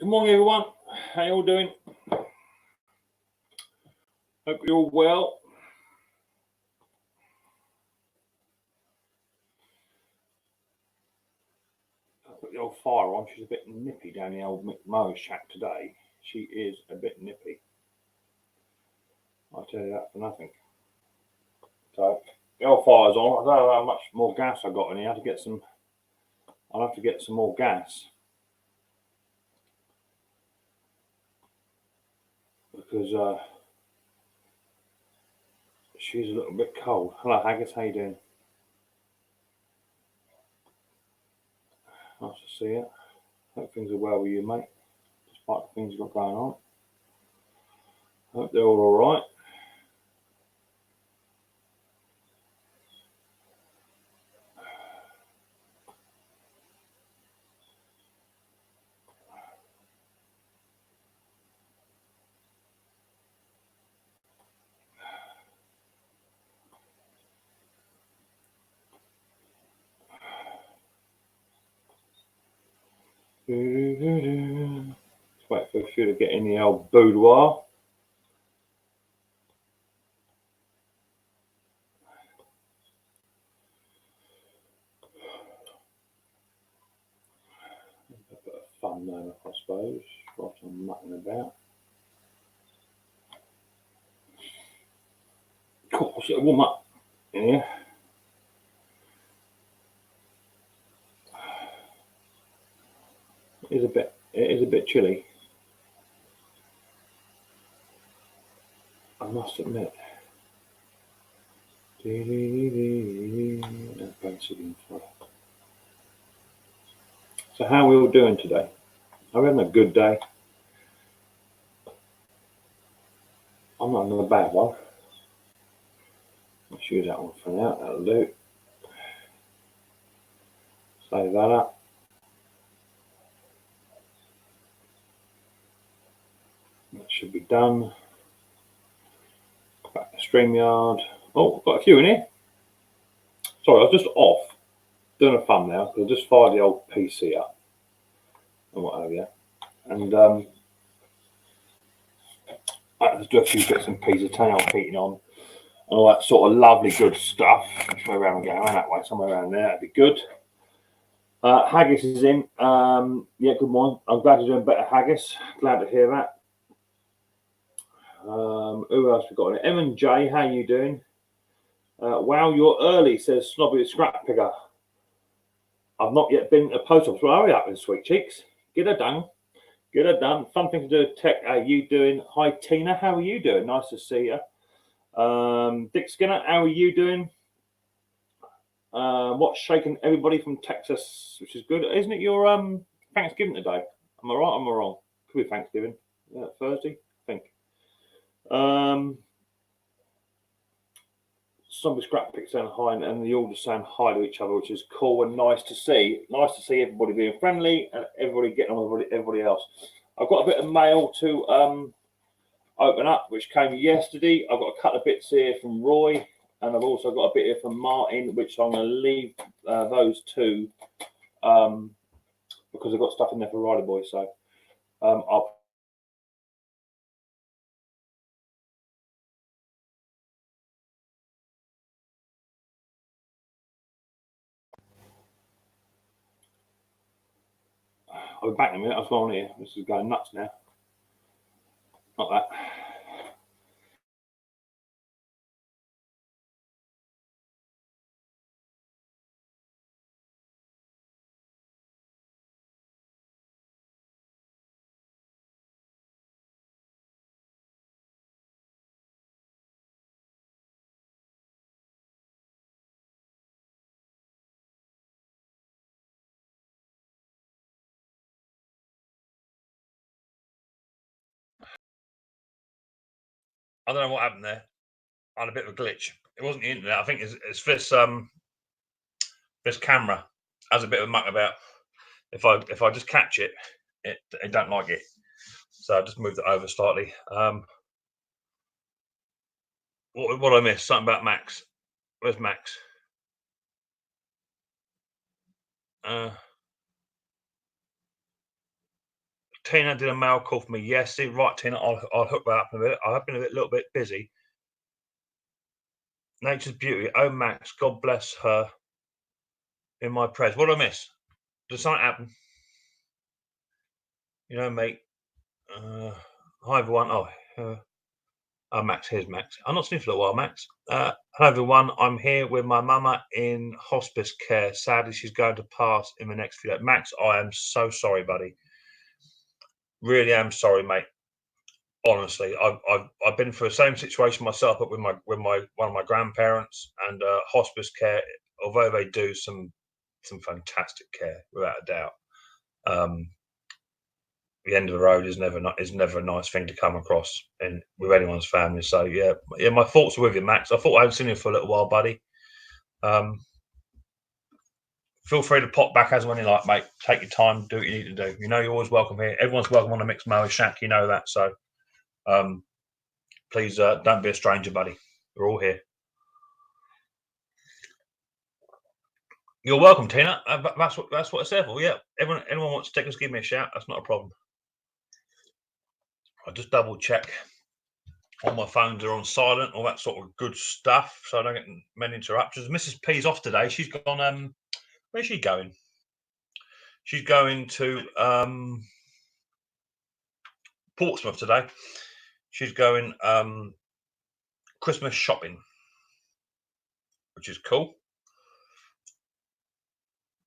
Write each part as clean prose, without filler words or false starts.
Good morning, everyone. How you all doing? Hope you're all well. I'll put the old fire on. She's a bit nippy down the old Micks Mowers shack today. She is a bit nippy. I'll tell you that for nothing. So the old fire's on. I don't know how much more gas I got in here. I'll have to get some more gas because she's a little bit cold. Hello, Haggis. How you doing? Nice to see you. Hope things are well with you, mate. Despite the things you've got going on. Hope they're all right. Just wait for a few to get in the old boudoir. A bit of fun there, I suppose, whilst I'm mucking about. Cool, I'll sit warm up in here. It is a bit chilly, I must admit. So how are we all doing today? Are we having a good day? I'm not having a bad one. Let's use that one for now, that'll do. Save that up. That should be done. Back to StreamYard. Oh, I've got a few in here. Sorry, I was just off doing a thumbnail because I just fired the old PC up and what have you. And I had to do a few bits and pieces, turn out heating on and all that sort of lovely good stuff. Somewhere around going that way, somewhere around there, that'd be good. Haggis is in. Yeah, good morning. I'm glad you're doing better, Haggis. Glad to hear that. Who else we got in it? M and J, how you doing? Wow, you're early, says Snobby the Scrap Picker. I've not yet been to a post office. Well, hurry up, sweet cheeks. Get her done. Get her done. Fun thing to do with tech. How you doing? Hi, Tina. How are you doing? Nice to see you. Dick Skinner, how are you doing? What's shaking everybody from Texas, which is good. Isn't it your Thanksgiving today? Am I right or am I wrong? Could be Thanksgiving. Thursday, I think. Somebody scrap pick saying hi and they all just saying hi to each other, which is cool and nice to see. Nice to see everybody being friendly and everybody getting on with everybody else. I've got a bit of mail to open up, which came yesterday. I've got a couple of bits here from Roy, and I've also got a bit here from Martin, which I'm going to leave those two because I've got stuff in there for Rider Boy. So I'll be back in a minute. I was on here. This is going nuts now. Not that. I don't know what happened there. I had a bit of a glitch. It wasn't the internet. I think it's this camera has a bit of a muck about. If I just catch it, it don't like it. So I just moved it over slightly. What I missed? Something about Max. Where's Max? Tina did a mail call for me. Yes, right, Tina. I'll hook that up in a bit. I have been a little bit busy. Nature's beauty. Oh, Max, God bless her. In my prayers. What did I miss? Did something happen? You know, mate. Hi, everyone. Oh, Max. Here's Max. I'm not seen you for a while, Max. Hello, everyone. I'm here with my mama in hospice care. Sadly, she's going to pass in the next few days. Max, I am so sorry, buddy. Really am sorry, mate. Honestly, I've been through the same situation myself, but with one of my grandparents and hospice care. Although they do some fantastic care, without a doubt. The end of the road is never a nice thing to come across with anyone's family. So yeah, my thoughts are with you, Max. I thought I hadn't seen you for a little while, buddy. Feel free to pop back as when you like, mate. Take your time, do what you need to do. You know you're always welcome here. Everyone's welcome on the Micks Mowers shack. You know that. So please don't be a stranger, buddy. We're all here. You're welcome, Tina. That's what it's there for. Yeah, anyone wants to give me a shout. That's not a problem. I just double check. All my phones are on silent, all that sort of good stuff, so I don't get many interruptions. Mrs. P's off today. She's gone. Where's she going? She's going to Portsmouth today. She's going Christmas shopping, which is cool.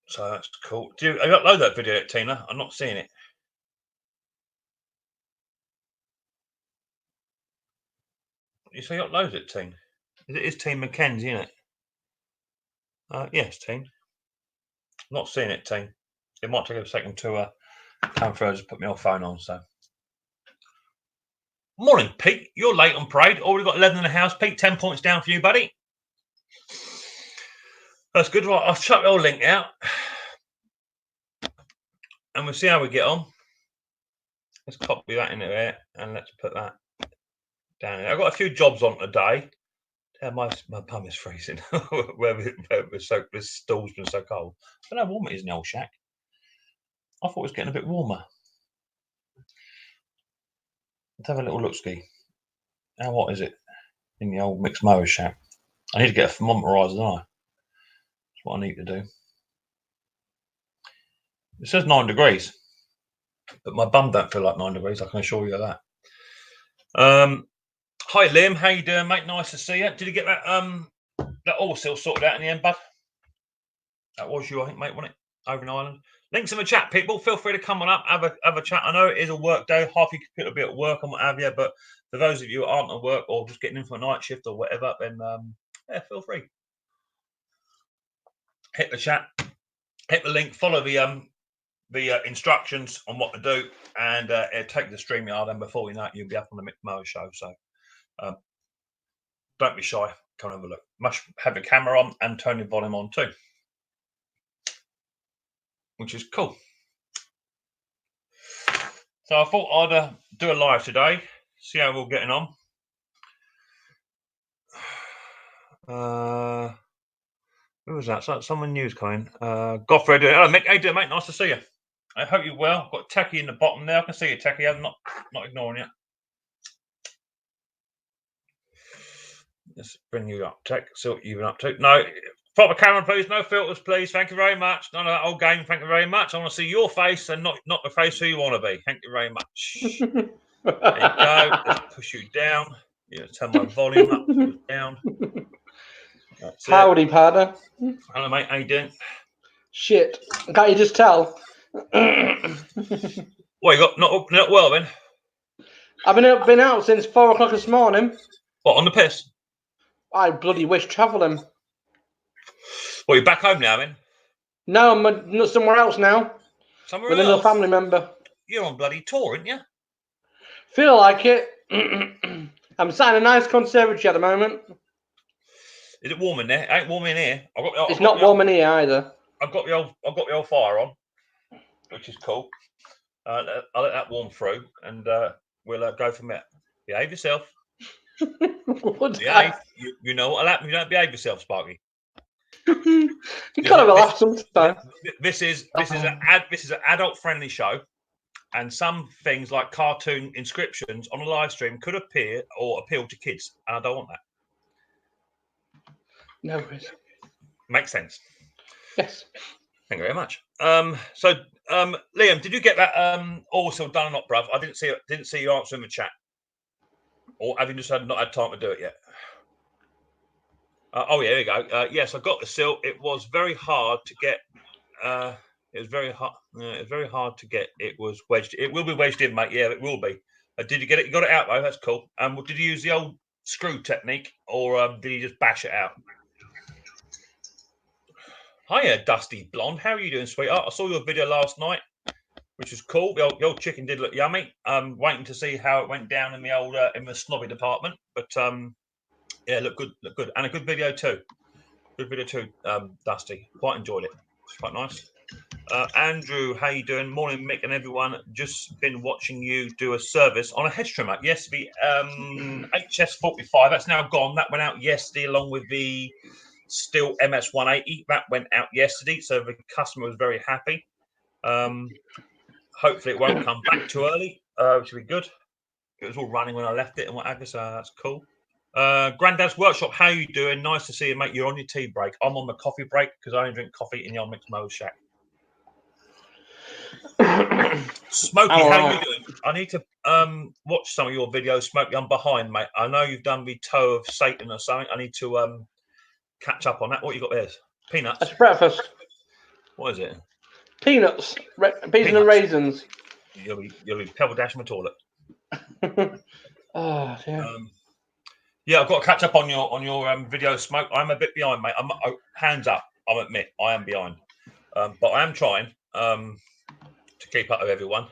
So that's cool. Have you uploaded that video yet, Tina? I'm not seeing it. You say you uploaded it, Tina? It is Team Mackenzie, isn't it? Yes, Tina. Not seeing it, Tina. It might take a second to come through. I just put my old phone on, so. Morning, Pete. You're late on parade. Already got 11 in the house. Pete, 10 points down for you, buddy. That's good. Right, I'll chuck the old link out. And we'll see how we get on. Let's copy that into there. And let's put that down there. I've got a few jobs on today. My bum is freezing. where the stool's been so cold. I don't know how warm it is in the old shack. I thought it was getting a bit warmer. Let's have a little look ski. Now, what is it in the old Micks Mowers shack? I need to get a thermometer, don't I? That's what I need to do. It says 9 degrees, but my bum don't feel like 9 degrees. I can assure you of that. Hi, Liam. How you doing, mate? Nice to see you. Did you get that oil seal sorted out in the end, bud? That was you, I think, mate, wasn't it? Over in Ireland. Links in the chat, people. Feel free to come on up, have a chat. I know it is a work day. Half your computer will be at work and what have you, but for those of you who aren't at work or just getting in for a night shift or whatever, then yeah, feel free. Hit the chat, hit the link, follow the instructions on what to do, and take the StreamYard, and before you know it, you'll be up on the Micks Mowers show. So don't be shy. Come and have a look. Must have your camera on and turn your volume on too, which is cool. So I thought I'd do a live today, see how we're getting on. Who was that? Someone new's coming. Godfrey, hello, Mick. How you doing, mate? Nice to see you. I hope you're well. Got Techie in the bottom there. I can see you, Techie. I'm not ignoring you. Let's bring you up, Tech. See what you've been up to. No, proper camera, please. No filters, please. Thank you very much. None of that old game. Thank you very much. I want to see your face and not the face who you want to be. Thank you very much. There you go. Let's push you down. You know, turn my volume up, down. That's Howdy, partner. Hello, mate. How you doing? Shit. Can't you just tell? Well, you got not well then? I've been out since 4 o'clock this morning. What, on the piss? I bloody wish travelling. Well, you're back home now, then? No, I'm somewhere else now. Somewhere with else? Another family member. You're on bloody tour, aren't you? Feel like it. I'm sat in a nice conservatory at the moment. Is it warm in there? It ain't warm in here. It's not warm in here either. I've got the old fire on, which is cool. I'll let that warm through, and we'll go from there. Behave yourself. Behave. You know what'll happen. You don't behave yourself, Sparky. You gotta laugh sometimes. This is an adult friendly show. and some things like cartoon inscriptions on a live stream could appear or appeal to kids, and I don't want that. No worries. Makes sense. Yes. Thank you very much. So Liam, did you get that also done or not, bruv? I didn't see you answer in the chat, or have you just not had time to do it yet? Oh yeah, there you go. Yes, I got the seal. It was very hard to get. It was very hard. It was very hard to get. It was wedged. It will be wedged in, mate. Yeah, it will be. Did you get it? You got it out though. That's cool. Did you use the old screw technique, or did you just bash it out? Hiya, Dusty Blonde. How are you doing, sweetheart? I saw your video last night, which was cool. The old chicken did look yummy. Waiting to see how it went down in the old in the snobby department, but yeah, look good, and a good video too. Good video too, Dusty. Quite enjoyed it. It's quite nice. Andrew, how you doing? Morning, Mick and everyone. Just been watching you do a service on a hedge trimmer. Yes, the HS45. That's now gone. That went out yesterday, along with the Stihl MS180. That went out yesterday, so the customer was very happy. Hopefully, it won't come back too early, which will be good. It was all running when I left it and what have you, so that's cool. Grandad's Workshop, how you doing? Nice to see you, mate. You're on your tea break. I'm on the coffee break because I only drink coffee in the old Micks Mowers shack. Smokey, how you doing? I need to watch some of your videos, Smokey. I'm behind, mate. I know you've done the Toe of Satan or something. I need to catch up on that. What you got there? Peanuts? That's breakfast. What is it? Peanuts. Peanuts and raisins. You'll be pebble dashing the toilet. Oh, yeah. Yeah, I've got to catch up on your video, Smoke. I'm a bit behind, mate. Hands up. I'll admit I am behind, but I am trying to keep up with everyone.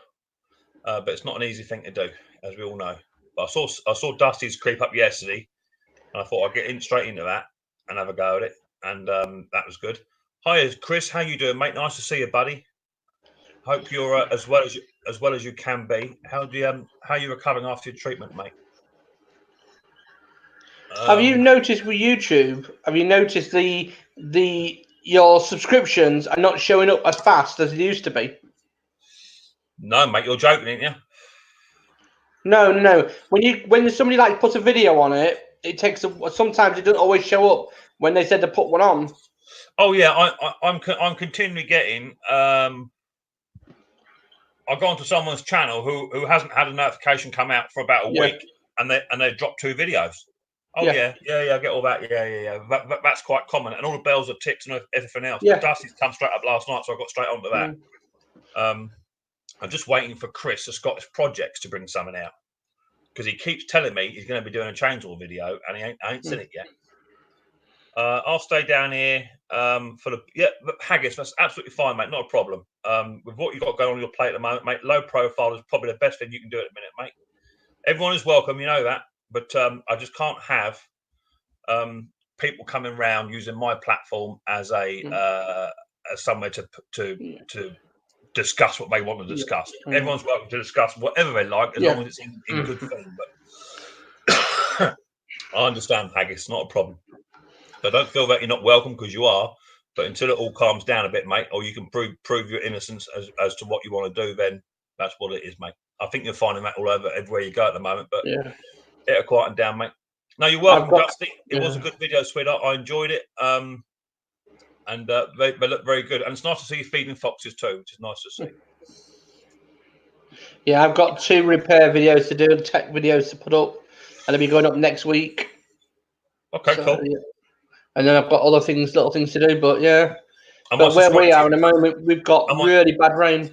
But it's not an easy thing to do, as we all know. But I saw Dusty's creep up yesterday, and I thought I'd get straight into that and have a go at it, and that was good. Hi, Chris. How you doing, mate? Nice to see you, buddy. Hope you're as well as you can be. How are you recovering after your treatment, mate? Have you noticed with YouTube? Have you noticed your subscriptions are not showing up as fast as they used to be? No, mate, you're joking, ain't you? No. When somebody like puts a video on it, it takes sometimes it doesn't always show up when they said to put one on. Oh yeah, I'm continually getting. I go onto someone's channel who hasn't had a notification come out for about a week, and they dropped 2 videos. Oh yeah, I get all that. Yeah. That's quite common, and all the bells are ticked and everything else. Yeah. But Dusty's come straight up last night, so I got straight onto that. I'm just waiting for Chris, the Scottish Projects, to bring something out, because he keeps telling me he's going to be doing a chainsaw video, and I ain't seen it yet. I'll stay down here for the but Haggis. That's absolutely fine, mate. Not a problem. With what you've got going on your plate at the moment, mate, low profile is probably the best thing you can do at the minute, mate. Everyone is welcome, you know that, but I just can't have people coming around using my platform as as somewhere to discuss what they want to discuss. Everyone's welcome to discuss whatever they like, as long as it's in good thing. But I understand, Haggis, not a problem. So don't feel that you're not welcome, because you are. But until it all calms down a bit, mate, or you can prove your innocence as to what you want to do, then that's what it is, mate. I think you're finding that all over everywhere you go at the moment, but it'll quieten down, mate. No, you're welcome, Dusty. It was a good video, sweetheart. I enjoyed it. And they look very good. And it's nice to see you feeding foxes too, which is nice to see. Yeah, I've got 2 repair videos to do, tech videos to put up, and they'll be going up next week. Okay, cool. Yeah. And then I've got other little things to do, but yeah. But where we are in the moment, we've got really bad rain.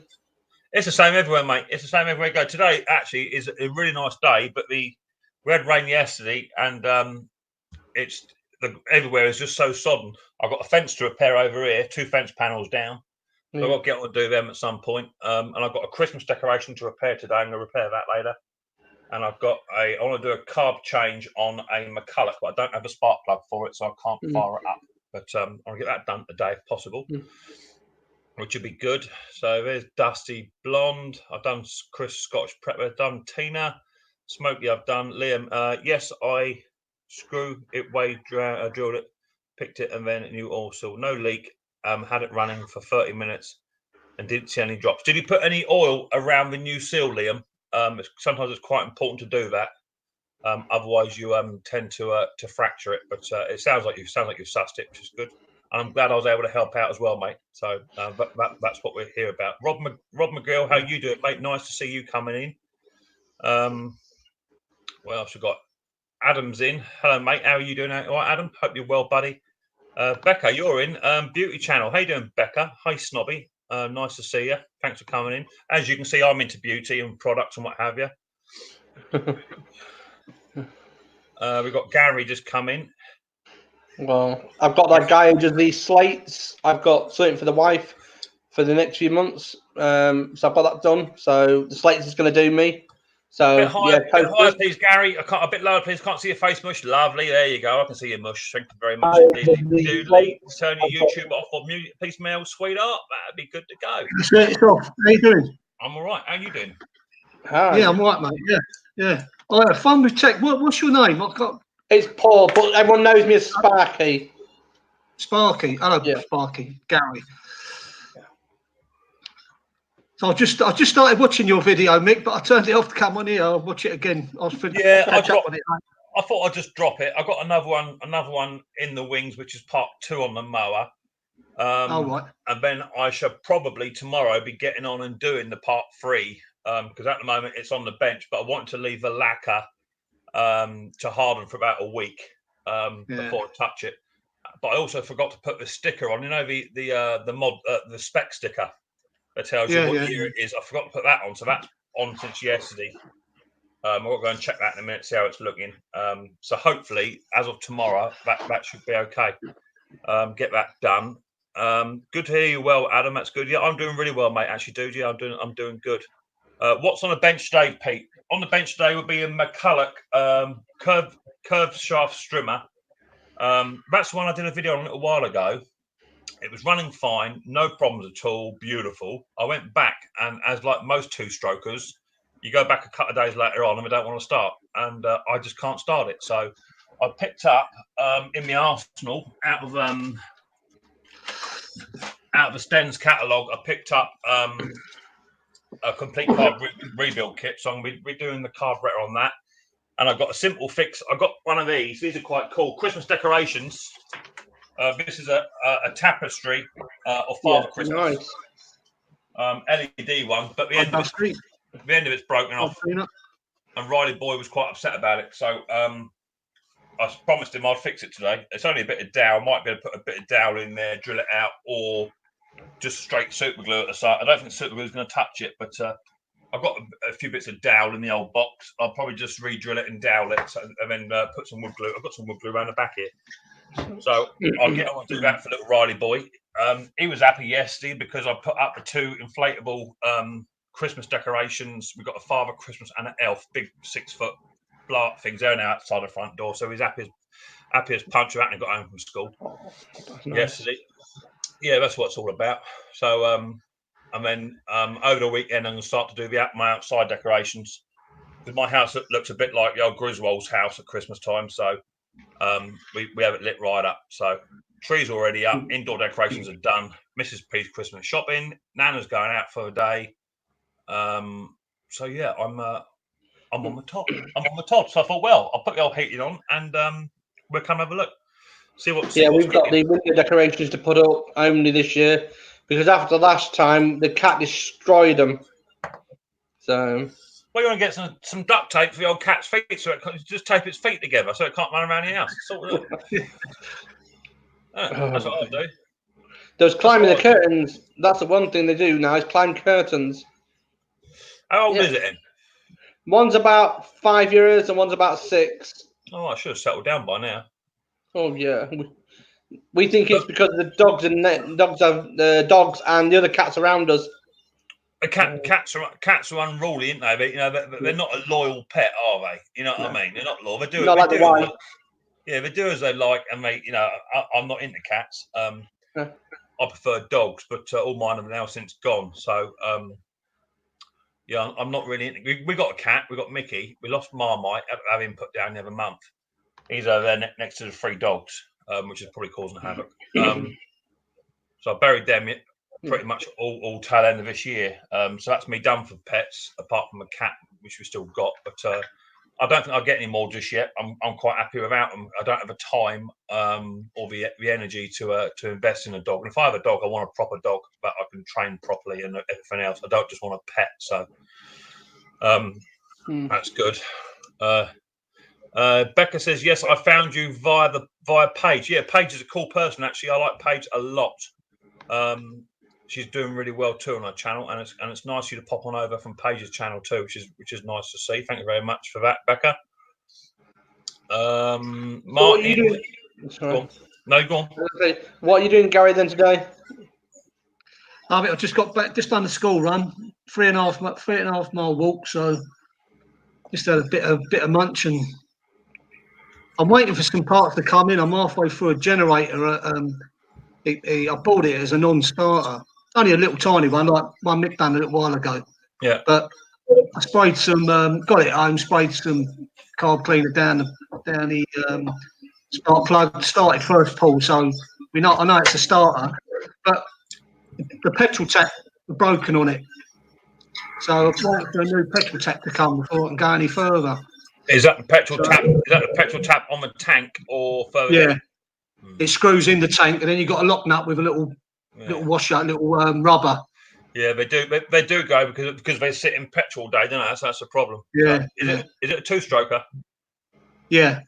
It's the same everywhere, mate. It's the same everywhere you go. Today actually is a really nice day, but we had rain yesterday, and everywhere is just so sodden. I've got a fence to repair over here, 2 fence panels down. So I've got to get on to do them at some point. And I've got a Christmas decoration to repair today. I'm going to repair that later. And I want to do a carb change on a McCulloch, but I don't have a spark plug for it, so I can't fire it up. But I'll get that done today if possible, which would be good. So there's Dusty Blonde. I've done Chris Scottish Prep. I've done Tina. Smokey, I've done. Liam, yes, I screw it, drilled it, picked it, and then new oil seal. No leak. Had it running for 30 minutes. and didn't see any drops. Did you put any oil around the new seal, Liam? Sometimes it's quite important to do that. Otherwise, you tend to fracture it. But it sounds like you've sussed it, which is good. And I'm glad I was able to help out as well, mate. So that's what we're here about. Rob McGill, how you doing, mate? Nice to see you coming in. What else we got? Adam's in. Hello, mate. How are you doing? All right, Adam? Hope you're well, buddy. Becca, you're in. Beauty Channel. How you doing, Becca? Hi, Snobby. Nice to see you. Thanks for coming in. As you can see, I'm into beauty and products and what have you. We've got Gary just come in. Well, I've got that guy who does these slates. I've got something for the wife for the next few months. So I've got that done. So the slates is going to do me. So Bit higher, please, Gary. A bit lower, please. Can't see your face, mush. Lovely. There you go. I can see your mush. Thank you very much indeed. Turn your YouTube off or mute, please, Mel. Sweetheart. That'd be good to go. It's off. How you doing? I'm all right. How you doing? Hi. Yeah, I'm all right, mate. Yeah. I had fun with tech. What's your name? I've got It's Paul, but everyone knows me as Sparky. Sparky. Hello, Yeah. Sparky. Gary. So I just started watching your video, Mick, but I turned it off to come on here. I'll watch it again. I thought I'd just drop it. I've got another one in the wings, which is part 2 on the mower. Right. And then I shall probably tomorrow be getting on and doing the part 3 because at the moment it's on the bench, but I want to leave the lacquer to harden for about a week before I touch it. But I also forgot to put the sticker on. You know the spec sticker that tells you what year it is. I forgot to put that on, so that's on since yesterday. I've got to go and check that in a minute, see how it's looking. So hopefully, as of tomorrow, that should be okay. Get that done. Good to hear you well, Adam. That's good. Yeah, I'm doing really well, mate. Actually, dude. Yeah, I'm doing good. What's on the bench today, Pete? On the bench today would be a McCulloch curved shaft strimmer. That's the one I did a video on a little while ago. It was running fine, no problems at all, beautiful. I went back, and as like most two-strokers, you go back a couple of days later on and we don't want to start, and I just can't start it. So I picked up in my arsenal out of the Sten's catalogue. I picked up a complete carb rebuild kit, so I'm redoing the carburetor on that. And I've got a simple fix. I've got one of these. These are quite cool. Christmas decorations. This is a tapestry of Father Christmas. Nice. LED one, but the end of it's broken off. And Riley Boy was quite upset about it. So I promised him I'd fix it today. It's only a bit of dowel. I might be able to put a bit of dowel in there, drill it out, or just straight super glue at the side. I don't think super glue is going to touch it, but I've got a few bits of dowel in the old box. I'll probably just re-drill it and dowel it, and then put some wood glue. I've got some wood glue around the back here. So I'll get on and do that for little Riley Boy. He was happy yesterday because I put up the 2 inflatable Christmas decorations. We've got a Father Christmas and an elf, big 6-foot blart things. They're now outside the front door. So he's happy as punch out and got home from school yesterday. Yeah, that's what it's all about. So and then over the weekend I'm going to start to do my outside decorations. Because my house looks a bit like the old Griswold's house at Christmas time. So we have it lit right up. So trees already up, indoor decorations are done. Mrs. P's Christmas shopping, Nana's going out for a day. So yeah, I'm on the top. So I thought, well, I'll put the old heating on and we'll come have a look. We've got the window decorations to put up only this year because after last time the cat destroyed them. So well, you want to get some duct tape for the old cat's feet, so it just tape its feet together, so it can't run around your house. That's what I'll do. There's climbing the curtains. That's the one thing they do now is climb curtains. How old is it then? One's about 5 years and one's about 6. Oh, I should have settled down by now. Oh yeah, we think it's because of the dogs and dogs and the other cats around us. Cats are unruly, aren't they? But, you know, they're not a loyal pet, are they? You know what I mean? They're not loyal. They do they do as they like, and I'm not into cats. I prefer dogs, but all mine have now since gone. So yeah, I'm not really into. We got a cat. We got Mickey. We lost Marmite. Have him put down the other month. He's over there next to the 3 dogs, which is probably causing havoc. So I buried them. pretty much all tail end of this year. So that's me done for pets, apart from a cat, which we still got. But I don't think I'll get any more just yet. I'm quite happy without them. I don't have the time or the energy to invest in a dog. And if I have a dog, I want a proper dog that I can train properly and everything else. I don't just want a pet. So that's good. Becca says, yes, I found you via Paige. Yeah, Paige is a cool person, actually. I like Paige a lot. She's doing really well too on her channel, and it's nice of you to pop on over from Paige's channel too, which is nice to see. Thank you very much for that, Becca. Martin, what are you doing? Go on. No, go on. Okay. What are you doing, Gary, then today? I just got back, just done the school run, 3.5 mile walk. So just had a bit of munch, and I'm waiting for some parts to come in. I'm halfway through a generator. I bought it as a non-starter, only a little tiny one, like one Mick done a little while ago. Yeah. But I sprayed some, got it home, sprayed some carb cleaner down the spark plug. Started first pull, so I know it's a starter, but the petrol tap was broken on it. So I'm waiting for a new petrol tap to come before I can go any further. Is that the petrol tap? Is that the petrol tap on the tank or further? Yeah. Down? It screws in the tank, and then you've got a lock nut with a little washer, little rubber. Yeah, they do go because they sit in petrol all day, don't they? That's the problem. Yeah. So is it a two-stroker? Yeah.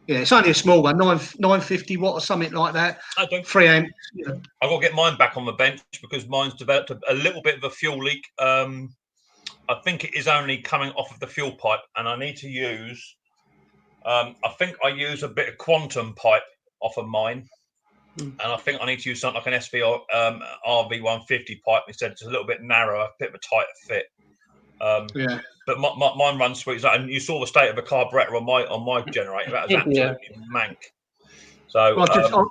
Yeah, it's only a small one, 950 watt or something like that. 3 amps. Yeah. I've got to get mine back on the bench because mine's developed a little bit of a fuel leak. I think it is only coming off of the fuel pipe, and I need to use. I think I use a bit of quantum pipe off of mine, and I think I need to use something like an SV RV150 pipe instead. It's a little bit narrower, a bit of a tighter fit. Yeah. But mine runs sweet, and you saw the state of the carburetor on my generator. That was absolutely mank. So I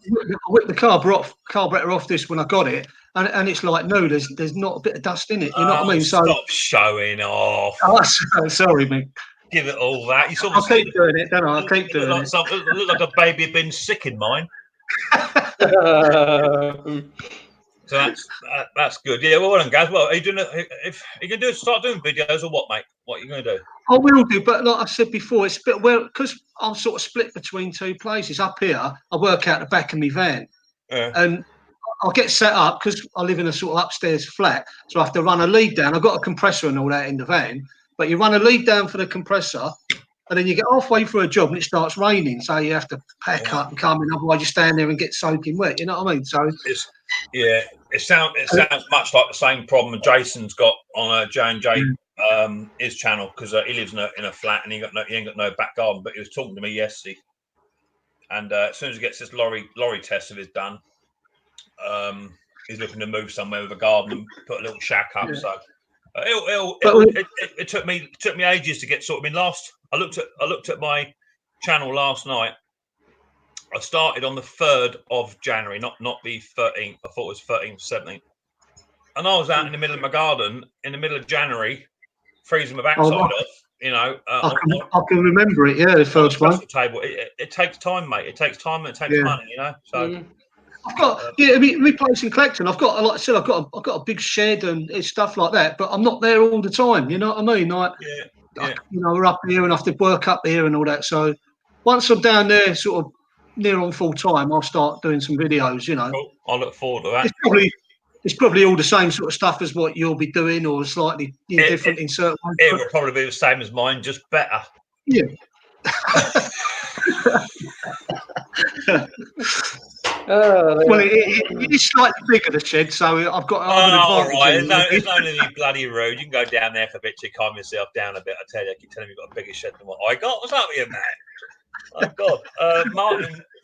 whipped the carburetor off this when I got it, and it's like no, there's not a bit of dust in it. You know what I mean? So stop showing off. Oh, sorry, mate. Give it all that. You saw. I'll keep doing it, don't I? I'll keep doing it. It looked like a baby had been sick in mine. So that's good. Yeah, well done, guys. Well, are you doing if you can start doing videos or what, mate? What are you going to do? I will do, but like I said before, it's a bit because I'm sort of split between two places. Up here, I work out the back of my van, and I'll get set up because I live in a sort of upstairs flat, so I have to run a lead down. I've got a compressor and all that in the van, but you run a lead down for the compressor, and then you get halfway through a job and it starts raining, so you have to pack up and come in, otherwise you stand there and get soaking wet. You know what I mean? So it sounds much like the same problem Jason's got on J&J his channel because he lives in a flat and he ain't got no back garden. But he was talking to me yesterday, and as soon as he gets this lorry test of his done, he's looking to move somewhere with a garden and put a little shack up. Yeah. So it took me ages to get sorted. I mean, I looked at my channel last night. I started on the 3rd of January, not the 13th. I thought it was 13th, 17th. And I was out in the middle of my garden in the middle of January, freezing my backside off. You know, I can remember it. Yeah, the first one. Table. It takes time, mate. It takes time and it takes money. You know, so. I've got I mean, replacing collecting. I've got, like I said, I've got a big shed and stuff like that. But I'm not there all the time. You know what I mean? Like, you know, we're up here and I have to work up here and all that. So once I'm down there, sort of near on full time, I'll start doing some videos. You know, cool. I look forward to that. It's probably all the same sort of stuff as what you'll be doing, or slightly different in certain ways. It will probably be the same as mine, just better. Yeah. Well, it is slightly bigger, the shed, so I've got. All right, it's not any bloody rude. You can go down there for a bit to calm yourself down a bit. I tell you, I keep telling you you've got a bigger shed than what I got. What's up with you, man? Oh God,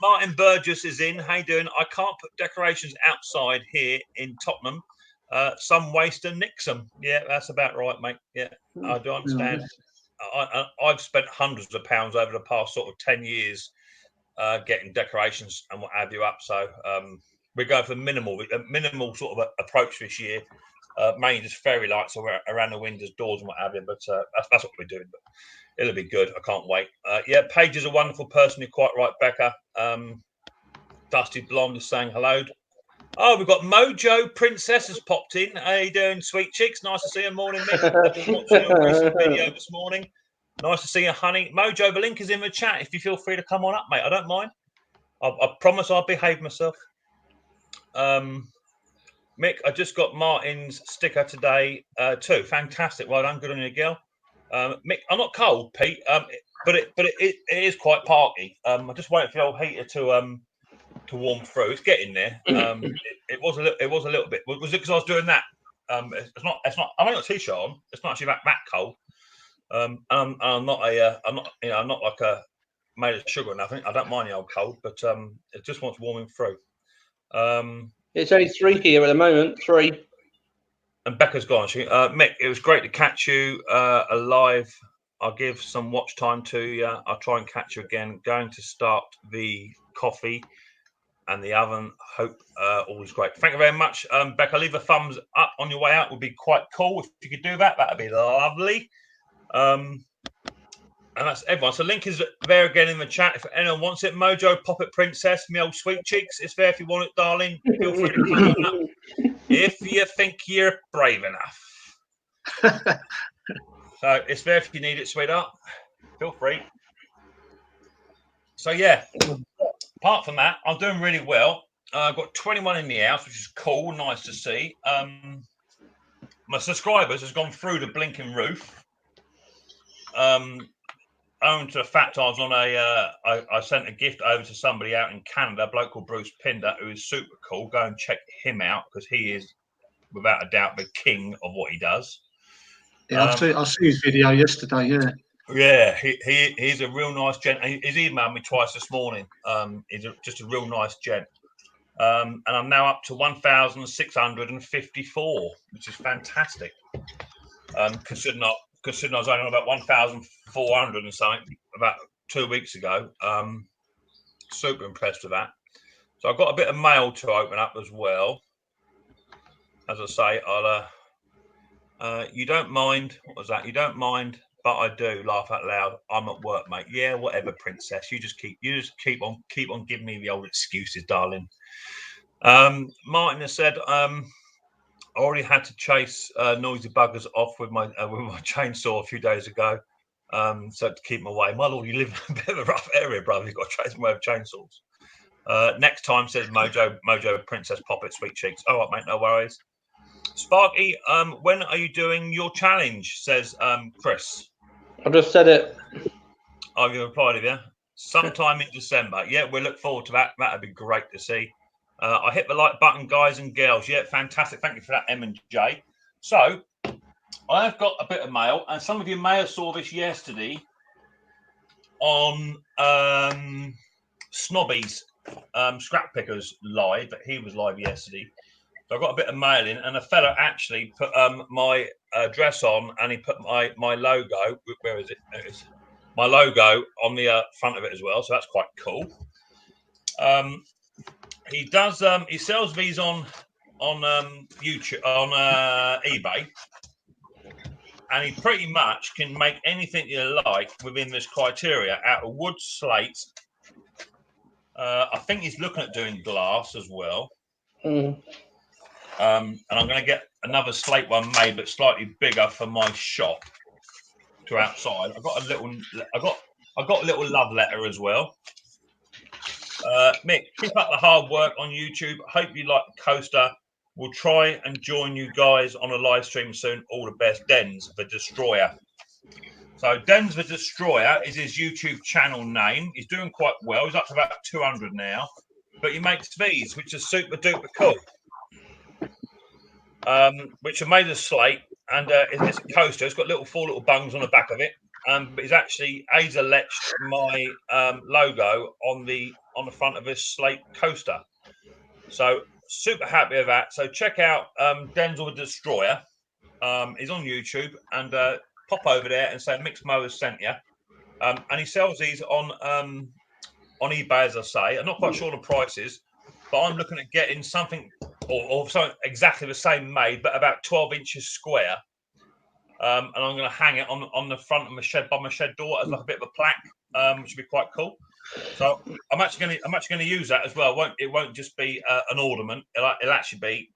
Martin Burgess is in. How you doing? I can't put decorations outside here in Tottenham. Some waste and nix them. Yeah, that's about right, mate. Yeah, I do understand. I've spent hundreds of pounds over the past sort of 10 years getting decorations and what have you up. So we're going for minimal sort of approach this year. Mainly just fairy lights around the windows, doors, and what have you. But that's what we're doing. But it'll be good. I can't wait. Yeah, Paige is a wonderful person. You're quite right, Becca. Dusty Blonde is saying hello. Oh, we've got Mojo Princess has popped in. How you doing, sweet cheeks? Nice to see you. Morning, Mick. I've been watching your recent video this morning. Nice to see you, honey. Mojo, the link is in the chat. If you feel free to come on up, mate, I don't mind. I promise I'll behave myself. Mick, I just got Martin's sticker today too. Fantastic. Well done. Good on you, girl. Mick, I'm not cold, Pete. But it is quite parky. I just waiting for the old heater to warm through. It's getting there. It was a little bit. Was it because I was doing that? It's not. I'm only got a t-shirt on. It's not actually that cold. I'm not like a made of sugar or nothing. I don't mind the old cold, but it just wants warming through. It's only 3 here at the moment. 3. And Becca's gone. Mick, it was great to catch you alive. I'll give some watch time to you. I'll try and catch you again. Going to start the coffee and the oven. Hope all is great. Thank you very much, Becca. Leave a thumbs up on your way out. Would be quite cool if you could do that. That'd be lovely. And that's everyone. So link is there again in the chat. If anyone wants it, Mojo, pop it, Princess, me old sweet cheeks. It's there if you want it, darling. Feel free to come on up if you think you're brave enough. So it's there if you need it, sweetheart. Feel free. So yeah, apart from that, I'm doing really well. I've got 21 in the house, which is cool. Nice to see. My subscribers has gone through the blinking roof. Owing to the fact I was on I sent a gift over to somebody out in Canada, a bloke called Bruce Pinder, who is super cool. Go and check him out because he is, without a doubt, the king of what he does. Yeah, I see his video yesterday. Yeah, he's a real nice gent. He's emailed me twice this morning. He's just a real nice gent. And I'm now up to 1,654, which is fantastic. Considering I was only on about 1,400 and something about 2 weeks ago. Super impressed with that. So I've got a bit of mail to open up as well. As I say, I'll you don't mind. What was that? You don't mind, but I do. Laugh out loud. I'm at work, mate. Yeah, whatever, Princess. You just keep on giving me the old excuses, darling. Martin has said, I already had to chase noisy buggers off with my chainsaw a few days ago. So to keep them away. My lord, you live in a bit of a rough area, brother. You've got to chase them away with chainsaws. Next time, says Mojo Princess Poppet, sweet cheeks. All right, mate, no worries. Sparky, when are you doing your challenge? Says Chris. I just said it. Oh, you replied, have you? Sometime in December. Yeah, we'll look forward to that. That'd be great to see. I hit the like button, guys and girls. Yeah, fantastic. Thank you for that, M and J. So, I've got a bit of mail, and some of you may have saw this yesterday on Snobby's Scrap Pickers live, but he was live yesterday. So I got a bit of mail in, and a fella actually put my address on, and he put my logo. Where is it? There it is. My logo on the front of it as well. So that's quite cool. He does. He sells these on YouTube, on eBay, and he pretty much can make anything you like within this criteria out of wood, slate. I think he's looking at doing glass as well. And I'm going to get another slate one made, but slightly bigger for my shop to outside. I got a little love letter as well. Mick, keep up the hard work on YouTube. Hope you like the coaster. We'll try and join you guys on a live stream soon. All the best. Dens the Destroyer. So Dens the Destroyer is his YouTube channel name. He's doing quite well. He's up to about 200 now. But he makes these, which is super duper cool. Which are made of slate, and it's a coaster. It's got four little bungs on the back of it. But he's actually laser-etched my logo on the front of his slate coaster. So super happy with that. So check out Denzel the Destroyer. He's on YouTube, and pop over there and say Micks Mowers sent you. And he sells these on eBay, as I say. I'm not quite sure the prices, but I'm looking at getting something or something exactly the same made, but about 12 inches square. And I'm going to hang it on the front of my shed, by my shed door, as like a bit of a plaque, which would be quite cool. So I'm actually going to use that as well. It won't just be an ornament. It'll actually be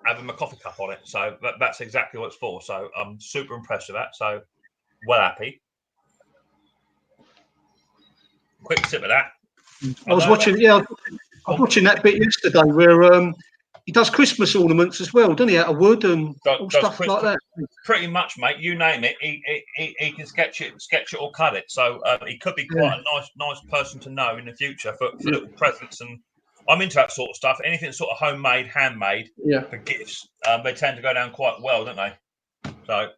having my coffee cup on it. So that's exactly what it's for. So I'm super impressed with that. So well happy. Quick sip of that. I was watching. Yeah, I was watching that bit yesterday where he does Christmas ornaments as well, doesn't he? Out of wood and all stuff like that. Pretty much, mate. You name it, he can sketch it or cut it. So he could be quite a nice person to know in the future for little presents. And I'm into that sort of stuff. Anything sort of homemade, handmade for gifts. They tend to go down quite well, don't they? So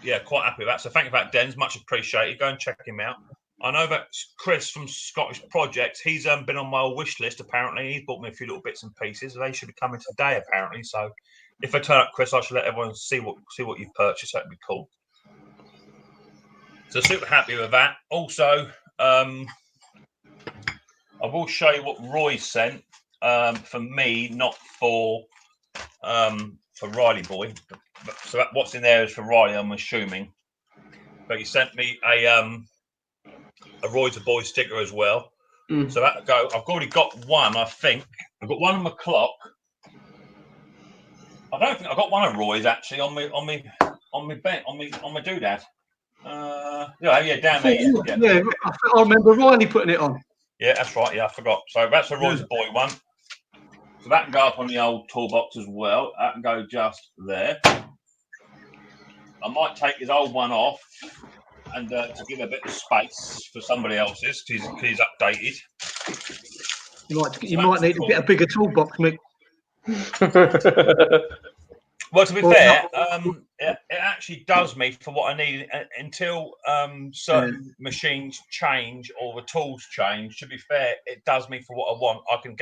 yeah, quite happy with that. So thank you for that, Dens. Much appreciated. Go and check him out. I know that Chris from Scottish Projects, he's been on my wish list, apparently. He's bought me a few little bits and pieces. They should be coming today, apparently. So if I turn up, Chris, I should let everyone see what you've purchased. That'd be cool. So super happy with that. Also, I will show you what Roy sent for me, not for Riley Boy. So what's in there is for Riley, I'm assuming. But he sent me a Roy the Boy sticker as well. So that'll go. I've already got one, I think. I've got one on my clock. I don't think I've got one of Roy's actually on my doodad. Yeah, down there. Yeah, I remember Riley putting it on. Yeah, that's right. Yeah, I forgot. So that's a Roy's Boy one. So that can go up on the old toolbox as well. That can go just there. I might take his old one off and to give a bit of space for somebody else's because he's updated. You might need to get a bigger toolbox, Mick. Well, to be fair, it actually does me for what I need until certain machines change or the tools change. To be fair, it does me for what I want. I can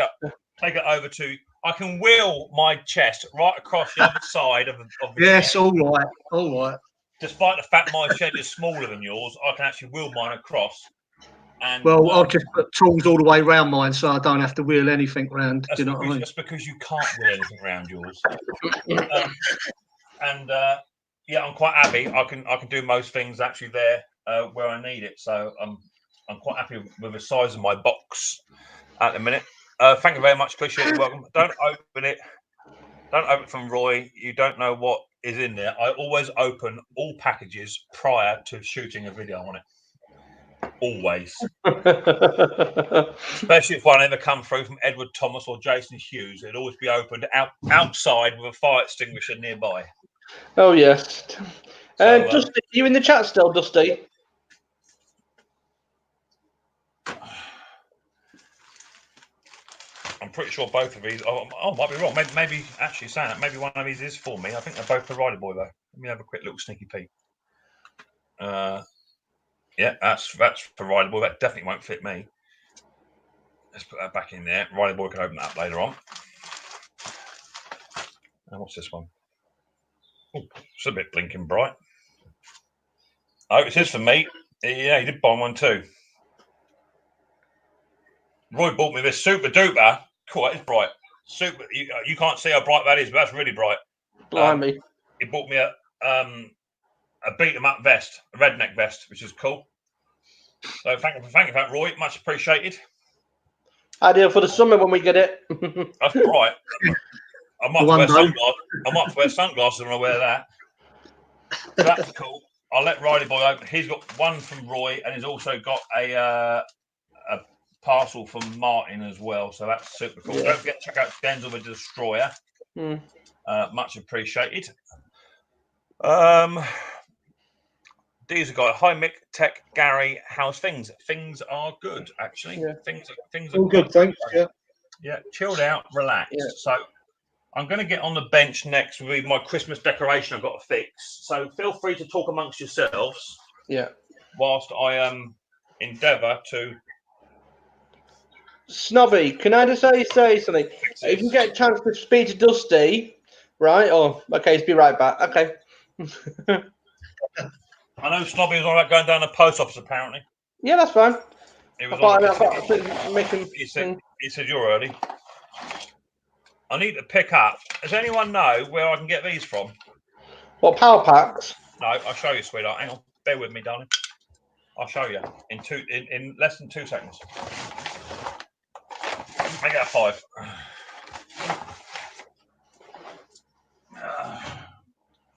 take it over to. I can wheel my chest right across the other side of the Yes, shed. all right. Despite the fact my shed is smaller than yours, I can actually wheel mine across. And well, I'll just put tools all the way around mine, so I don't have to wheel anything around. That's, do you know what I mean? That's because you can't wheel anything around yours. Yeah, I'm quite happy. I can do most things actually there where I need it. So I'm quite happy with the size of my box at the minute. Thank you very much. Appreciate it. Welcome. Don't open it. Don't open it from Roy. You don't know what is in there. I always open all packages prior to shooting a video on it. Always. Especially if one ever come through from Edward Thomas or Jason Hughes, it'd always be opened outside with a fire extinguisher nearby. Oh yes. Dusty, are you in the chat still, Dusty? I'm pretty sure both of these. Oh, might be wrong. Maybe actually saying that. Maybe one of these is for me. I think they're both for Rider Boy though. Let me have a quick little sneaky peek. Yeah, that's for Rider Boy. That definitely won't fit me. Let's put that back in there. Rider Boy can open that up later on. And what's this one? Oh, it's a bit blinking bright. Oh, it is for me. Yeah, he did buy one too. Roy bought me this super duper. Cool, that is bright. Super. You can't see how bright that is, but that's really bright. Blimey. He bought me a beat 'em up vest, a redneck vest, which is cool. So thank you for that, Roy. Much appreciated. Ideal for the summer when we get it. That's bright. I might wear sunglasses when I wear that. So that's cool. I'll let Riley Boy open. He's got one from Roy, and he's also got a parcel from Martin as well. So that's super cool. Yeah. Don't forget to check out Denzel the Destroyer. Much appreciated. These have got hi Mick, Tech, Gary. How's things? Things are good, actually. Yeah. Things are all good. Thanks. Yeah, chilled out, relaxed. Yeah. So I'm going to get on the bench next with my Christmas decoration I've got to fix. So feel free to talk amongst yourselves. Yeah. Whilst I endeavour to. Snobby, can I just say something? If you get a chance to speak to Dusty, right? Oh, okay, be right back. Okay. I know Snobby was all right going down the post office, apparently. Yeah, that's fine. He said you're early. I need to pick up. Does anyone know where I can get these from? What, power packs? No, I'll show you, sweetheart. Hang on. Bear with me, darling. I'll show you in less than 2 seconds. Make that 5.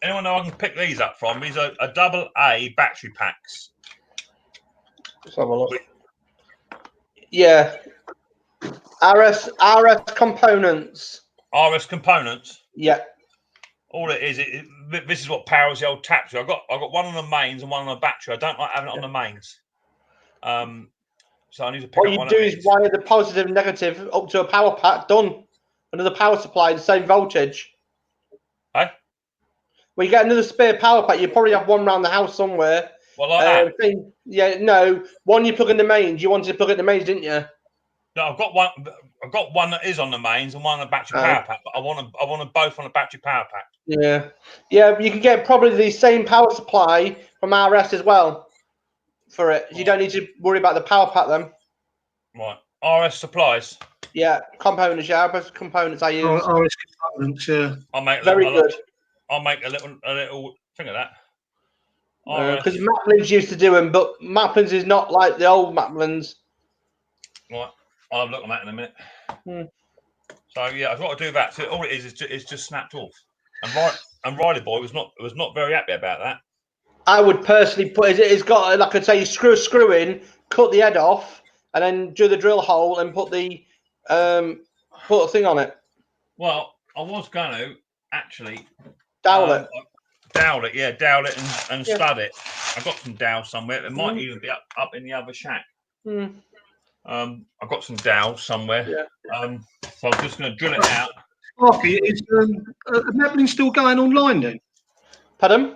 Anyone know I can pick these up from? These are AA battery packs. Let's have a look. Yeah. RS components. RS components. Yeah. All it is, this is what powers the old taxi. I got one on the mains and one on the battery. I don't like having it on the mains. So I need to pick up one. What you do is wire the positive and negative up to a power pack. Done. Another power supply, the same voltage. Hey? When you get another spare power pack, you probably have one around the house somewhere. Well, like that. Yeah, no. One you plug in the mains. You wanted to plug in the mains, didn't you? No, I've got one that is on the mains and one on the battery power pack. But I want them both on a battery power pack. Yeah, yeah. You can get probably the same power supply from RS as well for it. You don't need to worry about the power pack then. Right, RS supplies. Yeah, components. Yeah, RS components I use. RS components. Yeah. I'll make very good. I'll make a little thing of that. Because Maplins used to do them, but Maplins is not like the old Maplins. Right, I'll have a look at that in a minute. So yeah, I've got to do that. So all it is just snapped off. And Riley Boy was not very happy about that. I would personally put it's got, like I say, screw in, cut the head off, and then do the drill hole and put the put a thing on it. Well, I was going to actually dowel it. Dowel it and stud it. I've got some dowel somewhere. It might even be up in the other shack. I've got some dowel somewhere. Yeah. So I'm just going to drill it out. Sparky, is Maplin still going online then? Pardon?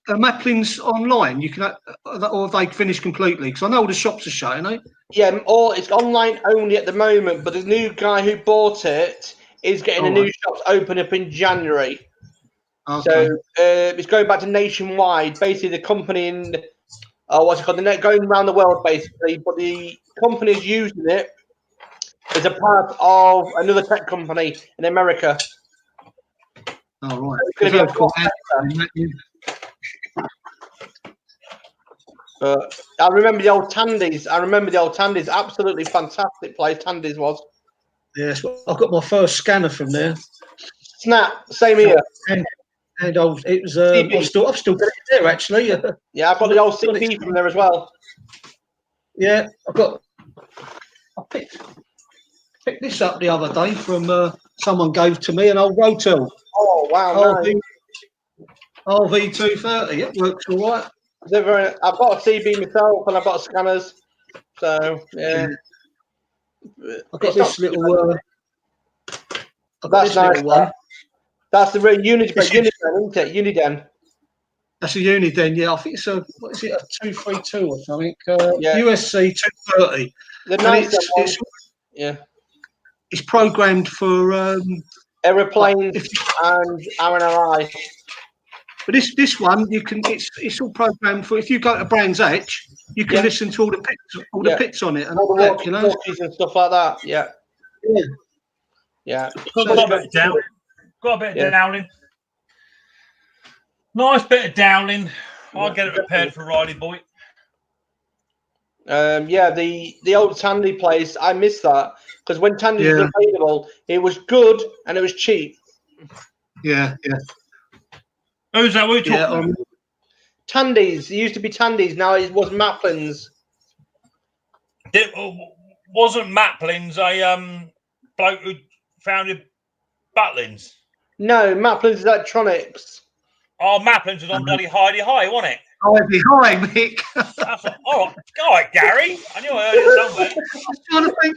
Maplin's online. You can, or have they finished completely? Because I know all the shops are shut, ain't they? Yeah, or it's online only at the moment. But the new guy who bought it is getting a new shop open up in January. Okay. So it's going back to nationwide. Basically, the company in what's it called? The net going around the world, basically. But the company is using it as a part of another tech company in America. Oh right. So it's going to be I remember the old Tandy's. Absolutely fantastic place. Tandy's was. Yes, I got my first scanner from there. Snap. Same here. And it was. I've still got it there actually. Yeah, I've got the old CB from there as well. Yeah, I picked this up the other day from someone gave to me an old Rotel. Oh wow! RV230. It works all right. I've got a CB myself, and I've got scanners. So yeah, I've got this little. That's nice. One. That's the real Uniden, isn't it? Uniden. That's a Uniden, yeah. I think it's a 232 or something. USC 230. It's programmed for aeroplanes and RNLI. But this one it's all programmed for. If you go to Brands Hatch, you can listen to all the pits on it and all the walkies and stuff like that. Yeah. Got a bit of doweling. Nice bit of doweling. I'll get it repaired for Riley Boy. The old Tandy place. I miss that because when Tandy was available, it was good and it was cheap. Yeah. Who's that? We talking? Tandy's. It used to be Tandy's. Now it was Maplin's. Wasn't Maplin's a bloke who founded Butlins? No, Maplin's Electronics. Oh, Maplin's was on bloody High, wasn't it? High, Mick. All right, Gary. I knew I heard it somewhere. I was trying to think,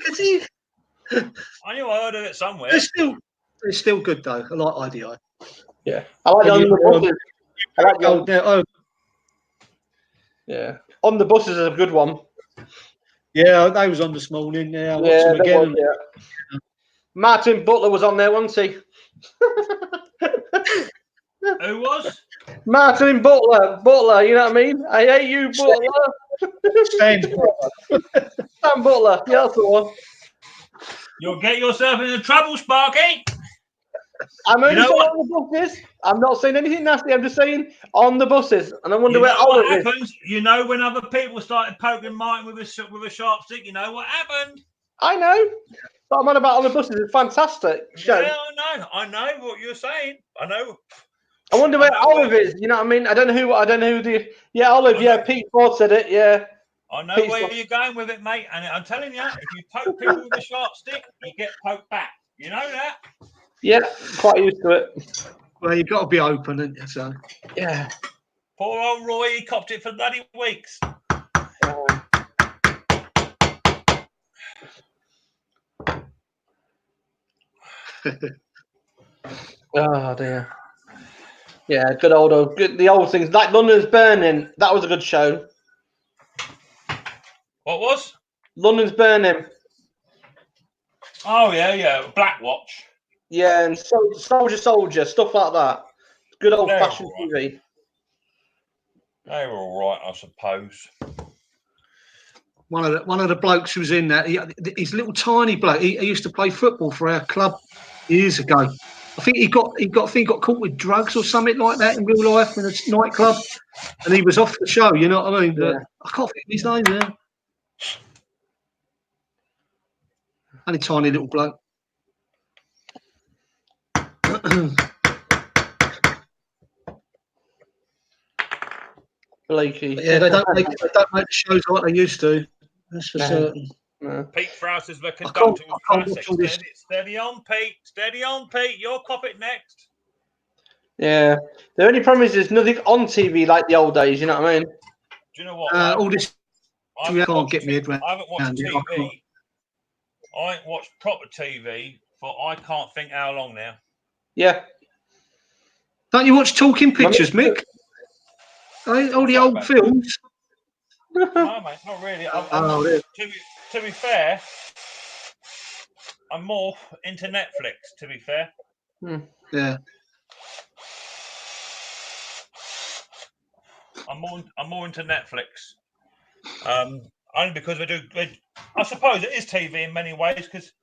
I knew I heard of it somewhere. It's still good though. I like IDI. Yeah, I like on the buses. I like Yeah, on the buses is a good one. Yeah, they was on this morning. Yeah, I watched them again. Martin Butler was on there, wasn't he? Who was? Martin Butler. Butler, you know what I mean? I hate you, Butler. Stan Butler. Yeah, that's the one. You'll get yourself into trouble, Sparky. I'm only saying on the buses. I'm not saying anything nasty. I'm just saying on the buses, and I wonder You where know what Oliver happens? You know when other people started poking Martin with a sharp stick. You know what happened? I know, but I'm on about on the buses. It's fantastic show. Yeah, I know what you're saying. I know. I wonder where Olive is. You know what I mean? I don't know who the. Yeah, Olive. Yeah, Pete Ford said it. Yeah. I know where you're going with it, mate. And I'm telling you, if you poke people with a sharp stick, you get poked back. You know that? Yeah, quite used to it. Well, you've got to be open, haven't you? So. Yeah. Poor old Roy, he copped it for bloody weeks. Oh dear. Yeah, good. The old things like London's Burning. That was a good show. What was? London's Burning. Oh yeah, Black Watch. Yeah, and Soldier, stuff like that. Good old fashioned TV. They were all right, I suppose. One of the blokes who was in that, he's a little tiny bloke. He used to play football for our club years ago. I think he got caught with drugs or something like that in real life in a nightclub, and he was off the show. You know what I mean? Yeah. I can't think of his name now. Only tiny little bloke. Blakey. Yeah, they don't make the shows like they used to. That's for certain. No. Pete Frouse is the conductor of classic. Steady on, Pete. Steady on, Pete. You'll cop it next. Yeah. The only problem is there's nothing on TV like the old days. You know what I mean? Do you know what? All this. I can't get me head around. I haven't watched TV. I ain't watched proper TV for I can't think how long now. Yeah. Don't you watch Talking Pictures, Mick? All the old films. No, mate, not really. To be fair, I'm more into Netflix. To be fair, yeah, I'm more into Netflix. Only because I suppose it is TV in many ways because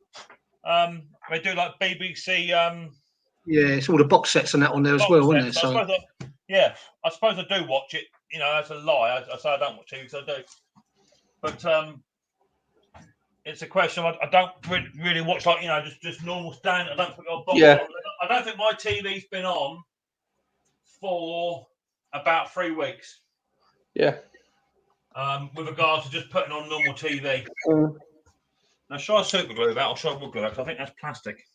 they do like BBC. Yeah, it's all the box sets and that on there as well, isn't it? So I suppose I do watch it. You know, that's a lie. I say I don't watch TV, because I do. But it's a question. I don't really watch like just normal standard. I don't think I don't think my TV's been on for about 3 weeks. Yeah. With regards to just putting on normal TV. Now, should I super glue that or should I wood glue that? Because I think that's plastic.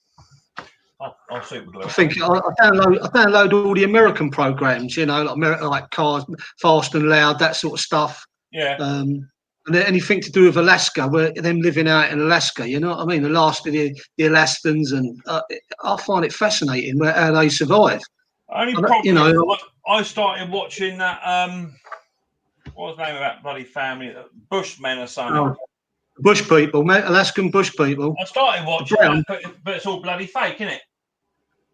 I'll super glue it. I think I download all the American programs, like Cars, Fast and Loud, that sort of stuff. Yeah. And anything to do with Alaska, where them living out in Alaska, you know what I mean? The last of the Alaskans, and I find it fascinating how they survive. Only problem, I started watching that. What was the name of that bloody family? Bushmen or something. Oh, bush people, mate. Alaskan bush people. I started watching that, but it's all bloody fake, isn't it?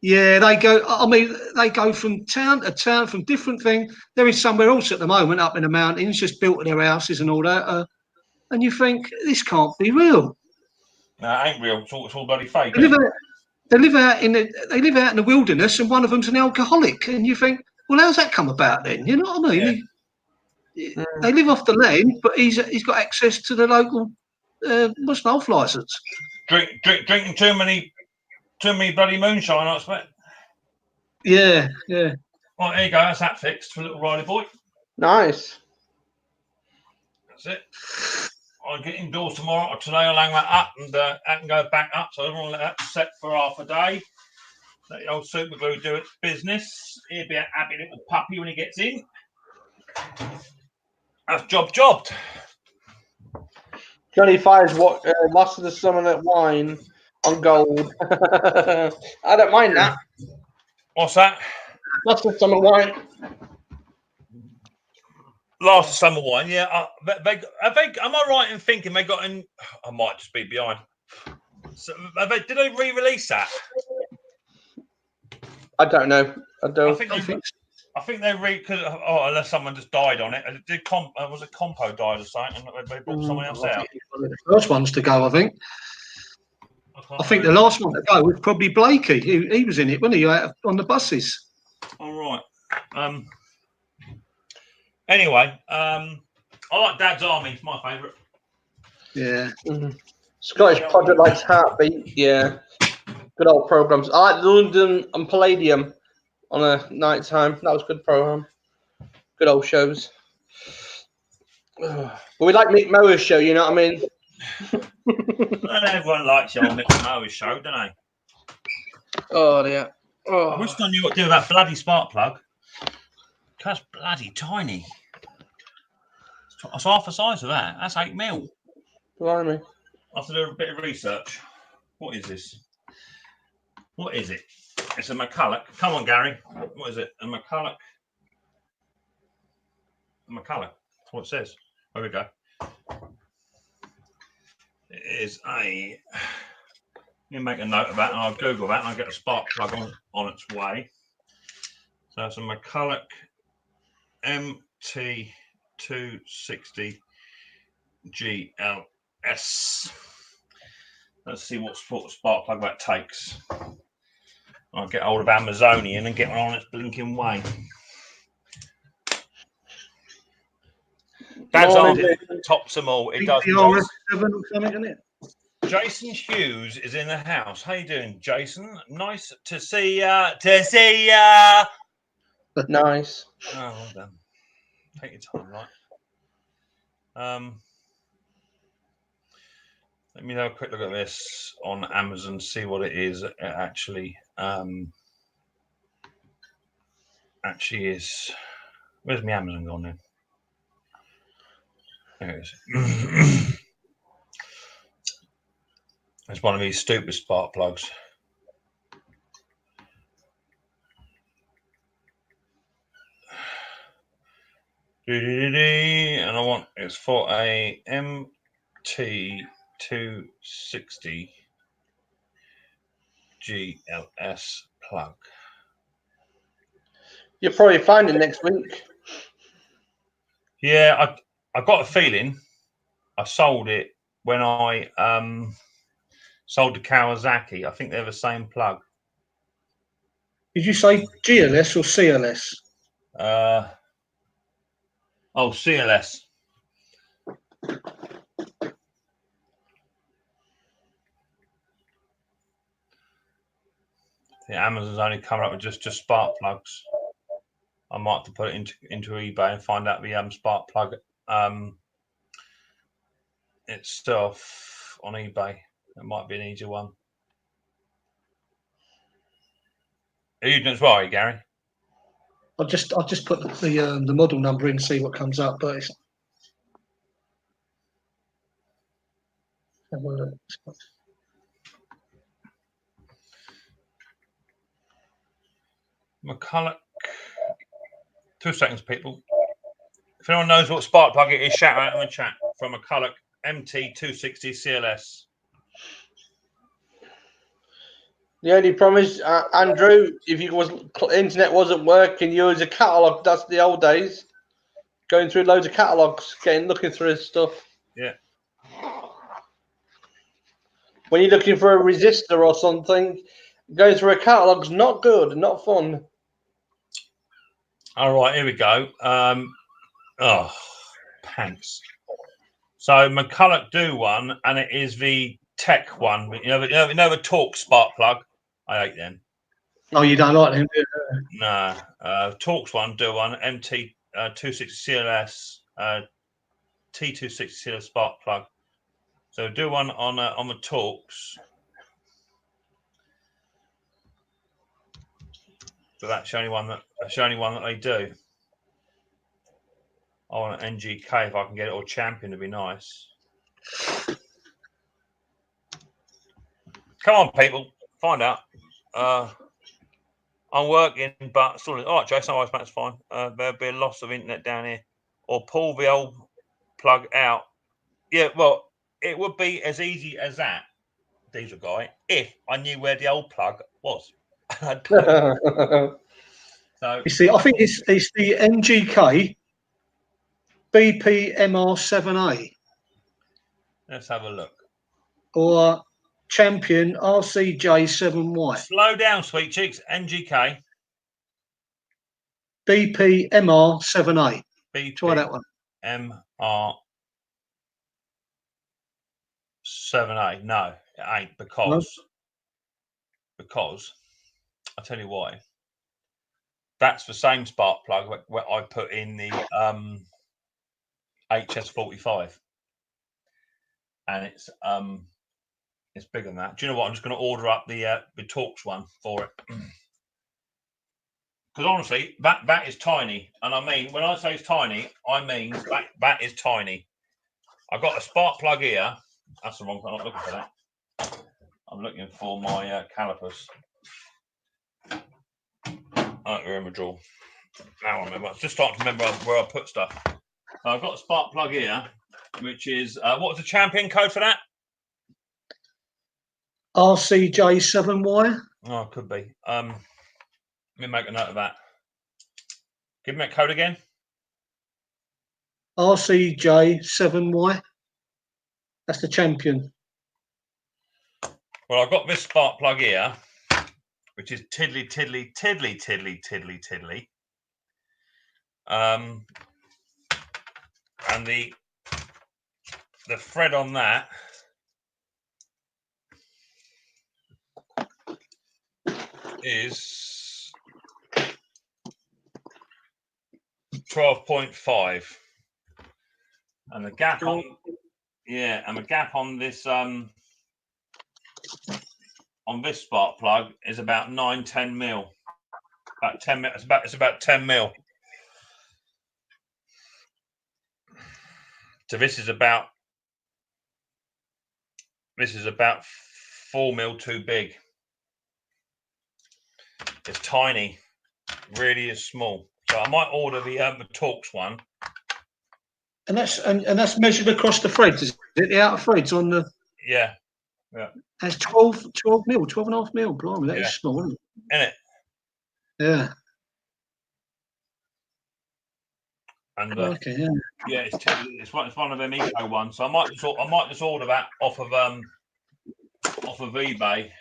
Yeah, they go from town to town, from different things. They're in somewhere else at the moment, up in the mountains, just built their houses and all that. And you think, this can't be real. No, it ain't real. It's all bloody fake. They live out in the wilderness, and one of them's an alcoholic. And you think, well, how's that come about then? You know what I mean? Yeah. They live off the land, but he's got access to the local golf license. Drinking too many bloody moonshine, I expect. Yeah. Right, there you go. That's that fixed for little Riley boy. Nice. That's it. I'll get indoors tomorrow. Today I'll hang that up and I can go back up. So I don't want to let that set for half a day. Let the old super glue do its business. He'll be a happy little puppy when he gets in. That's jobbed. Johnny Fire's Last of the Summer Night Wine on gold. I don't mind that. What's that? Last of the Summer Wine. Last of Summer Wine, yeah. Am I right in thinking they got in? I might just be behind. So, did they re-release that? I don't know. I think they because unless someone just died on it. Was it Compo died or something? And they brought someone else out. The first ones to go, I think. I I think the last one to go was probably Blakey. He was in it, wasn't he? On the buses. All right. Anyway, I like Dad's Army. It's my favourite. Yeah. Scottish Project likes Heartbeat. Yeah. Good old programs. I like London and Palladium on a night time. That was a good program. Good old shows. But we like Micks Mowers show, you know what I mean? Well, everyone likes your Micks Mowers show, don't they? Oh, yeah. Oh. I wish I knew what to do with that bloody spark plug. That's bloody tiny. It's half the size of that. That's 8 mil. Blimey. I have to do a bit of research. What is this? What is it? It's a McCulloch. Come on, Gary. What is it? A McCulloch. A McCulloch. That's what it says. There we go. It is a. Let me make a note of that and I'll Google that and I'll get a spark plug on its way. So it's a McCulloch MT260 GLS. Let's see what spark plug that takes. I'll get hold of Amazonian and get one on its blinking way. Dad's Army tops them all. It does. RS7 or something, isn't it? Jason Hughes is in the house. How you doing, Jason? Nice to see ya. To see ya. Nice. Oh, well done. Take your time, right? Let me have a quick look at this on Amazon. See what it is. It actually is. Where's my Amazon gone then? There it is. It's one of these stupid spark plugs. And I want it's for a MT260 GLS plug. You'll probably find it next week. Yeah, I got a feeling I sold it when I sold the Kawasaki. I think they're the same plug. Did you say GLS or CLS? CLS. Amazon's only coming up with just spark plugs. I might have to put it into eBay and find out the spark plug itself on eBay. It might be an easier one. Are you doing as well, Gary? I'll just put the model number in and see what comes up, but it's McCulloch. 2 seconds, people. If anyone knows what spark plug it is, shout out in the chat from McCulloch MT260 CLS. The only problem is, Andrew, if internet wasn't working, you use a catalogue. That's the old days. Going through loads of catalogues, looking through his stuff. Yeah. When you're looking for a resistor or something, going through a catalogue's not good, not fun. All right, here we go. Pants. So McCulloch do one, and it is the tech one. You know the Torque spark plug. I hate them. Oh, you don't like them? No. Torque's one, do one. MT 260 CLS, T260 CLS spark plug. So do one on the Torques. But that's the only one that they do. I want an NGK if I can get it, or Champion to be nice. Come on, people, find out. I'm working, but still. All right, Jason, otherwise that's fine. There'll be a loss of internet down here, or pull the old plug out. Yeah, well, it would be as easy as that, diesel guy, if I knew where the old plug was. So you see, I think it's the NGK BPMR7A. Let's have a look. Or champion RCJ7Y. Slow down, sweet cheeks. NGK. BPMR78. Try that one. MR78. No, it ain't because I'll tell you why. That's the same spark plug where I put in the HS45, and it's bigger than that. Do you know what? I'm just going to order up the Torx one for it, because honestly, that is tiny, and I mean when I say it's tiny, I mean that is tiny. I've got a spark plug here. That's the wrong one. I'm not looking for that. I'm looking for my calipers. I don't remember drawer. Now I remember. I was just starting to remember where I put stuff. So I've got a spark plug here, which is what's the champion code for that? RCJ7Y. Oh, it could be. Let me make a note of that. Give me that code again. RCJ7Y. That's the champion. Well, I've got this spark plug here, which is tiddly. And the thread on that is 12.5, and the gap on this on this spark plug is about 9-10 mil. About 10 mil. It's about 10 mil. So this is about 4 mil too big. It's tiny, really is small. So I might order the Torx one. And that's measured across the threads, is it? The outer threads on the. Yeah. That's 12 mil, 12.5 mil. Blimey, that is small, isn't it? Yeah. And yeah, it's one of them eco ones. So I might just order that off of eBay.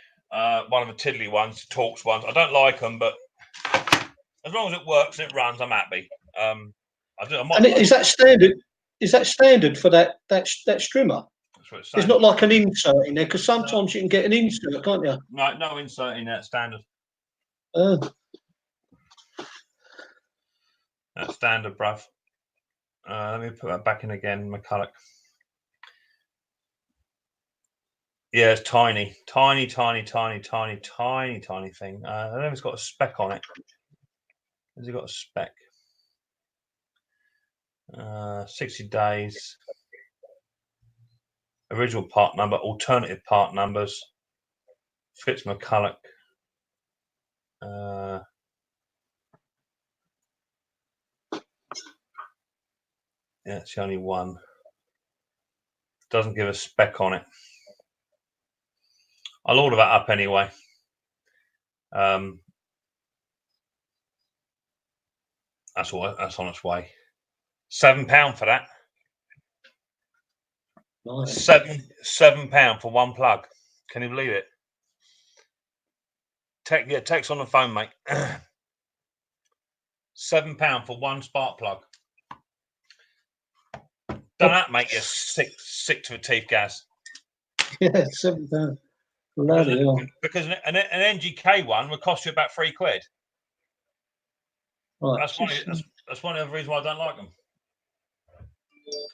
One of the tiddly ones, Torx ones. I don't like them, but as long as it works and it runs, I'm happy. Is that standard? Is that standard for that strimmer? There's not like an insert in there, because sometimes you can get an insert, can't you? No insert in that standard. That's standard, bruv. Let me put that back in again, McCulloch. Yeah, it's tiny thing. I don't know if it's got a spec on it. Has it got a spec? 60 days. Original part number, alternative part numbers. Fitz McCulloch. Yeah, it's the only one. Doesn't give a spec on it. I'll order that up anyway. That's on its way. £7 for that. Nice. £7 for one plug. Can you believe it? Text on the phone, mate. £7 for one spark plug. Don't that make you sick to the teeth, Gaz? Yeah, £7. Because an NGK one would cost you about £3. Right. That's one of the reasons why I don't like them.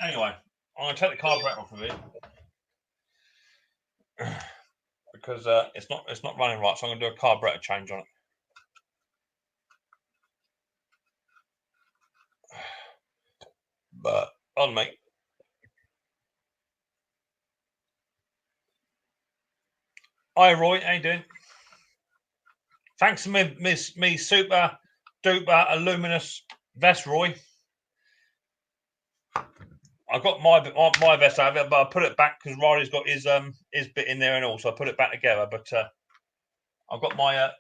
Anyway, I'm going to take the carburetor off of it because it's not running right. So I'm going to do a carburetor change on it. But on mate. Hi Roy, how you doing? Thanks to me super duper luminous vest, Roy. I got my vest out of it, but I put it back because Riley's got his bit in there and all, so I put it back together. But I've got my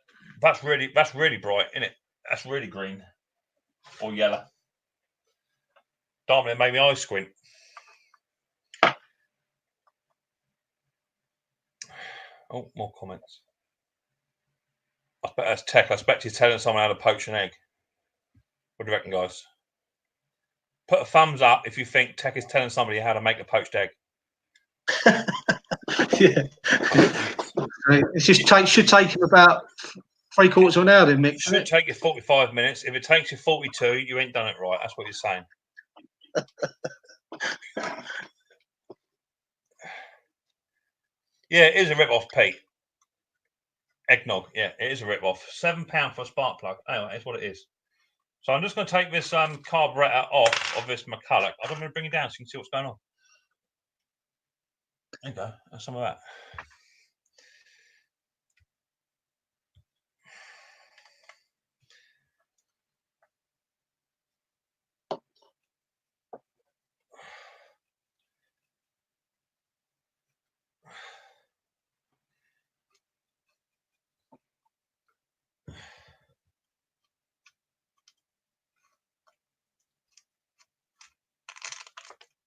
that's really bright, isn't it? That's really green or yellow. Damn, it made me eyes squint. Oh, more comments. I bet that's Tech. I expect he's telling someone how to poach an egg. What do you reckon, guys? Put a thumbs up if you think Tech is telling somebody how to make a poached egg. Yeah. It should take him about 3/4 of an hour, then, Mick. It should take you 45 minutes. If it takes you 42, you ain't done it right. That's what you're saying. Yeah, it is a rip-off, Pete. Eggnog. Yeah, it is a rip-off. £7 for a spark plug. Anyway, that's what it is. So I'm just going to take this carburetor off of this McCulloch. I'm going to bring it down so you can see what's going on. There you go. That's some of that.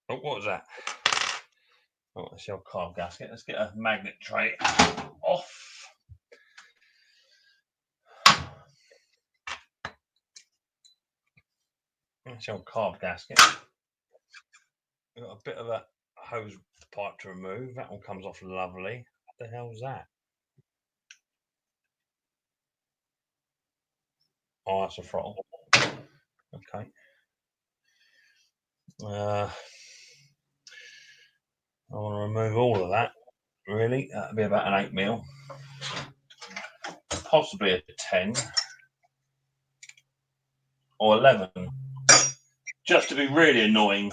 Oh, what was that? Oh, that's the old carb gasket. Let's get a magnet tray off. That's the old carb gasket. We've got a bit of a hose pipe to remove. That one comes off lovely. What the hell's that? Oh, that's a throttle. Okay. I want to remove all of that. Really, that'd be about an 8mm, possibly a 10 or 11, just to be really annoying.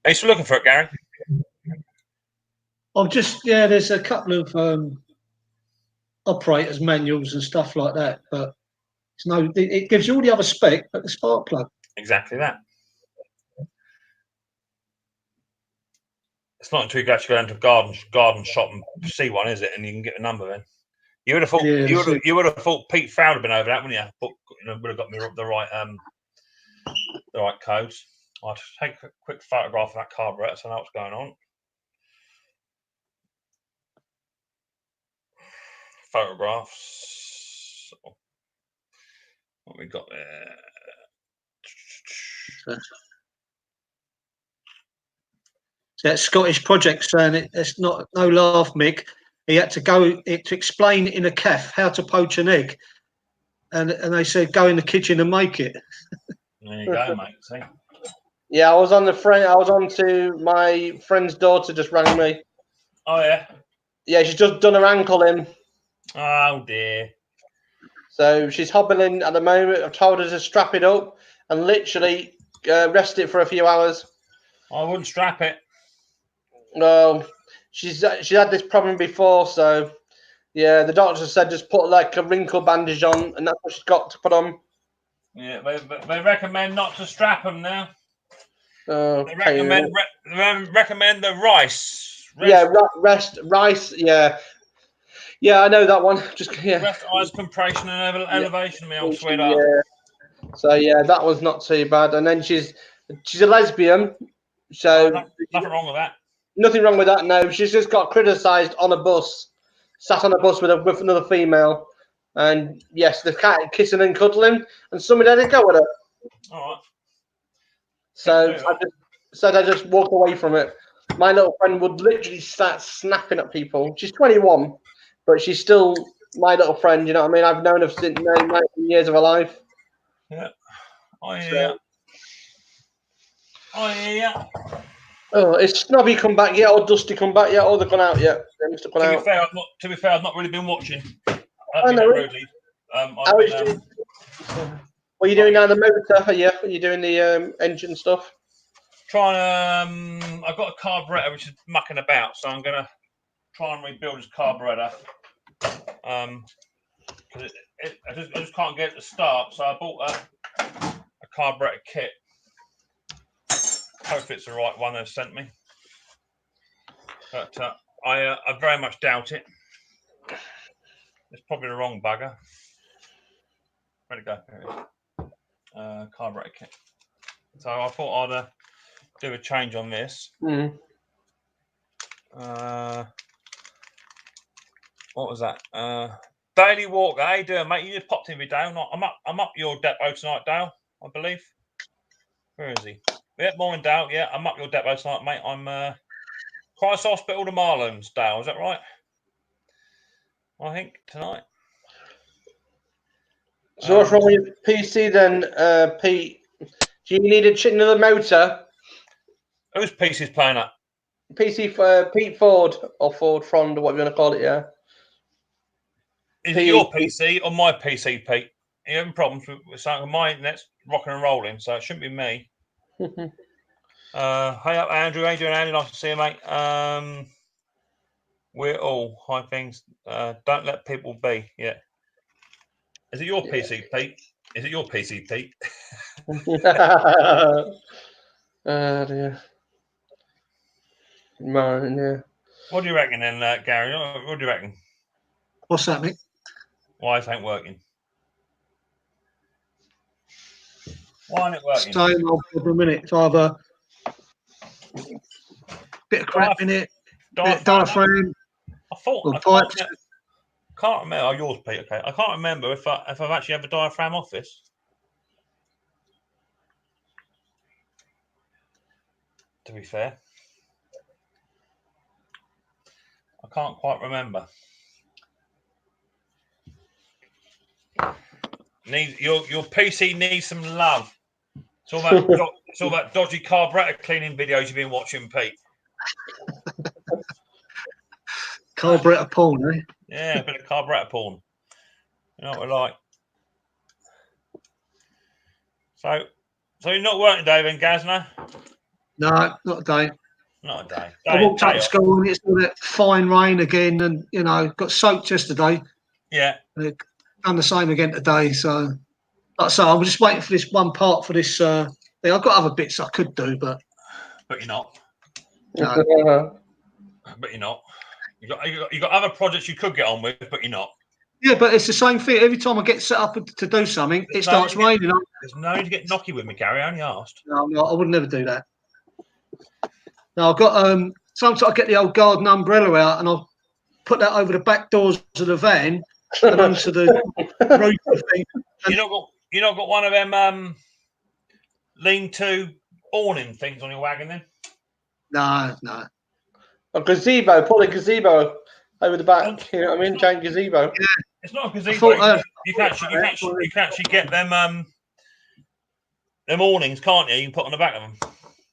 Are you still looking for it, Gary? I'm just, there's a couple of operators manuals and stuff like that, but it gives you all the other spec, but the spark plug. Exactly that. It's not until you actually go into a garden shop and see one, is it? And you can get a number then. You would have thought you would have thought Pete Fowler would have been over that, wouldn't you? But, would have got me the right codes. I'll just take a quick photograph of that carburetor so I know what's going on. Photographs. What we got there? So that Scottish project saying it's not no laugh, Mick. He had to go to explain in a cafe how to poach an egg, and they said go in the kitchen and make it. There you go, mate. See? Yeah, I was on to my friend's daughter just rang me. Oh yeah. Yeah, she's just done her ankle in. Oh dear. So she's hobbling at the moment. I've told her to strap it up and literally rest it for a few hours. I wouldn't strap it. No, she's had this problem before, so yeah, the doctor said just put like a wrinkle bandage on, and that's what she's got to put on. Yeah, they recommend not to strap them now. They recommend the rice. Rice. Yeah, I know that one. Just rest, eyes compression and elevation. Me old sweetheart. Yeah. So yeah, that one's not too bad. And then she's a lesbian, so nothing wrong with that. Nothing wrong with that. No, she's just got criticised on a bus, sat on a bus with another female, and yes, the cat kissing and cuddling, and somebody had to go with her. All right. So I just walk away from it. My little friend would literally start snapping at people. She's 21, but she's still my little friend. You know what I mean? I've known her since 19 years of her life. Yeah. I hear ya. Oh, is Snobby come back yet, or Dusty come back yet, or they've gone out yet? To be fair, I've not really been watching. I know. Rudely. What are you doing now? The motor? Are you doing the engine stuff? I've got a carburetor which is mucking about, so I'm gonna try and rebuild his carburetor. Because I just can't get it to start, so I bought a carburetor kit. Hopefully it's the right one they've sent me, but I very much doubt it. It's probably the wrong bugger. Where'd it go? There it is. Carburetor kit. So I thought I'd do a change on this. Mm. What was that? Daily Walker. How you doing, mate? You just popped in with Dale. I'm up your depot tonight, Dale, I believe. Where is he? Yeah, morning, Dale. Yeah, I'm up your depot tonight, mate. I'm Christ Hospital to Marlins, Dale. Is that right? I think tonight. So what's wrong with your PC then, Pete? Do you need another motor? Whose PC is playing up? PC for Pete Ford or Ford Frond or whatever you want to call it, yeah. Is it your PC or my PC, Pete? Are you having problems with something? My internet's rocking and rolling, so it shouldn't be me. Hey up, Andrew. How you doing, Andy? Nice to see you, mate. We're all high things. Don't let people be. Yeah. Is it your PC, Pete? Is it your PC, Pete? Dear. Man, yeah. What do you reckon then, Gary? What do you reckon? What's that, Mick? Why it ain't working? Why ain't it working? Same old problem, innit? It's either bit of crap in it, bit of diaphragm. I thought pipes. Can't remember. Oh, yours, Pete. Okay, I can't remember if I've actually had a diaphragm off this. To be fair, I can't quite remember. Your PC needs some love. It's all that dodgy carburetor cleaning videos you've been watching, Pete. Carburetor porn, eh? Yeah, a bit of carburetor porn. You know what we're like. So you're not working today then, Gazna? No, not a day. Not a day. I walked up to school and it's all that fine rain again, and got soaked yesterday. Yeah. And done the same again today. So, like I say, I'm just waiting for this one part for this thing. I've got other bits I could do, but you're not. No. But you're not. You got other projects you could get on with, but you're not. Yeah, but it's the same thing. Every time I get set up to do something, it starts raining. There's no need to get knocky with me, Gary. I only asked. No, I would never do that. No, I've got sometimes I get the old garden umbrella out and I'll put that over the back doors of the van and onto the roof thing. You not got one of them lean-to awning things on your wagon then? No. A gazebo, put a gazebo over the back. You know what I mean? Giant gazebo. Yeah. It's not a gazebo. You can actually get them awnings, can't you? You can put on the back of them.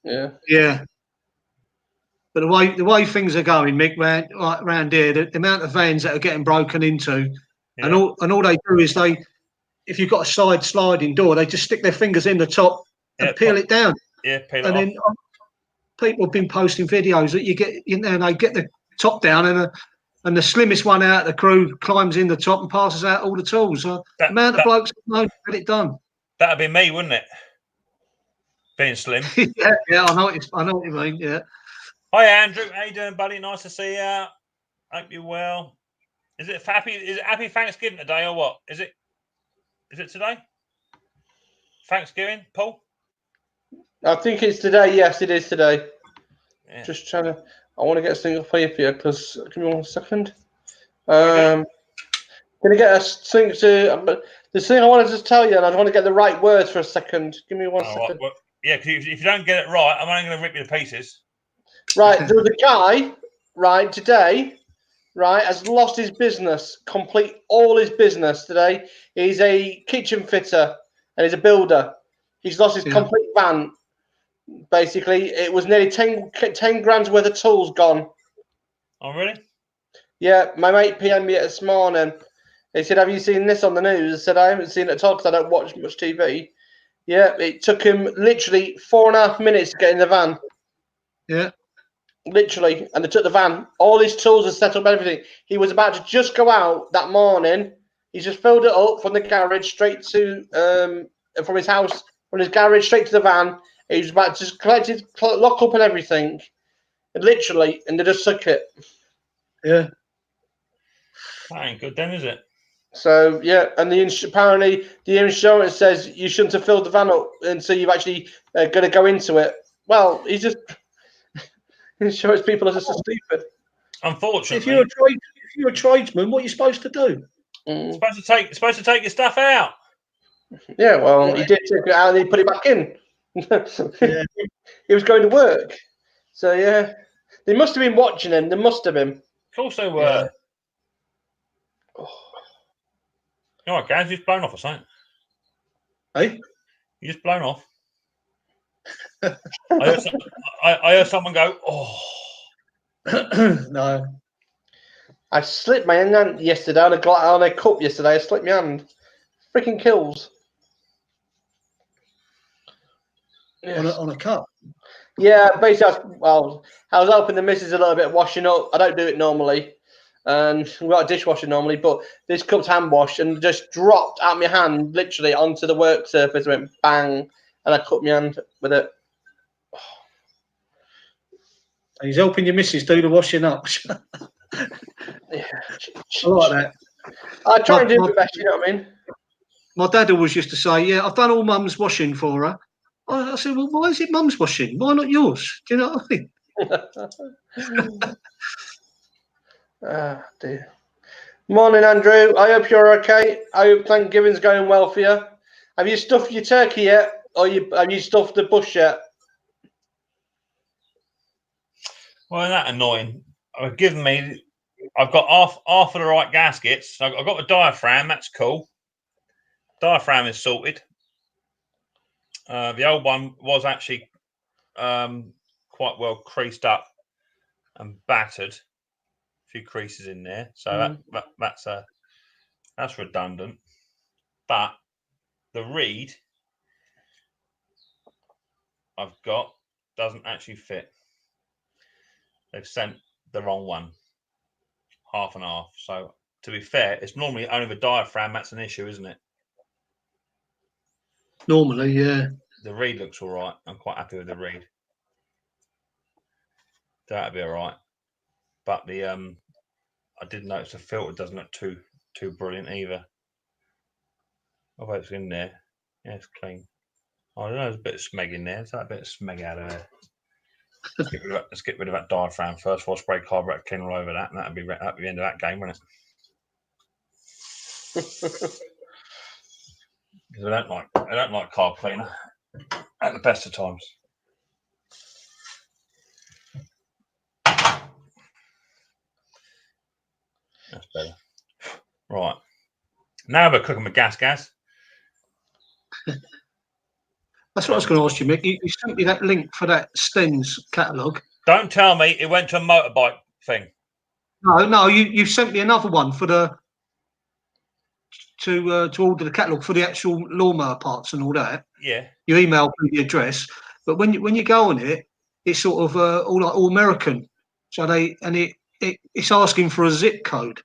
Yeah. Yeah. But the way things are going, Mick, round here, the amount of vans that are getting broken into, and all they do is if you've got a side sliding door, they just stick their fingers in the top and peel it down. Yeah, peel it and off. Then people have been posting videos that they get the top down and the slimmest one out of the crew climbs in the top and passes out all the tools. So the amount of blokes that get it done. That'd be me, wouldn't it? Being slim. yeah, I know what you mean. Yeah. Hi, Andrew. How you doing, buddy? Nice to see you. Hope you're well. Is it happy Thanksgiving today or what? Is it today? Thanksgiving, Paul? I think it's today. Yes, it is today. Yeah. Just trying to. I want to get something off here for you because. Give me 1 second. Gonna get a thing to. The thing I wanted to tell you, and I want to get the right words for a second. Give me 1 second. Well, yeah, because if you don't get it right, I'm only going to rip you to pieces. Right, there was a guy, right, today, right, has lost his business, all his business today. He's a kitchen fitter and he's a builder. He's lost his complete van. Basically, it was nearly 10 grand's worth of tools gone. Oh, really? Yeah, my mate PM'd me this morning. He said, have you seen this on the news? I said, I haven't seen it at all because I don't watch much TV. Yeah, it took him literally 4.5 minutes to get in the van. Yeah. Literally, and they took the van. All his tools are set up, everything. He was about to just go out that morning. He just filled it up from the garage straight to from his house, from his garage straight to the van. He was about to just collect his lock up and everything, and literally, and they just took it. Yeah, that ain't good then, is it? So yeah, and apparently the insurance says you shouldn't have filled the van up until you've actually going to go into it. Well, he's just insurance people are just so stupid. Unfortunately, if you're a tradesman, what are you supposed to do? Supposed to take your stuff out. Yeah, well, he did take it out and he put it back in. Yeah. He was going to work. So yeah, they must have been watching him. They must have been. Of course they were. Yeah. All right, guys, you've blown off or something. Hey? You just blown off. I heard someone go, oh. No. I slipped my hand yesterday on a cup yesterday. I slipped my hand. Freaking kills. Yes. On a cup. Yeah, basically, I was helping the missus a little bit washing up. I don't do it normally. And we've got a dishwasher normally, but this cup's hand washed and just dropped out my hand, literally onto the work surface, went bang, and I cut my hand with it. He's helping your missus do the washing up. Yeah. I like that. I try and do my best, you know what I mean? My dad always used to say, yeah, I've done all mum's washing for her. I said, well, why is it mum's washing? Why not yours? Do you know what I mean? Ah, dear. Morning, Andrew. I hope you're okay. I hope Thanksgiving's going well for you. Have you stuffed your turkey yet? Or have you stuffed the bush yet? Well, isn't that annoying? I've got half of the right gaskets. I've got the diaphragm. That's cool. Diaphragm is sorted. The old one was actually quite well creased up and battered. A few creases in there, so that's redundant. But the reed I've got doesn't actually fit. They've sent the wrong one, half and half. So to be fair, it's normally only the diaphragm that's an issue, isn't it? Normally, yeah. The reed looks all right. I'm quite happy with the reed. That'd be all right. But the I did notice the filter doesn't look too brilliant either. Oh, it's in there. Yeah, it's clean. I don't know, there's a bit of smeg in there. There's that bit of smeg out of there. Let's get rid of that diaphragm first. We'll spray carburetor cleaner over that, and that'd be the end of that game, wouldn't it? Because I don't like carb cleaner at the best of times. That's better. Right. Now we're cooking with gas. That's what I was going to ask you, Mick. You sent me that link for that Stens catalogue. Don't tell me it went to a motorbike thing. No, you sent me another one for the to order the catalogue for the actual lawnmower parts and all that. Yeah. You emailed me the address, but when you go on it, it's sort of all American. So it's asking for a zip code.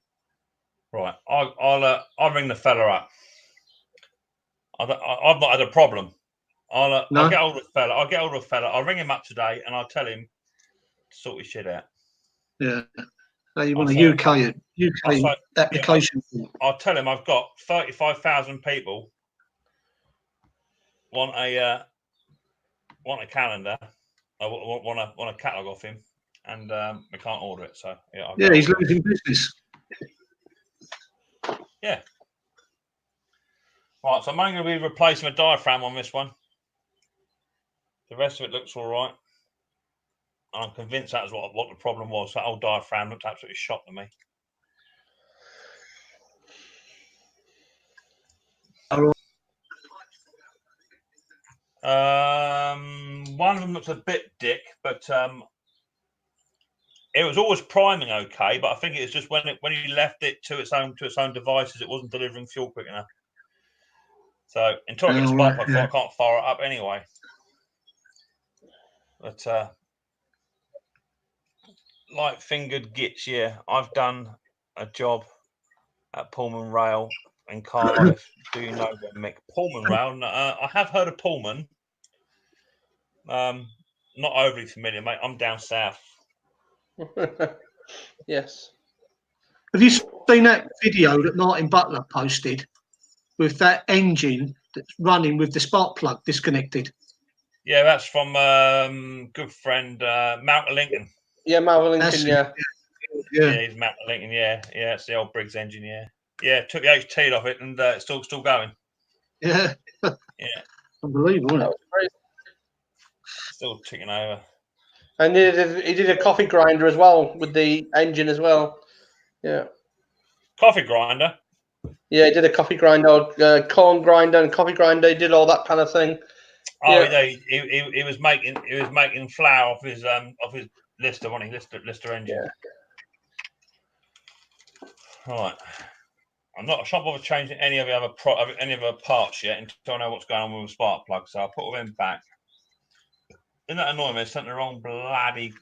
Right. I'll ring the fella up. I've not had a problem. I'll get hold of the fella. I'll ring him up today and I'll tell him to sort his shit out. Yeah. So you want a UK application? I'll tell him I've got 35,000 people want a calendar. I want a catalogue off him, and we can't order it. So yeah, he's losing business. Yeah. Right, so I'm only going to be replacing a diaphragm on this one. The rest of it looks all right. I'm convinced that was what the problem was. That old diaphragm looked absolutely shot to me. One of them looks a bit dick, but it was always priming okay. But I think it's just when you left it to its own devices, it wasn't delivering fuel quick enough. So until I get a spark plug, I can't fire it up anyway. But light fingered gits, yeah. I've done a job at Pullman Rail in Cardiff. Do you know where Mick Pullman Rail? I have heard of Pullman. Not overly familiar, mate. I'm down south. Yes. Have you seen that video that Martin Butler posted with that engine that's running with the spark plug disconnected? Yeah, that's from good friend Malcolm Lincoln. Yeah, Malcolm Lincoln. Yeah, he's Malcolm Lincoln. Yeah, it's the old Briggs engine. Yeah. Took the HT off it, and it's still going. Yeah, unbelievable, isn't it? Still ticking over. And he did a coffee grinder as well with the engine as well. Yeah. Coffee grinder. Yeah, he did a coffee grinder, corn grinder, and coffee grinder. He did all that kind of thing. Oh, yeah. He was making flour off his Lister, wasn't he? Lister engine. Yeah. Right. I'm not bothered changing any of the other parts yet until I know what's going on with the spark plug. So I'll put them back. Isn't that annoying? They sent the wrong bloody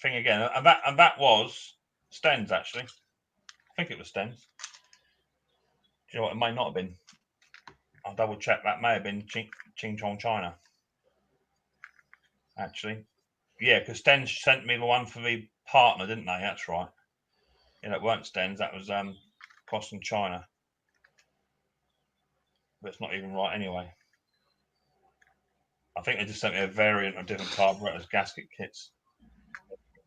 thing again, and that was Sten's actually. I think it was Sten's. Do you know what? It may not have been. I'll double check. That may have been Ching Chong China. Actually, yeah, because Sten sent me the one for the partner, didn't they? That's right. Yeah, that weren't Sten's. That was Boston China. But it's not even right anyway. I think they just sent me a variant of different carburetors, gasket kits.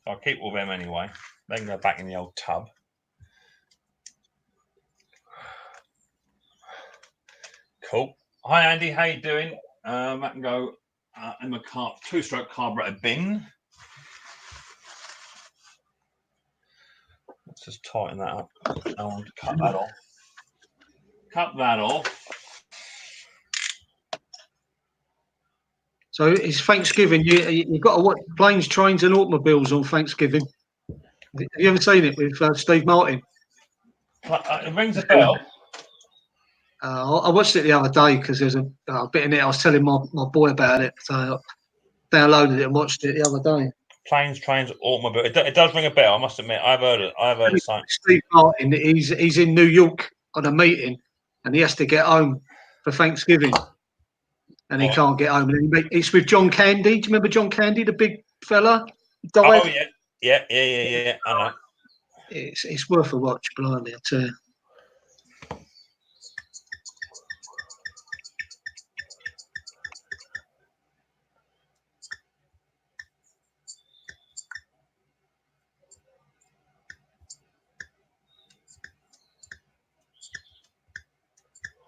So I'll keep all them anyway. They can go back in the old tub. Cool. Hi Andy, how you doing? I can go in my two-stroke carburetor bin. Let's just tighten that up. I want to cut that off. Cut that off. So it's Thanksgiving. You've got to watch Planes, Trains and Automobiles on Thanksgiving. Have you ever seen it with Steve Martin? It rings a bell. I watched it the other day because there's a bit in it. I was telling my boy about it, so I downloaded it and watched it the other day. Planes, Trains, Automobile. It does ring a bell. I must admit, I've heard it. Steve Martin. He's in New York on a meeting, and he has to get home for Thanksgiving, and he can't get home. And it's with John Candy. Do you remember John Candy, the big fella? Died? Oh yeah. I know. It's worth a watch, blimey, I tell you.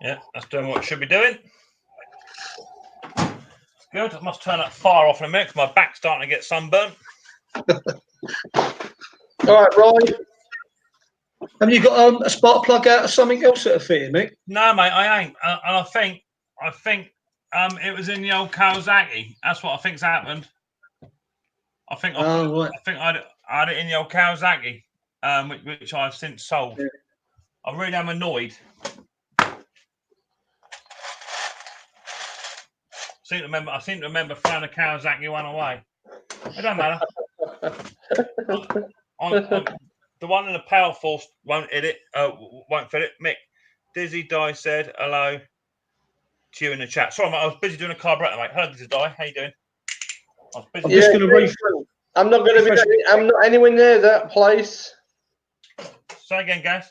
Yeah, that's doing what it should be doing. Good. I must turn that fire off in a minute because my back's starting to get sunburnt. All right, Roy. Have you got a spark plug out or something else that are fitting, Mick? No, mate, I ain't. And I think it was in the old Kawasaki. That's what I think's happened. I think I had it in the old Kawasaki, which I've since sold. Yeah. I really am annoyed. I seem to remember throwing a Kawasaki one away. It don't matter. The one in the Power Force won't fit it. Mick, Dizzy Di said hello to you in the chat. Sorry, mate, I was busy doing a carburetor, mate. Hello, Dizzy Di. How you doing? I'm just going to refresh. I'm not going to be. I'm not anywhere near that place. Say again, Gaz.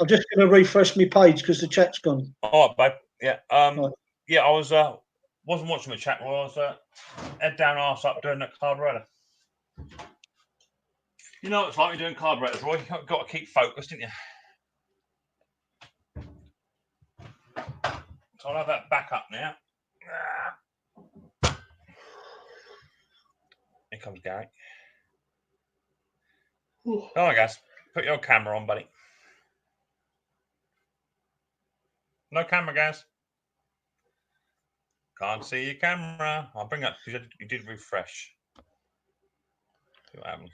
I'm just going to refresh my page because the chat's gone. All right, babe. Yeah. Yeah. I wasn't watching the chat. While I was head down, arse up doing that carburetor. You know what it's like when you're doing carburetors, Roy. You've got to keep focused, didn't you? So I'll have that back up now. Here comes Gary. All right, guys. Put your camera on, buddy. No camera, guys. Can't see your camera. I'll bring up because you did refresh. See what happens.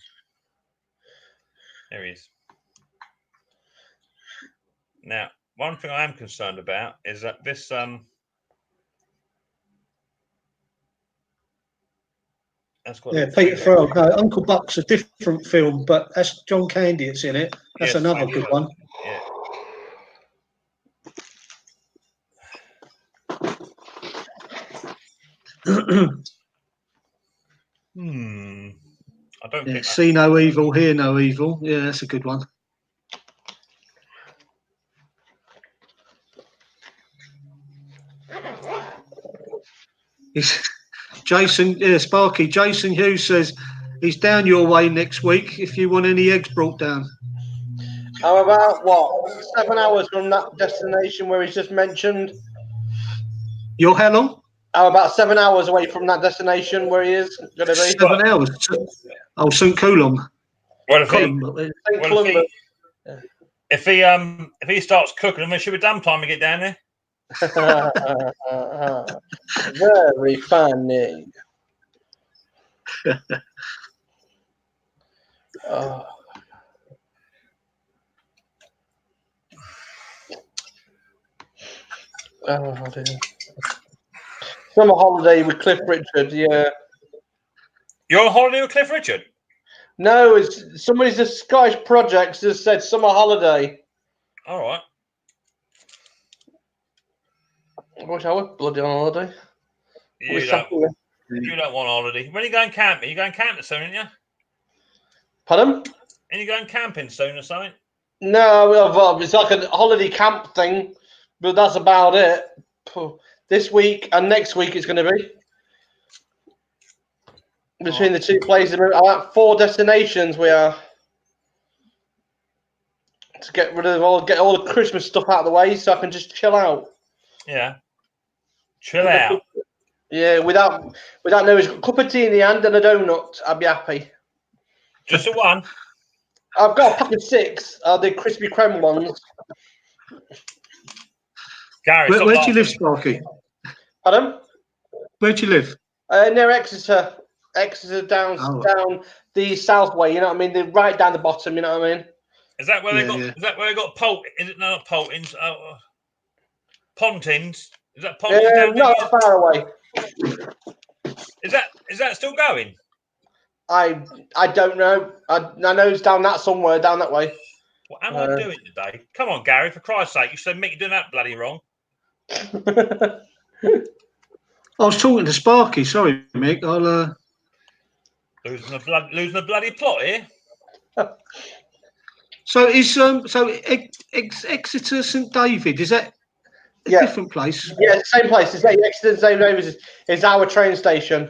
There he is. Now, one thing I am concerned about is that this Peter Farrell. No, Uncle Buck's a different film, but that's John Candy. It's in it. That's another good one. Yeah. I don't think. See no evil, hear no evil. Yeah, that's a good one. Jason, yeah, Sparky. Jason Hughes says he's down your way next week if you want any eggs brought down. I'm about, what, 7 hours from that destination where he's just mentioned. You're how long? I'm about 7 hours away from that destination where he is going to be. 7 hours. Oh, St. Coulomb. Well, if he starts cooking, then it should be damn time to get down there. Very funny. Oh. Oh, dear. Summer holiday with Cliff Richard, yeah. You're on holiday with Cliff Richard? No, it's somebody's the Scottish Projects just said summer holiday. All right. I wish I was bloody on holiday. You don't want holiday. When are you going camping? You going camping soon, aren't you? Pardon? And you going camping soon or something? No, it's like a holiday camp thing, but that's about it. This week and next week it's going to be. Between the two places, about 4 destinations we are. To get rid of get all the Christmas stuff out of the way so I can just chill out. Yeah. Chill out. Yeah, without knowing a cup of tea in the hand and a donut, I'd be happy. Just a one? I've got a pack of 6, the Krispy Kreme ones. Gary, where do you live, Sparky? Pardon? Where do you live? Near Exeter. Exeter down the south way, you know what I mean? They're right down the bottom, you know what I mean? Is that where they got? Yeah. Is that where they got Is it not Poltins? Pontins? Is that Pontins? Not far away. Is that still going? I don't know. I know it's down that way. What am I doing today? Come on, Gary, for Christ's sake! You said Mick, you're doing that bloody wrong. I was talking to Sparky. Sorry, Mick. I'll losing the bloody plot here. So is Exeter St David? Is that a different place? Yeah, same place. It's Exeter St David is our train station.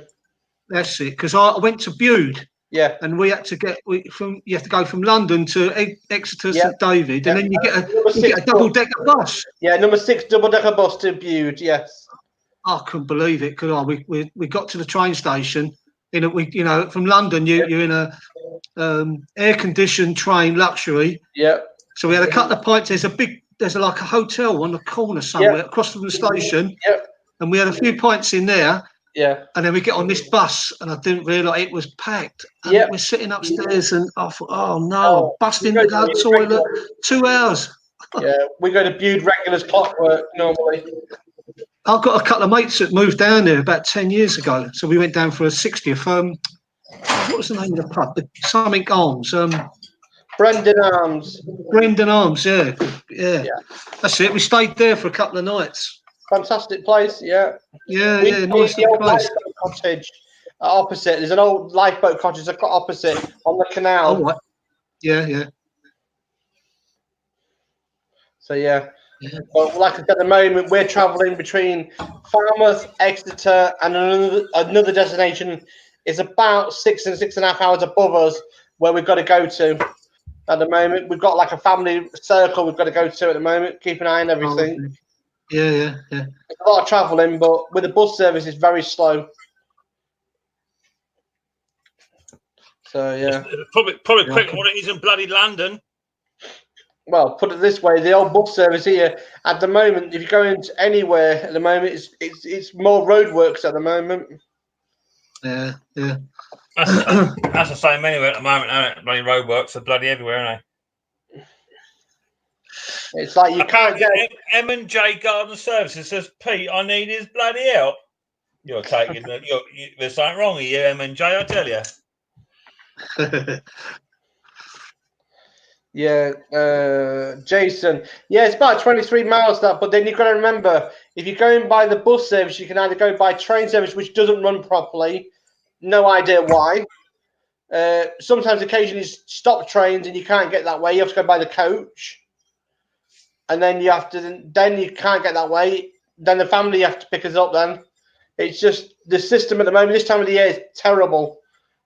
That's it. Because I went to Bude. Yeah, and we had to you have to go from London to Exeter St David, and then you get a double-decker bus. Yeah, number 6 double-decker bus to Bude. Yes. I couldn't believe it. Cause we got to the train station. From London, you're in a air-conditioned train, luxury. Yeah. So we had a couple of pints. There's like a hotel on the corner somewhere across from the station. Yep. And we had a few pints in there. Yeah. And then we get on this bus, and I didn't realise it was packed. And we're sitting upstairs, and I thought, oh no, I bust into the toilet. 2 hours. Yeah, we go to Bude regulars clockwork normally. I've got a couple of mates that moved down there about 10 years ago. So we went down for a 60th. What was the name of the pub? Something Arms. Brendan Arms. Brendan Arms, yeah. That's it. We stayed there for a couple of nights. Fantastic place, yeah. Yeah, nice the old place. lifeboat cottage opposite. There's an old lifeboat cottage opposite on the canal. Oh, right. Yeah. So, yeah. Well, like I said, at the moment, we're travelling between Falmouth, Exeter, and another destination is about 6 and 6.5 hours above us where we've got to go to. At the moment, we've got like a family circle we've got to go to at the moment, keep an eye on everything. Oh, yeah. It's a lot of travelling, but with the bus service, it's very slow. So, yeah. Probably quicker than it is in bloody London. Well, put it this way, the old bus service here, at the moment, if you're going anywhere at the moment, it's more roadworks at the moment. Yeah. That's the same anywhere at the moment, isn't it? Bloody roadworks are bloody everywhere, aren't they? It's like you can't get M&J Garden Services says, Pete, I need his bloody help. You're taking there's something wrong with you, M&J, I tell you. Yeah, Jason. Yeah, it's about 23 miles that, but then you've got to remember, if you're going by the bus service, you can either go by train service, which doesn't run properly. No idea why. Sometimes occasionally stop trains and you can't get that way. You have to go by the coach. And then you can't get that way. then the family have to pick us up. Then it's just the system at the moment. This time of the year is terrible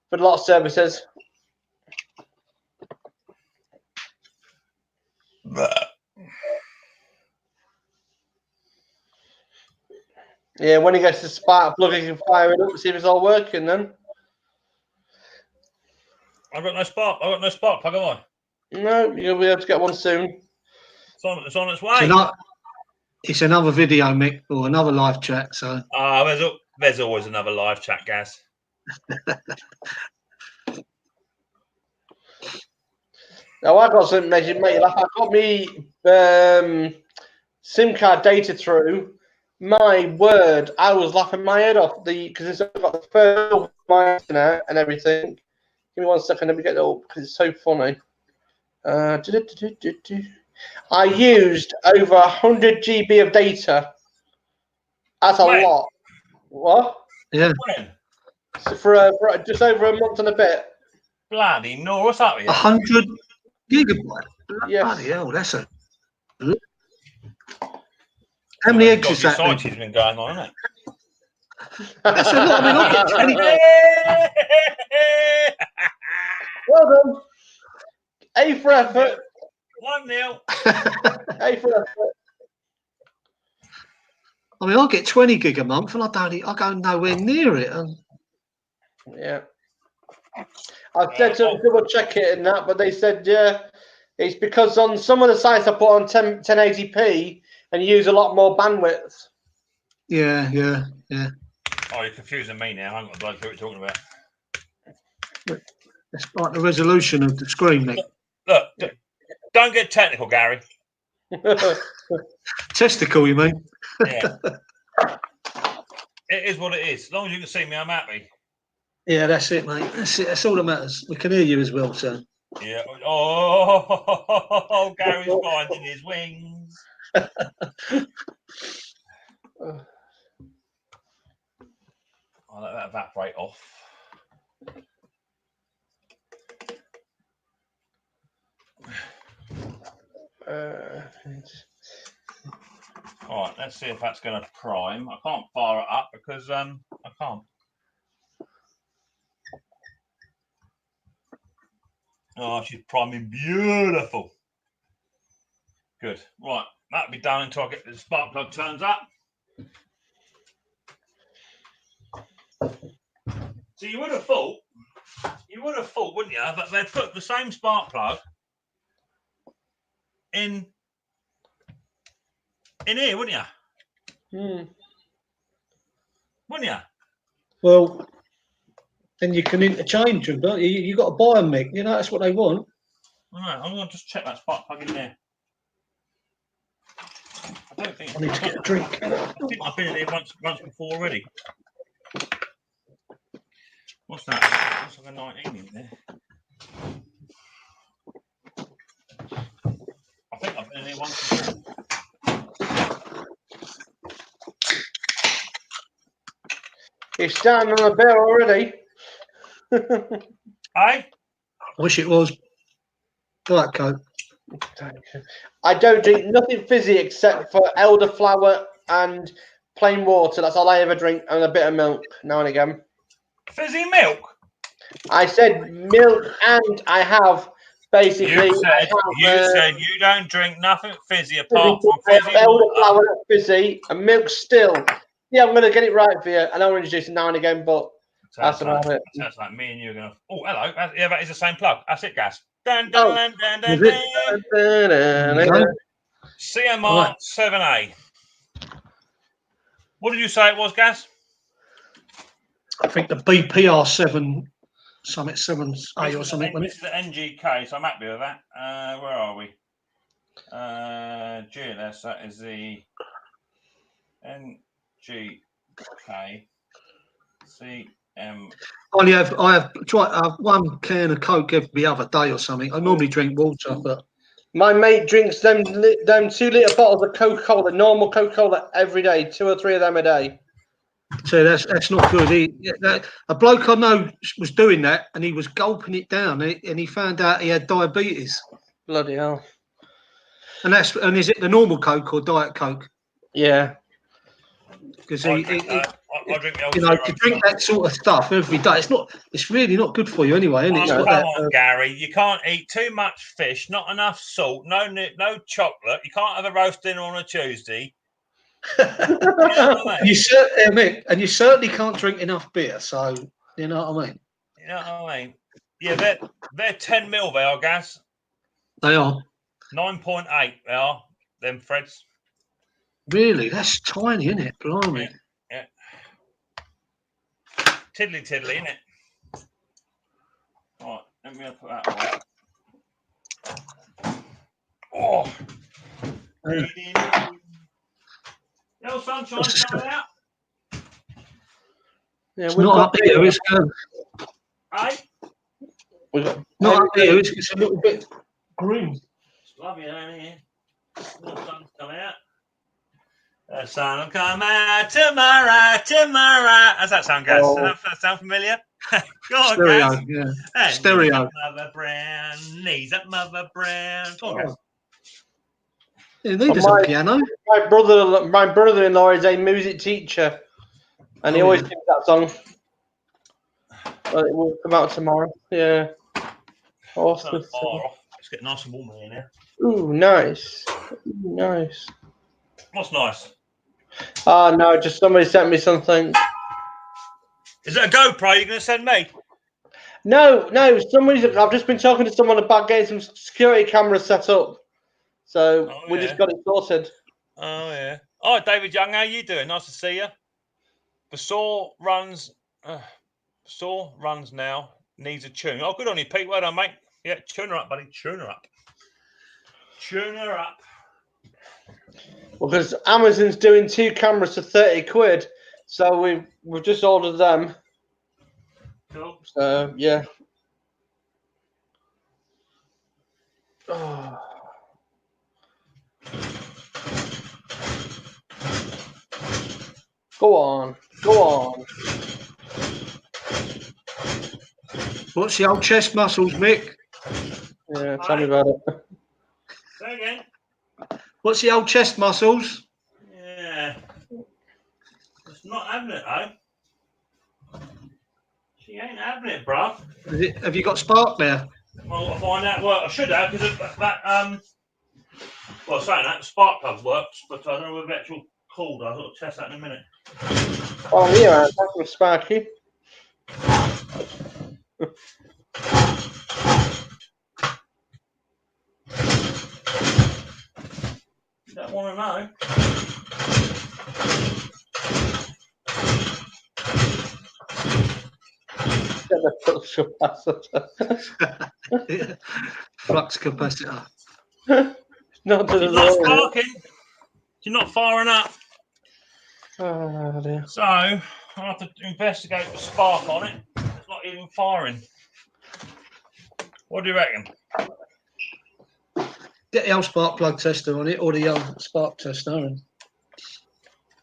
for a lot of services. Yeah, when he gets the spark plug, he can fire it up, see if it's all working. Then I've got no spark. I've got no spark plug, have I? no, you'll be able to get one soon. It's on its way. It's another video, Mick, or another live chat. So there's always another live chat, Gaz. Now I got something to make you laugh. I got me SIM card data through. My word, I was laughing my head off because it's got the first my internet and everything. Give me 1 second, let me get it up because it's so funny. I used over 100 GB of data. That's a lot. What? Yeah. When? So for just over a month and a bit. Bloody no, what's up with you? 100 gigabyte. Yes. Bloody hell, that's a. How many eggs is that? Has been going on, isn't it? That's a lot. I mean, I'll get 20. Well done. A for effort. 1-0. A for effort. I mean, I'll get 20 gig a month, and I go nowhere near it. Yeah. I said to double check it and that, but they said, yeah, it's because on some of the sites I put on 1080p and use a lot more bandwidth. Yeah. Oh, you're confusing me now. I haven't got a bloody clue what you're talking about. It's like the resolution of the screen, Mick. Look, don't get technical, Gary. Testicle, you mean? Yeah. It is what it is. As long as you can see me, I'm happy. Yeah, that's it, mate. That's it. That's all that matters. We can hear you as well, so. Yeah. Oh, Gary's finding his wings. I'll let that evaporate off. All right, let's see if that's going to prime. I can't fire it up because I can't. Oh, she's priming beautiful. Good. Right, that'll be done until I get the spark plug turns up. So you would have thought, wouldn't you, that they'd put the same spark plug in here, wouldn't you? Wouldn't you? Well, then you can interchange them, don't you? You've got to buy them, Mick. You know, that's what they want. All right, I'm going to just check that spark plug in there. I don't think I need to get a drink. I think I've been in here once before already. What's that? Looks like a 19 in there. I think I've been in here once before. You're starting on a bit already. I wish it was Diet Coke. I don't drink nothing fizzy except for elderflower and plain water. That's all I ever drink, and a bit of milk now and again. Fizzy milk? I said milk, and I have basically. You said you don't drink nothing fizzy apart from fizzy elderflower, fizzy, and milk still. Yeah, I'm going to get it right for you, and I'll introduce it now and again, but that's about it. Sounds like me and you are going to. Oh, hello. Yeah, that is the same plug. That's it, Gas. Dun, dun, dun, dun, dun, dun. CMR 7A. What did you say it was, Gas? I think the BPR 7, Summit 7A or something. This is the NGK, so I'm happy with that. Where are we? GLS, that is the NGK CM. I have tried one can of Coke every other day or something. I normally drink water, but my mate drinks them 2-litre bottles of Coca-Cola, normal Coca-Cola, every day, 2 or 3 of them a day. So that's not good. A bloke I know was doing that, and he was gulping it down, and he found out he had diabetes. Bloody hell! And is it the normal Coke or Diet Coke? Yeah. because I drink the old you know, to drink that sort of stuff every day, it's really not good for you anyway, isn't it? Oh, come on, Gary, you can't eat too much fish, not enough salt, no chocolate. You can't have a roast dinner on a Tuesday. You know what I mean? And you certainly can't drink enough beer. So you know what I mean. You know what I mean? Yeah, they're 10 mil. They are, Gas. They are 9.8. They are them Freds. Really, that's tiny, isn't it? Blimey. Yeah. Tiddly, isn't it? Right, let me put that away. Oh. Little sunshine coming out. Yeah, it's not up here. It's Hey? Not up here. It's a little bit green. It's lovely down here. The sun's coming out. The sun will come out tomorrow. How's that sound, Gaz? Oh. Does that sound familiar? Go on, Stereo, Gaz. yeah. Stereo. Mother Brown. Knees up, Mother Brown. Go on, Gaz. You need a piano. My brother-in-law is a music teacher, and he always sings that song. It will come out tomorrow. Yeah. Awesome. It's getting nice and warm in here. Ooh, nice. Ooh, nice. What's nice? Oh, no, just somebody sent me something. Is it a GoPro you're going to send me? No, I've just been talking to someone about getting some security cameras set up. So we just got it sorted. Oh, yeah. All right, David Young, how you doing? Nice to see you. The saw runs now. Needs a tune. Oh, good on you, Pete. Well done, mate. Yeah, tune her up, buddy. Tune her up. Tune her up. Well, because Amazon's doing 2 cameras for 30 quid. So we've just ordered them. Cool. So, yeah. Oh. Go on. What's the old chest muscles, Mick? Yeah, tell me about it. Say again. What's the old chest muscles? Yeah. It's not having it, though. She ain't having it, bruv. Have you got spark there? Well, I'll find out. Well, I should have, because well, saying that, the spark plug works, but I don't know whether it's actual called. I'll test that in a minute. Oh, yeah, that's from Sparky. You don't want to know. Flux capacitor. Not You're not sparking. You're not firing up. Oh, dear. So I'll have to investigate the spark on it. It's not even firing. What do you reckon? Get the old spark plug tester on it, or the old spark tester. And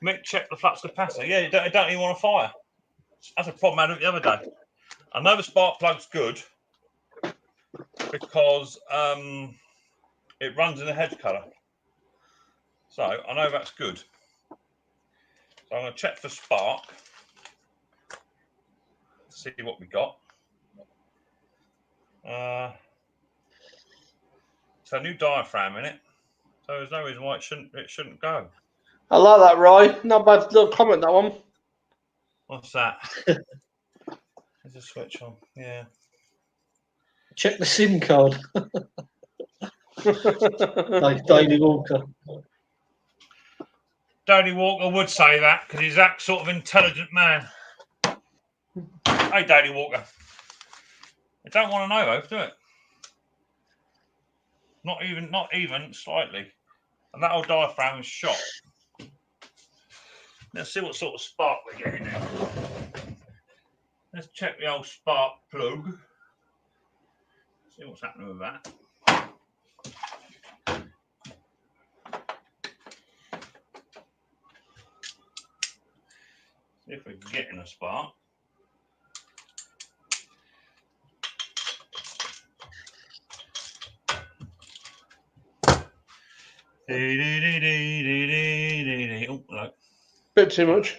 Mick, check the flux capacitor. Yeah, you don't even want to fire. That's a problem I had the other day. I know the spark plug's good because it runs in a hedge colour. So I know that's good. So I'm going to check for spark. See what we got. So new diaphragm in it. So there's no reason why it shouldn't go. I like that, Roy. Not bad little comment, that one. What's that? There's a switch on. Yeah. check the SIM card. Like Daily Walker. Daly Walker would say that because he's that sort of intelligent man. Hey, Daly Walker. You don't want to know though, do it? Not even slightly. And that old diaphragm is shot. Let's see what sort of spark we're getting now. Let's check the old spark plug. See what's happening with that. See if we're getting a spark. Oh, look. Bit too much.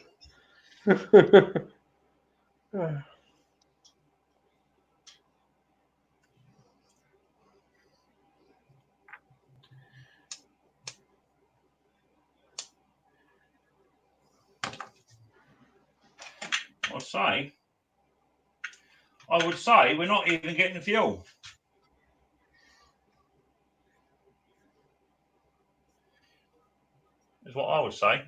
I would say we're not even getting the fuel. Is what I would say.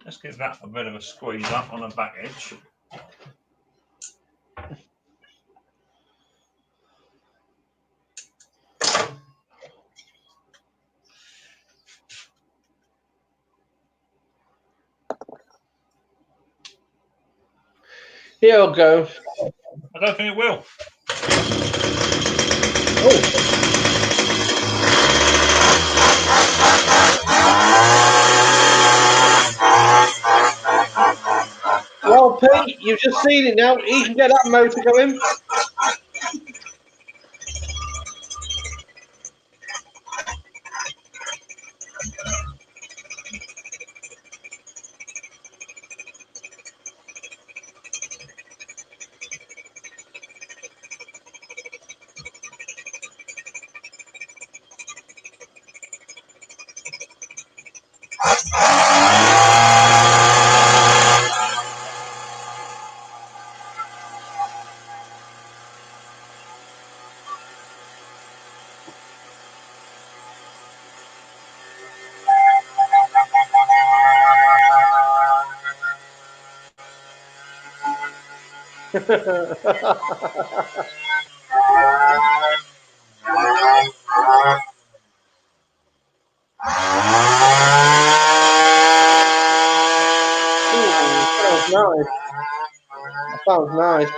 Let's give that a bit of a squeeze up on the back edge. Here it'll go. I don't think it will. Well, Pete, you've just seen it now. You can get that motor going. Sounds nice. That sounds nice.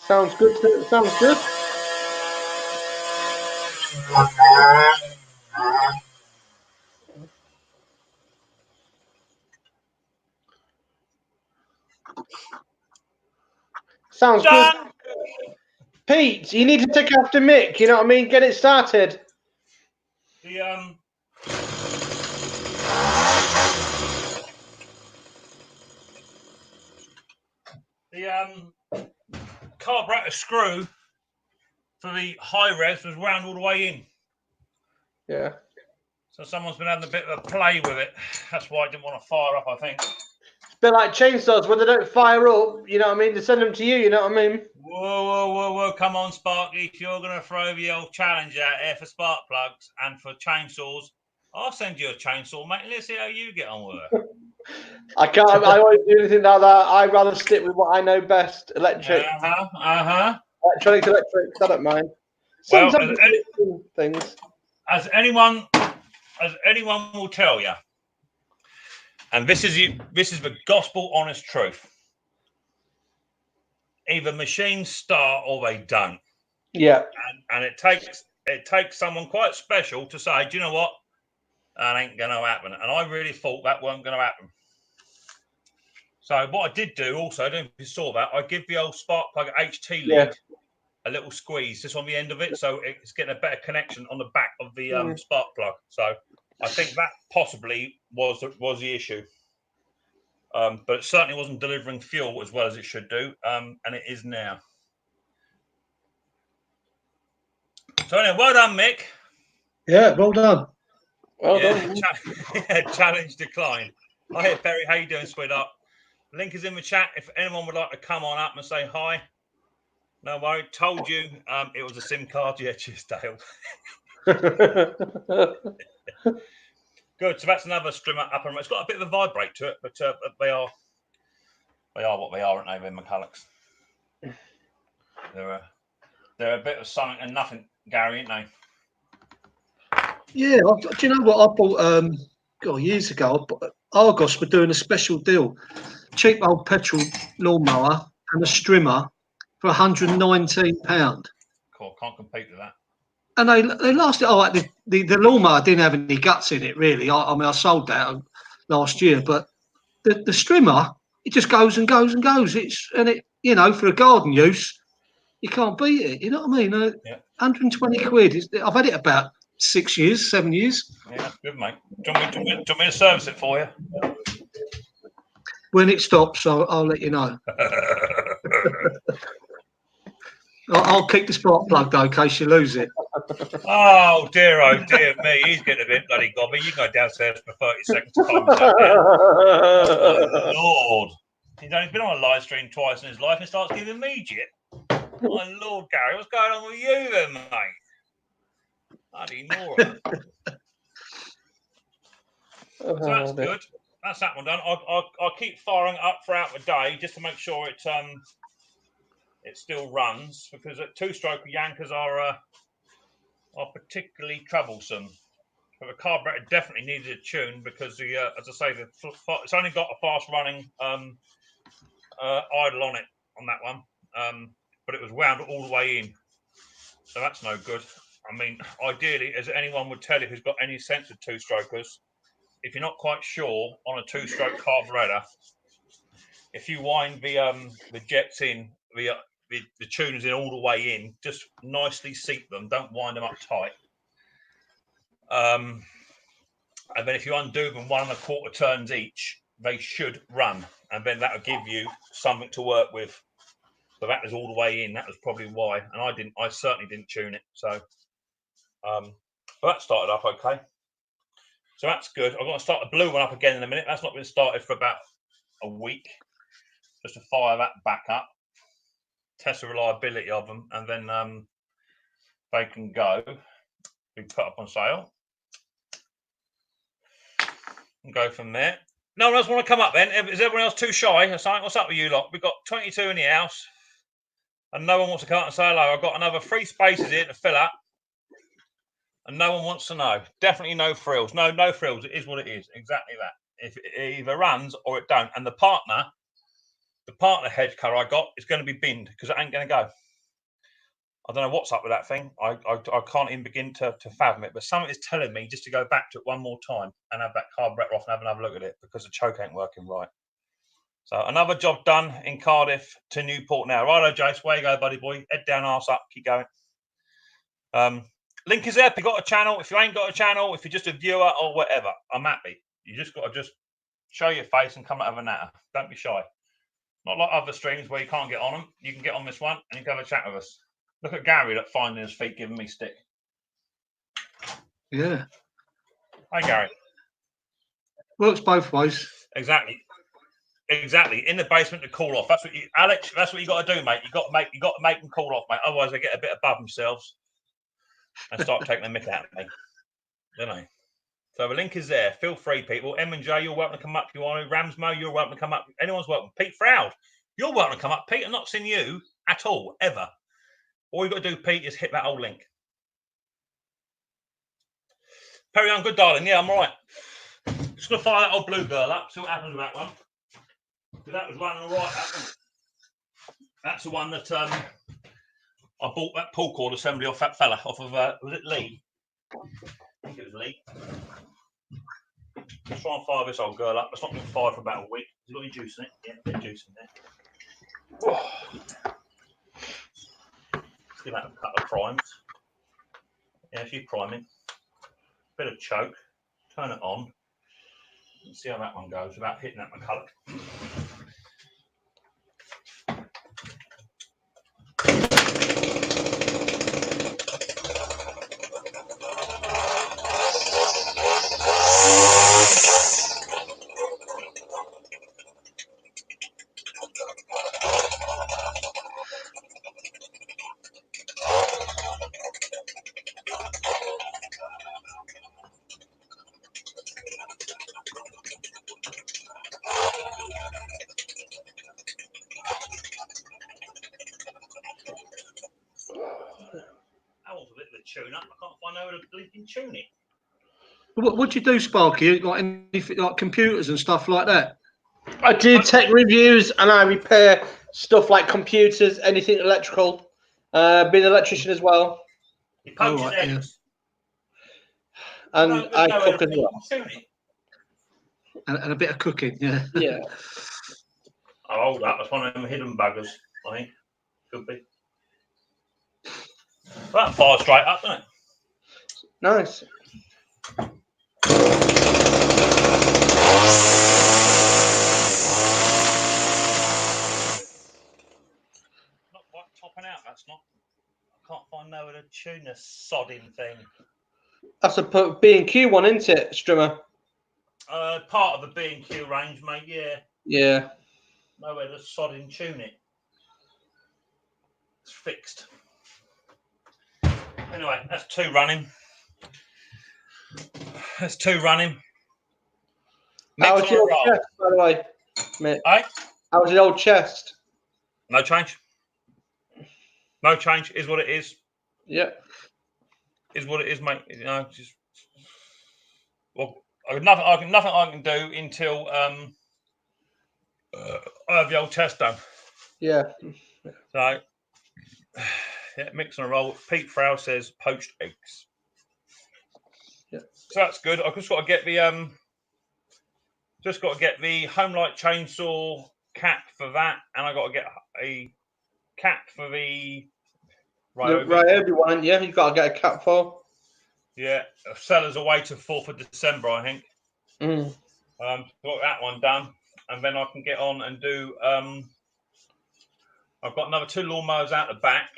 Sounds good. Sounds good. Sounds good. Pete, you need to take after Mick. You know what I mean? Get it started. The carburetor screw for the high revs was wound all the way in. Yeah. So someone's been having a bit of a play with it. That's why I didn't want to fire up, I think. It's a bit like chainsaws when they don't fire up, you know what I mean? They send them to you, you know what I mean? Whoa. Come on, Sparky. If you're going to throw the old challenge out there for spark plugs and for chainsaws, I'll send you a chainsaw, mate. Let's see how you get on with it. I won't do anything like that. I'd rather stick with what I know best. Electric. Electronics. I don't mind. Sometimes things. As anyone will tell you, and this is the gospel honest truth. Either machines start or they don't. Yeah. And it takes someone quite special to say, do you know what? That ain't going to happen. And I really thought that wasn't going to happen. So what I did do also, I don't know if you saw that, I give the old spark plug HT lead a little squeeze just on the end of it, so it's getting a better connection on the back of the spark plug. So I think that possibly was the issue. But it certainly wasn't delivering fuel as well as it should do, and it is now. So anyway, well done, Mick. Yeah, well done. Well done. Challenge declined. Hi, Perry. How you doing, sweetheart? Link is in the chat. If anyone would like to come on up and say hi. No worry. Told you it was a SIM card. Yeah, cheers, Dale. Good. So that's another strimmer up and it's got a bit of a vibrate to it, but they are what they are, aren't they? They're McCullochs. They're a bit of something and nothing, Gary, aren't they? Yeah. Do you know what I bought? years ago, Argos were doing a special deal. Cheap old petrol lawnmower and a strimmer for £119. Cool, can't compete with that. And they lasted. Oh, the lawnmower didn't have any guts in it, really. I mean, I sold that last year, but the strimmer, it just goes and goes and goes. For a garden use, you can't beat it. You know what I mean? 120 quid. I've had it about 6 years, 7 years. Yeah, that's good, mate. Do you want me to service it for you? When it stops, I'll let you know. I'll keep the spark plug though, in case you lose it. Oh dear me, he's getting a bit bloody gobby. You go downstairs for 30 seconds to calm yourself down. Oh, Lord. He's only been on a live stream twice in his life and starts giving me jit. My Lord, Gary, what's going on with you then, mate? Bloody Nora. So that's good. That's that one done. I'll keep firing up throughout the day just to make sure it still runs, because two-stroke Yankers are particularly troublesome. But the carburetor definitely needed a tune because as I say, it's only got a fast-running idle on it on that one, but it was wound all the way in, so that's no good. I mean, ideally, as anyone would tell you who's got any sense of two-strokers, if you're not quite sure on a two-stroke carburetor, if you wind the jets in, the tuners in all the way in, just nicely seat them, don't wind them up tight. And then if you undo them 1 1/4 turns each, they should run, and then that will give you something to work with. So that was all the way in. That was probably why, and I certainly didn't tune it. So, but that started up okay. So that's good. I'm going to start the blue one up again in a minute. That's not been started for about a week. Just to fire that back up, test the reliability of them, and then they can go. Be put up on sale and go from there. No one else want to come up then? Is everyone else too shy or something? What's up with you lot? We've got 22 in the house, and no one wants to come up and say hello. I've got another 3 spaces here to fill up, and no one wants to know. Definitely no frills. No frills. It is what it is. Exactly that. If it either runs or it don't, and the partner hedge cutter I got is going to be binned because it ain't going to go. I don't know what's up with that thing. I can't even begin to fathom it. But something is telling me just to go back to it one more time and have that carburetor off and have another look at it, because the choke ain't working right. So another job done in Cardiff to Newport now. Righto, Jace, where you go, buddy boy? Head down, arse up, keep going. Link is there. If you got a channel, if you ain't got a channel, if you're just a viewer or whatever, I'm happy. You just got to show your face and come out of a natter. Don't be shy. Not like other streams where you can't get on them. You can get on this one and you can have a chat with us. Look at Gary that finding his feet, giving me stick. Yeah. Hi, Gary. Works both ways. Exactly. In the basement to cool off. That's what Alex. That's what you got to do, mate. You got to make them cool off, mate. Otherwise, they get a bit above themselves and start taking the mick out of me. Don't they? So the link is there. Feel free, people. M&J, you're welcome to come up if you want to. Ramsmo, you're welcome to come up. Anyone's welcome. Pete Froud, you're welcome to come up. Pete, I've not seen you at all, ever. All you've got to do, Pete, is hit that old link. Perry, I'm good, darling. Yeah, I'm all right. Just going to fire that old blue girl up, see what happens with that one. Because that was running all right, that one. That's the one that I bought that pull cord assembly off that fella, off of, was it Lee? I think it was Lee. Let's try and fire this old girl up. It's not been fired for about a week. Has it got any juice in it? Yeah, a bit of juice in there. Oh. Give that a couple of primes. Yeah, a few priming. Bit of choke. Turn it on. Let's see how that one goes without hitting that McCulloch. That was a bit of a tune up. I can't find out how to blinking tune it. What do you do, Sparky? Like anything, like computers and stuff like that? I do tech reviews and I repair stuff like computers, anything electrical. Been an electrician as well. He poaches Right, eggs. And No, I no cook as well. And a bit of cooking, yeah. Yeah. Oh, hold up. That's one of them hidden buggers, I think. Could be. That fires straight up, doesn't it? Nice. Not quite topping out, that's not. I can't find no other tune this sodding thing. That's a B&Q one, isn't it, Strimmer? Part of the B&Q range, mate, yeah. Yeah. Nowhere to sodding tune it. It's fixed. Anyway, that's 2 running. That's 2 running. How was your old chest, by the way, mate? Hey? How was your old chest? No change. No change is what it is. Yeah. Is what it is, mate. You know, just well, nothing I can do until I have the old chest done. Yeah. So yeah, mix and a roll. Pete Frau says poached eggs. Yeah. So that's good. I've just got to get the Homelight chainsaw cap for that, and I got to get a cap for the Ryobi one, yeah, you've got to get a cap for. Yeah, seller's away to 4th of December, I think. Got that one done, and then I can get on and do. I've got another 2 lawnmowers out the back.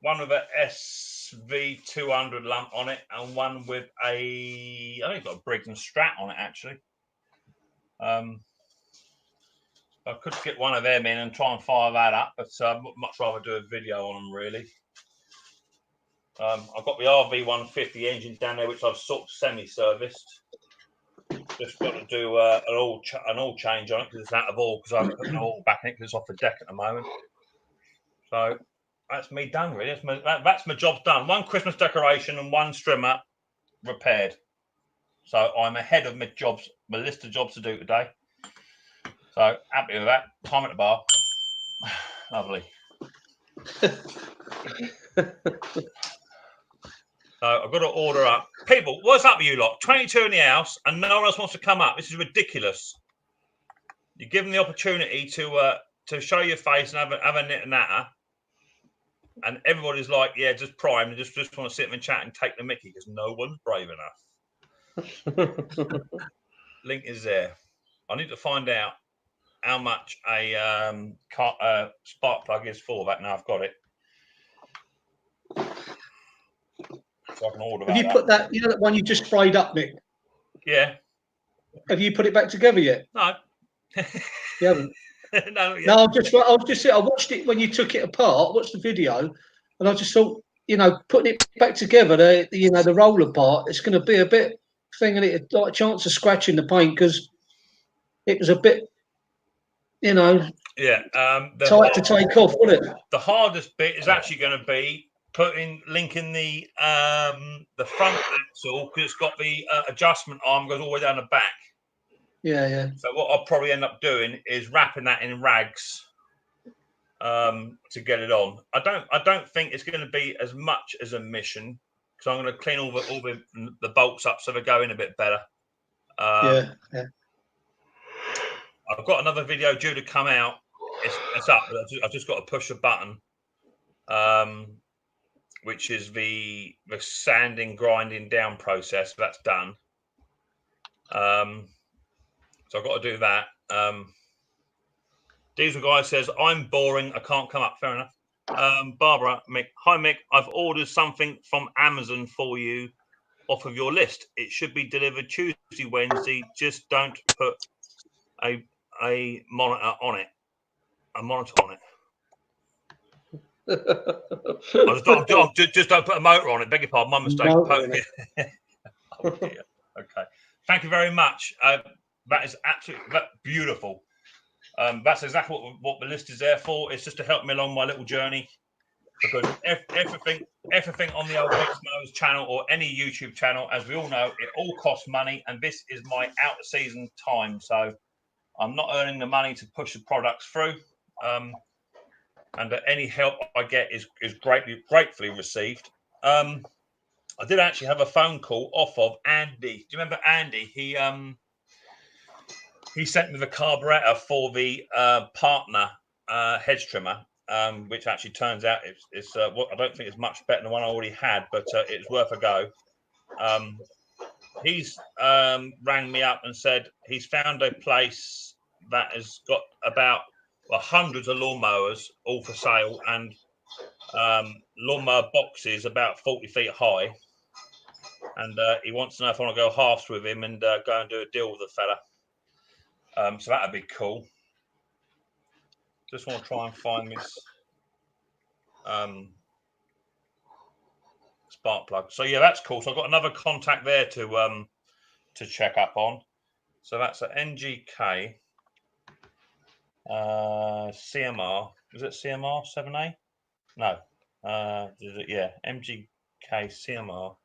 One with a SV200 lump on it, and one with I think it's got a Briggs and Strat on it actually. I could get one of them in and try and fire that up, but I'd much rather do a video on them really. I've got the RV150 engine down there, which I've sort of semi-serviced. Just got to do an oil change on it because it's out of oil, because I'm putting oil back in it because it's off the deck at the moment. So that's me done really. That's my job done. 1 Christmas decoration and 1 strimmer repaired. So I'm ahead of my list of jobs to do today. So happy with that. Time at the bar. Lovely. So I've got to order up. People, what's up with you lot? 22 in the house and no one else wants to come up. This is ridiculous. You give them the opportunity to show your face and have a knit and natter. And everybody's like, yeah, just prime and just want to sit and chat and take the mickey because no one's brave enough. Link is there. I need to find out how much a spark plug is for that. Now I've got it. So I can order that. Have you put that, you know, that one you just sprayed up, Nick? Yeah. Have you put it back together yet? No. You haven't? No, yeah. No, I watched it when you took it apart, I watched the video, and I just thought, you know, putting it back together, the roller part, it's going to be a bit thing, and it like a chance of scratching the paint because it was a bit, you know, tight to take off, wasn't it? The hardest bit is actually going to be linking the front axle because it's got the adjustment arm goes all the way down the back. Yeah. So what I'll probably end up doing is wrapping that in rags to get it on. I don't think it's going to be as much as a mission because I'm going to clean all the bolts up so they go in a bit better. Yeah. I've got another video due to come out. It's up, but I've just got to push a button, which is the sanding, grinding down process. That's done. So I've got to do that. Diesel guy says, I'm boring. I can't come up. Fair enough. Barbara, Mick. Hi, Mick. I've ordered something from Amazon for you off of your list. It should be delivered Tuesday, Wednesday. Just don't put a monitor on it. A monitor on it. Just don't put a motor on it. Beg your pardon. My mistake. Oh, dear. Okay. Thank you very much. That is absolutely beautiful. That's exactly what the list is there for. It's just to help me along my little journey because everything everything on the old Micks Mowers channel or any YouTube channel, as we all know, it all costs money, and this is my out of season time, so I'm not earning the money to push the products through. And any help I get is gratefully received. I did actually have a phone call off of Andy. Do you remember Andy? He sent me the carburetor for the partner hedge trimmer, which actually turns out it's I don't think it's much better than the one I already had, but it's worth a go. He's rang me up and said he's found a place that has got about hundreds of lawnmowers all for sale, and lawnmower boxes about 40 feet high, and he wants to know if I want to go halves with him and go and do a deal with the fella. So that'd be cool. Just want to try and find this spark plug. So yeah, that's cool. So I've got another contact there to check up on. So that's an NGK CMR. Is it CMR 7A? No. Yeah, MGK CMR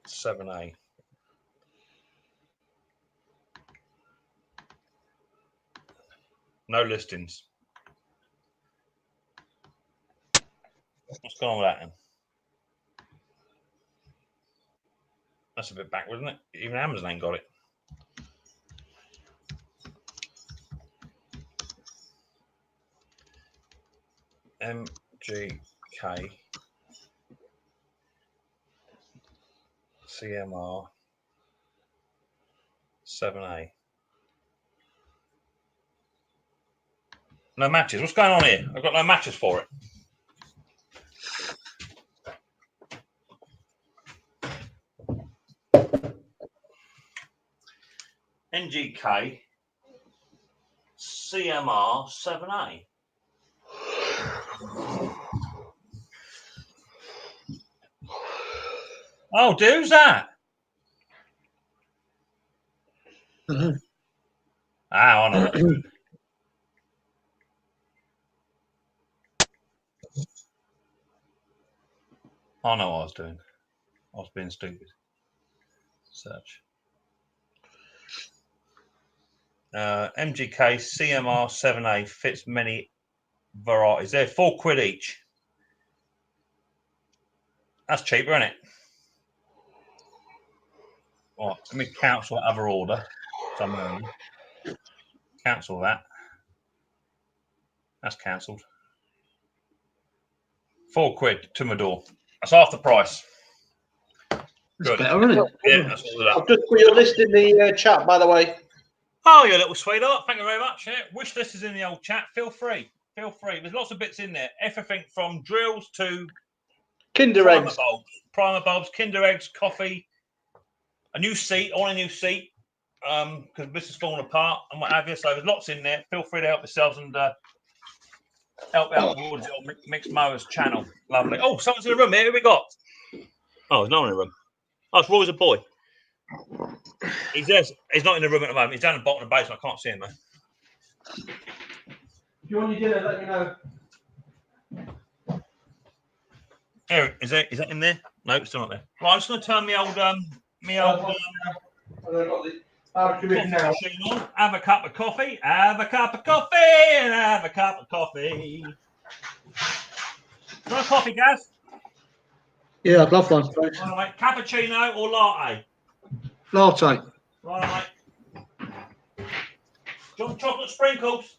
7A. No listings. What's going on with that then? That's a bit backward, isn't it? Even Amazon ain't got it. MGK CMR 7A. No matches. What's going on here? I've got no matches for it. NGK CMR 7A. Oh, who's that? I know what I'm doing. I know what I was doing. I was being stupid. Search. MGK CMR 7A fits many varieties. They're £4 each. That's cheaper, isn't it? Right, let me cancel that other order. Cancel that. That's cancelled. £4 to my door. That's half the price. Good. Better, isn't it? Yeah, that's all of that. I've just put your list in the chat, by the way. Oh, you little sweetheart. Thank you very much. Yeah. Wish list is in the old chat. Feel free. Feel free. There's lots of bits in there. Everything from drills to Kinder eggs. Primer bulbs, Kinder eggs, coffee, a new seat. I want a new seat because this is falling apart and what have you. So there's lots in there. Feel free to help yourselves and help out towards the old Micks Mowers channel. Lovely. Oh, someone's in the room here. Who we got? Oh, there's no one in the room. Oh, it's Roy's a boy. He's there. He's not in the room at the moment. He's down at the bottom of the basement. I can't see him, man. If you want your dinner, let me know. Here, is that in there? No, it's still not there. Right, I'm just going to turn my old coffee machine on. Have a cup of coffee. Have a cup of coffee. And have a cup of coffee. You want a coffee, Gaz? Yeah, I'd love one. Right, mate. Cappuccino or latte? Latte. Right, mate. Do you want chocolate sprinkles?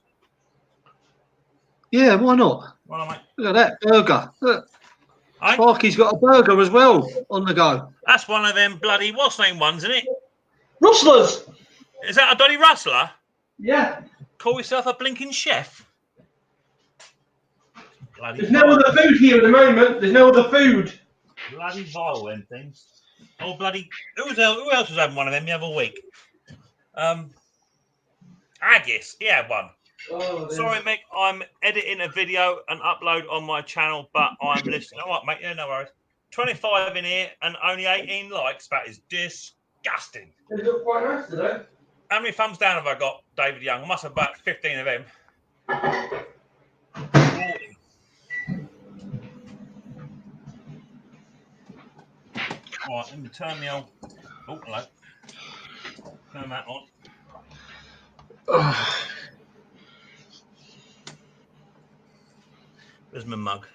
Yeah, why not? Right, mate. Look at that burger. Look. Hey? Sparky's got a burger as well on the go. That's one of them bloody what's name ones, isn't it? Rustlers. Is that a bloody rustler? Yeah. Call yourself a blinking chef? Bloody There's no other food here at the moment. There's no other food. Bloody vile, them things. Oh, bloody. Who else was having one of them the other week? Agis. He had one. Oh, sorry, Mick. I'm editing a video and upload on my channel, but I'm listening. All right, mate. Yeah, no worries. 25 in here and only 18 likes. That is disgusting. They look quite nice today. How many thumbs down have I got, David Young? I must have about 15 of them. 40. Right, let me turn the old. Oh, hello. Turn that on. There's my mug.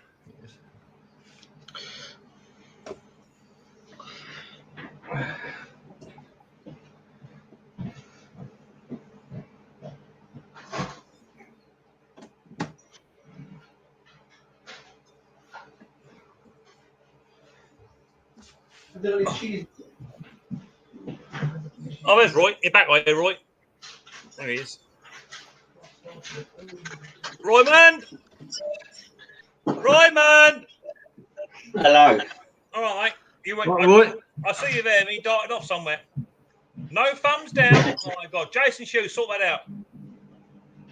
Oh, there's Roy. You're back right there, Roy. There he is. Roymond! Roymond! Hello. All right, mate. You went. Right. I see you there, and he darted off somewhere. No thumbs down. Oh my God, Jason Hughes, sort that out.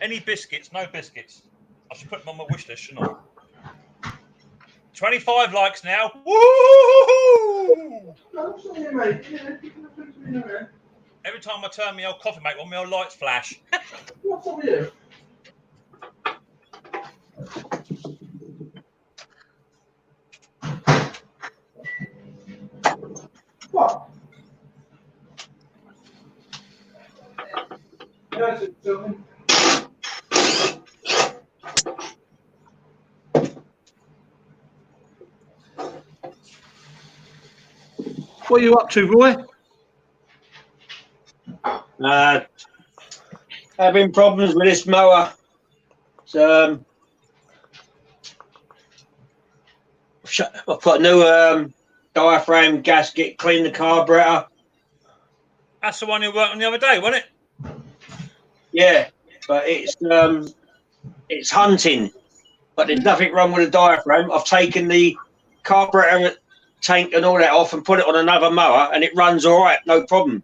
Any biscuits? No biscuits. I should put them on my wish list, shouldn't I? 25 likes now. Woo! Every time I turn my old coffee mate on, my old lights flash. What's up with you? What? What are you up to, Roy? Having problems with this mower. So, I've got a new diaphragm gasket, clean the carburetor. That's the one you worked on the other day, wasn't it? Yeah, but it's hunting. But there's nothing wrong with the diaphragm. I've taken the carburetor tank and all that off and put it on another mower, and it runs all right, no problem.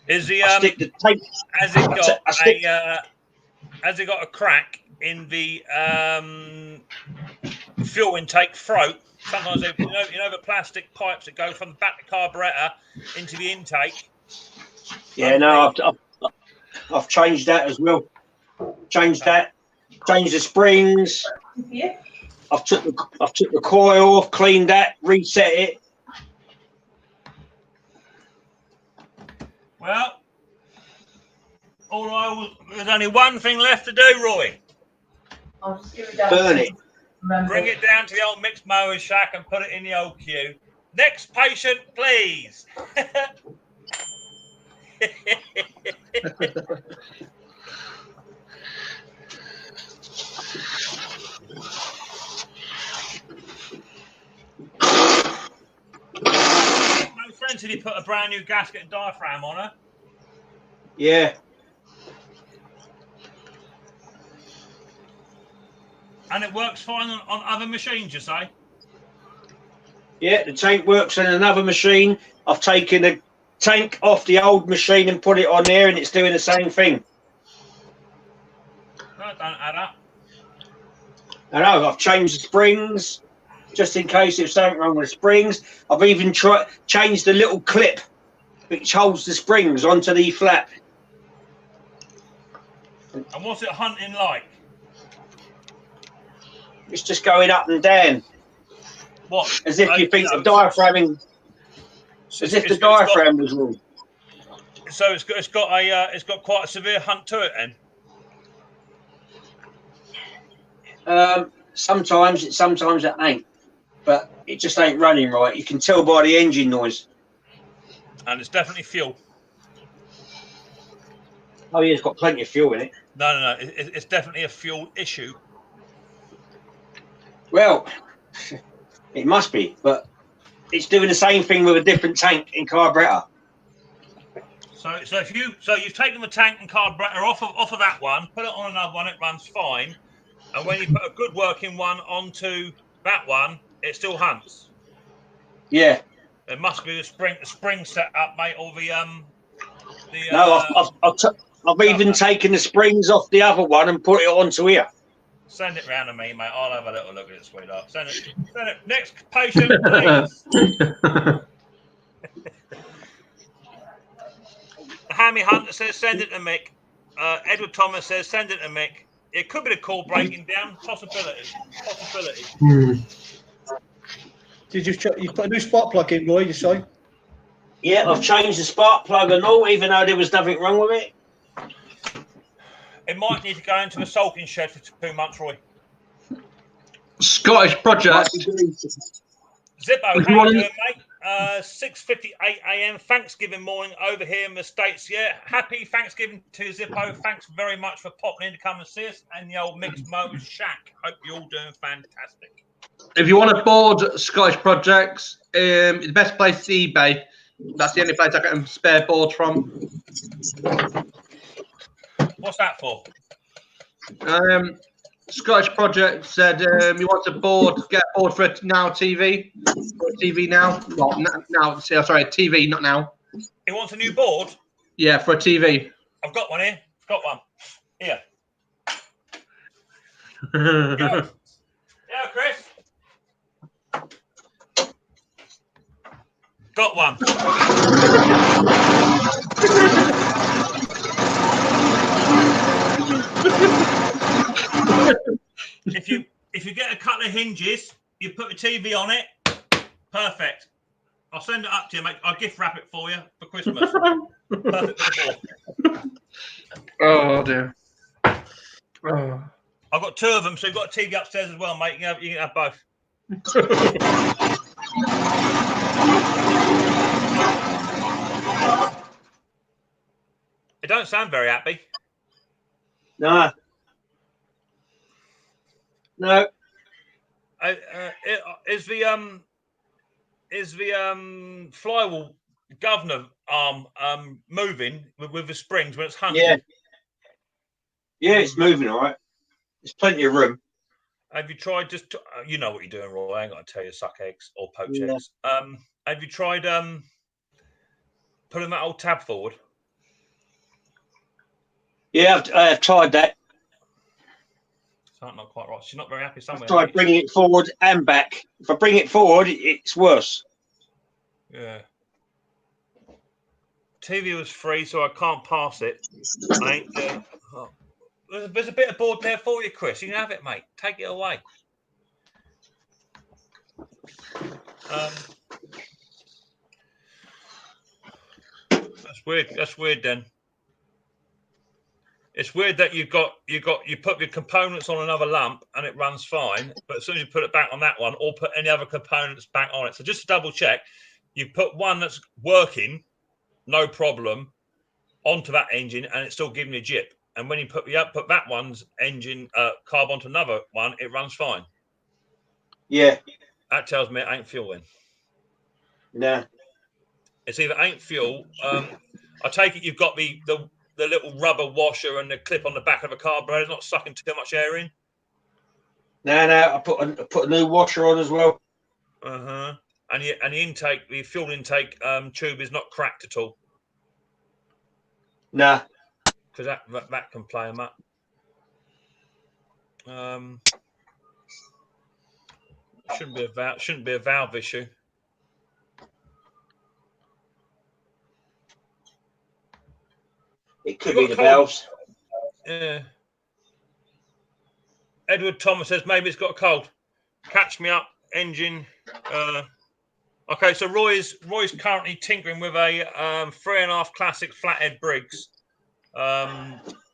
Is the I stick the tank. has it got a crack in the fuel intake throat? Sometimes you know the plastic pipes that go from the back of the carburetor into the intake. Yeah, no, I've changed that as well. Changed that. Changed the springs. Yeah. I've took the coil off, cleaned that, reset it. Well, there's only one thing left to do, Roy. I'll just give it down. Burn it. Bring it down to the old Micks Mowers shack and put it in the old queue. Next patient, please. No sense if you put a brand new gasket and diaphragm on her. Yeah. And it works fine on other machines, you say? Yeah, the tank works on another machine. I've taken the tank off the old machine and put it on there, and it's doing the same thing. That don't add up. I know, I've changed the springs, just in case there's something wrong with the springs. I've even changed the little clip which holds the springs onto the flap. And what's it hunting like? It's just going up and down. What? As if you think the diaphragm, as if the diaphragm was wrong. So it's got quite a severe hunt to it then. Sometimes it ain't, but it just ain't running right. You can tell by the engine noise. And it's definitely fuel. Oh yeah, it's got plenty of fuel in it. No. It's definitely a fuel issue. Well, it must be, but it's doing the same thing with a different tank and carburetor. So you've taken the tank and carburetor off of that one, put it on another one, it runs fine, and when you put a good working one onto that one, it still hunts. Yeah. It must be the spring set up, mate, or No, I've even taken the springs off the other one and put it onto here. Send it round to me, mate. I'll have a little look at it, sweetheart. Send it. Next patient, please. Hammy Hunter says, send it to Mick. Edward Thomas says, send it to Mick. It could be the call breaking down. Possibility. Did you put a new spark plug in, Roy? You say? Yeah, I've changed the spark plug and all, even though there was nothing wrong with it. It might need to go into the sulking shed for 2 months, Roy. Scottish project. Zippo, how you want doing, mate? 6:58 a.m. Thanksgiving morning over here in the States. Yeah, happy Thanksgiving to you, Zippo. Thanks very much for popping in to come and see us and the old Micks Mowers shack. Hope you're all doing fantastic. If you want to board Scottish projects, the best place is eBay. That's the only place I get spare boards from. What's that for? Scottish project said you want to get a board for a Now TV. For a TV now. Well, now. Sorry, TV, not now. He wants a new board? Yeah, for a TV. I've got one here. I've got one. Here. Yeah, Chris. Got one. If you get a couple of hinges, you put a TV on it. Perfect. I'll send it up to you, mate. I'll gift wrap it for you for Christmas. Perfect for the board. Oh dear. Oh. I've got 2 of them, so you've got a TV upstairs as well, mate. You can have both. It don't sound very happy. No. No. Is the flywheel governor arm moving with the springs when it's hunting? Yeah. Yeah, it's moving all right. There's plenty of room. Have you tried just you know what you're doing, Roy? I ain't got to tell you suck eggs or poach Yeah. eggs. Have you tried putting that old tab forward? Yeah, I've tried that. Something not quite right. She's not very happy somewhere. I've tried bringing it forward and back. If I bring it forward, it's worse. Yeah. TV was free, so I can't pass it. I ain't, there's a bit of board there for you, Chris. You can have it, mate. Take it away. That's weird. That's weird then. It's weird that you put your components on another lump and it runs fine, but as soon as you put it back on that one or put any other components back on it. So just to double check, you put one that's working, no problem, onto that engine and it's still giving you a jip. And when you put that one's engine carb onto another one, it runs fine. Yeah. That tells me it ain't fuel then. No. It's either ain't fuel. I take it you've got the little rubber washer and the clip on the back of a carburetor. It's not sucking too much air in. No. I put a new washer on as well. And the fuel intake tube is not cracked at all. Nah. Because that can play them up. Shouldn't be a valve issue. It could be the valves. Yeah. Edward Thomas says maybe it's got a cold. Catch me up, engine. Okay, so Roy's currently tinkering with a 3.5 classic flathead Briggs,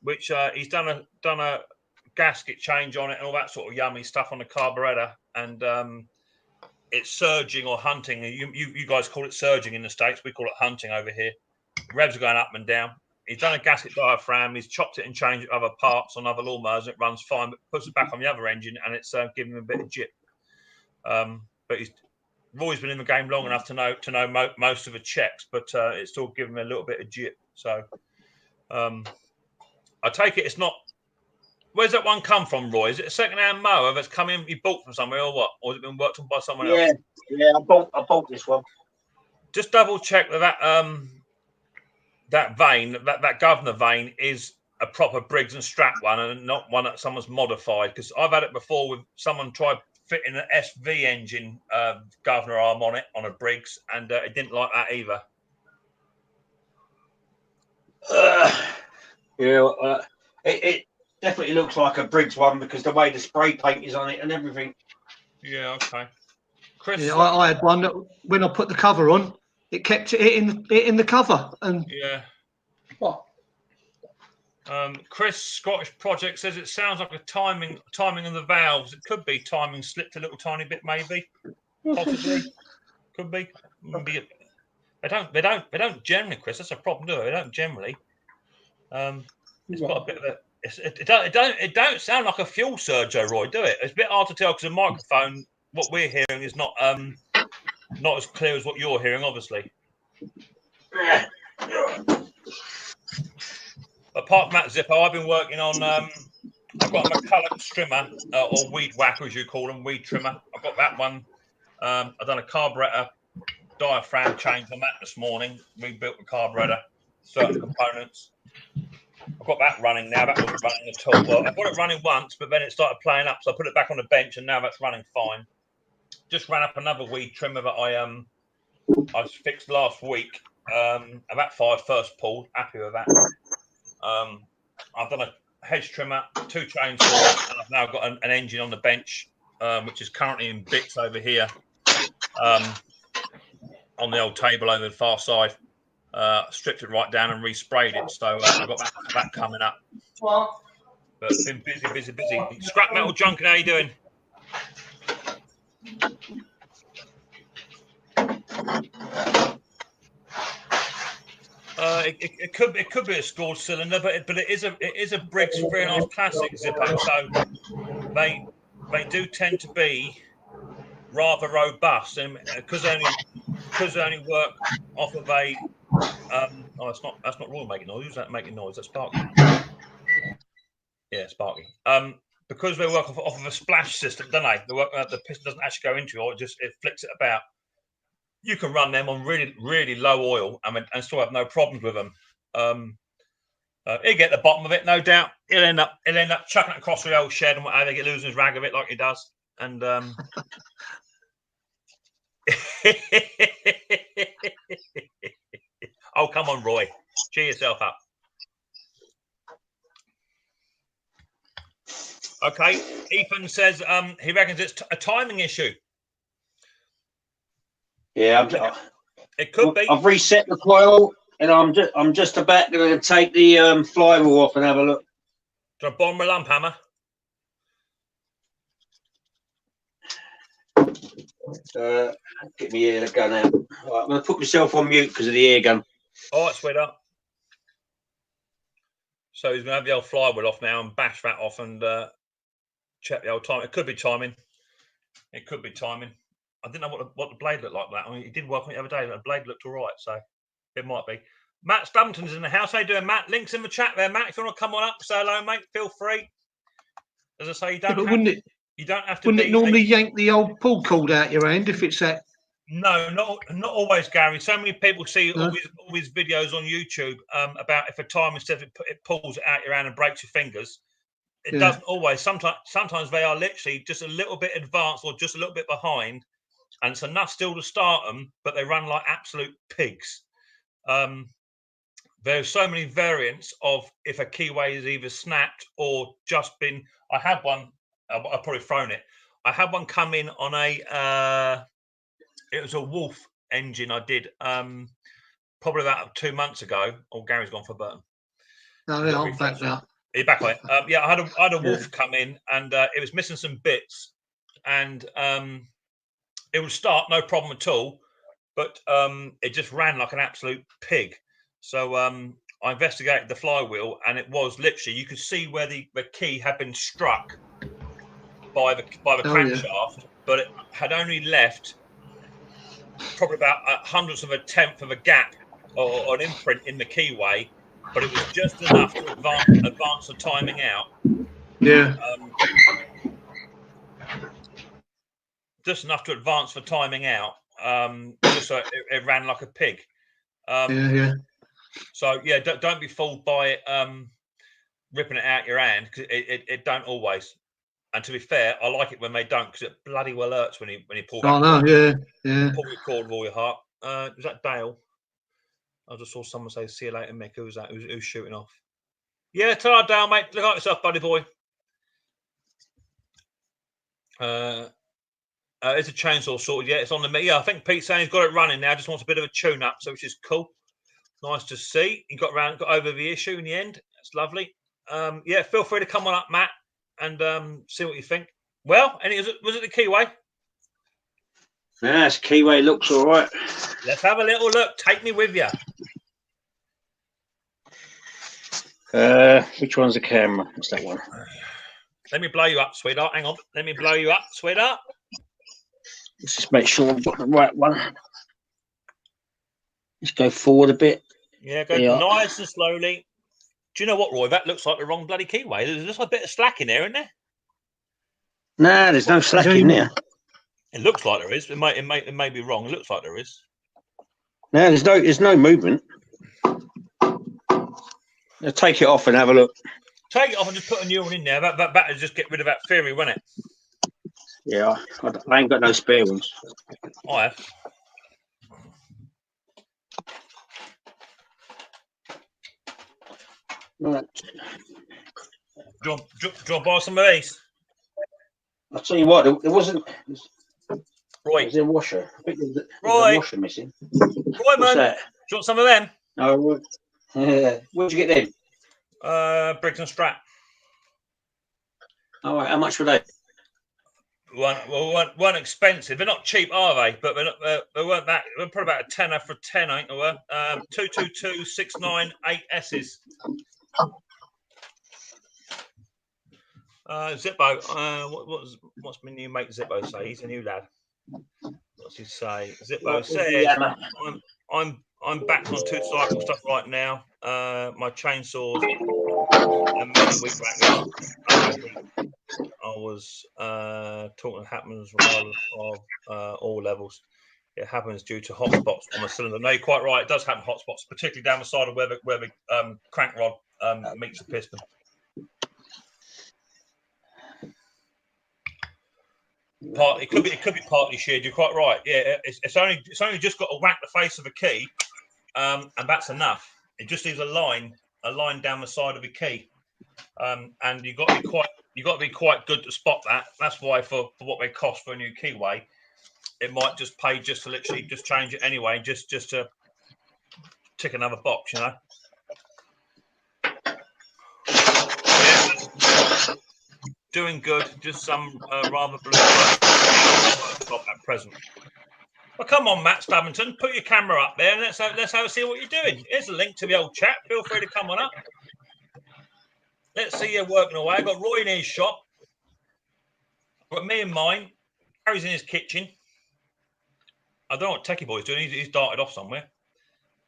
which he's done a gasket change on it and all that sort of yummy stuff on the carburetor, and it's surging or hunting. You guys call it surging in the States. We call it hunting over here. Revs are going up and down. He's done a gasket diaphragm. He's chopped it and changed other parts on other lawnmowers. And it runs fine, but puts it back on the other engine, and it's giving him a bit of jip. But Roy's been in the game long enough to know most of the checks, but it's still giving him a little bit of jip. So I take it it's not. Where's that one come from, Roy? Is it a second-hand mower that's come in? You bought from somewhere, or what? Or has it been worked on by someone else? Yeah. I bought this one. Just double check that vein, that governor vein, is a proper Briggs and Strat one, and not one that someone's modified. Because I've had it before with someone tried fitting an SV engine governor arm on it on a Briggs, and it didn't like that either. It definitely looks like a Briggs one because the way the spray paint is on it and everything. Yeah, okay. Chris. Yeah, I had one that when I put the cover on, it kept it in the cover. And yeah. What? Chris Scottish Project says it sounds like a timing of the valves. It could be timing slipped a little tiny bit, maybe, possibly, could be. Maybe they don't generally, Chris. That's a problem, do they? They don't generally. It's got a bit of a. It don't sound like a fuel surge, Roy, do it? It's a bit hard to tell because the microphone, what we're hearing, is not as clear as what you're hearing, obviously. Apart from that, Zippo, I've been working on. I've got a McCulloch trimmer or weed whacker, as you call them, weed trimmer. I've got that one. I've done a carburetor diaphragm change on that this morning. Rebuilt the carburetor, certain components. I've got that running now. That wasn't running at all. Well, I got it running once, but then it started playing up, so I put it back on the bench, and now that's running fine. Just ran up another weed trimmer that I fixed last week. About 5 first pulled. Happy with that. I've done a hedge trimmer, 2 chainsaws, and I've now got an engine on the bench, which is currently in bits over here on the old table over the far side. Stripped it right down and resprayed it, so I've got that coming up. But been busy. Scrap Metal Junkin, how you doing? It could be a scored cylinder, but it is a Briggs very nice classic Zippo. So they do tend to be rather robust, and because they only work off of a that's not Roy making noise. Who's that making noise? That's Sparky. Yeah, Sparky. Because they work off of a splash system, don't they? The piston doesn't actually go into it; it flicks it about. You can run them on really low oil, and still have no problems with them. He'll get the bottom of it, no doubt. He'll end up chucking it across the old shed and whatever. Get losing his rag of it like he does, and. Oh, come on, Roy. Cheer yourself up. Okay. Ethan says he reckons it's a timing issue. Yeah, it could be. I've reset the coil, and I'm just about going to take the flywheel off and have a look. Do you want to bomb a lump hammer? Get my air gun out. Right, I'm going to put myself on mute because of the air gun. All right, sweetheart. So he's going to have the old flywheel off now and bash that off and check the old time. It could be timing. It could be timing. I didn't know what the blade looked like that. I mean, it did work on it the other day, but the blade looked all right, so it might be. Matt Stumpton's in the house. How you doing, Matt? Links in the chat there, Matt. If you want to come on up, say hello, mate. Feel free. As I say, you don't have to. Wouldn't it normally yank the old pull cord out your hand if it's that? No, not always, Gary. So many people see all these videos on YouTube about if a timing stuff it pulls it out your hand and breaks your fingers. It doesn't always. Sometimes they are literally just a little bit advanced or just a little bit behind, and it's enough still to start them, but they run like absolute pigs. There's so many variants of if a keyway is either snapped or just been. I had one. I've probably thrown it. I had one come in on a. It was a Wolf engine I did probably about 2 months ago. Oh, Gary's gone for a button. No, yeah, I'm back now. Are you back on it? Yeah, I had a Wolf come in and it was missing some bits, and it would start no problem at all, but it just ran like an absolute pig. So I investigated the flywheel, and it was literally, you could see where the key had been struck by the crankshaft, but it had only left probably about hundredths of a tenth of a gap or an imprint in the keyway, but it was just enough to advance the timing out. Yeah. Just enough to advance the timing out. Just so it ran like a pig. So yeah, don't be fooled by it ripping it out your hand, because it don't always. And to be fair, I like it when they don't, because it bloody well hurts when you pull that. Oh no, yeah. Pull your cord with all your heart. Was that Dale? I just saw someone say, "See you later, Mick." Who's that? Who's shooting off? Yeah, ta-ra, Dale, mate. Look at yourself, buddy boy. It's a chainsaw sorted. Yeah, it's on the yeah. I think Pete's saying he's got it running now. Just wants a bit of a tune-up, so which is cool. Nice to see. He got over the issue in the end. That's lovely. Yeah, feel free to come on up, Matt, and see what you think. Well, and was it the Keyway? Yes, Keyway looks all right. Let's have a little look. Take me with you. Which one's the camera? What's that one? Let me blow you up, sweetheart. Hang on. Let me blow you up, sweetheart. Let's just make sure I've got the right one. Let's go forward a bit. Yeah, go nice and slowly. Do you know what, Roy? That looks like the wrong bloody Keyway. There's just a bit of slack in there, isn't there? Nah, there's no slack in there. It looks like there is. It may be wrong. It looks like there is. No, there's no movement. Now take it off and have a look. Take it off and just put a new one in there. That would just get rid of that theory, wouldn't it? Yeah, I ain't got no spare ones. I have. Right. Do you want to buy some of these? I'll tell you what, there wasn't. Roy. Was there a washer? I think there's Roy. a washer missing. Roy, man. What's that? Do you want some of them? No. Where'd you get them? Briggs and Strat. All right, how much were they? weren't expensive. They're not cheap, are they? But they weren't that. They're probably about a tenner for 10, ain't they? 222698 S's. Zippo. What's my new mate Zippo say? He's a new lad. What's he say? Zippo says, I'm back on 2 cycle stuff right now. My chainsaws and many weeks back I was talking it happens regardless of all levels. It happens due to hot spots on the cylinder. No, you're quite right. It does happen hot spots, particularly down the side of where the crank rod meets the piston. It could be partly sheared. You're quite right. Yeah, it's only just got to whack the face of the key, and that's enough. It just leaves a line down the side of the key, and you've got to be quite good to spot that. That's why for what they cost for a new keyway, it might just pay just to literally just change it anyway, just to tick another box, you know. Yeah. Doing good, just some rather blue at present. Well, come on, Matt Stabbington, put your camera up there and let's have a see what you're doing. Here's a link to the old chat. Feel free to come on up. Let's see you working away. I've got Roy in his shop. I've got me in mine. Harry's in his kitchen. I don't know what Techie Boy's doing. He's darted off somewhere.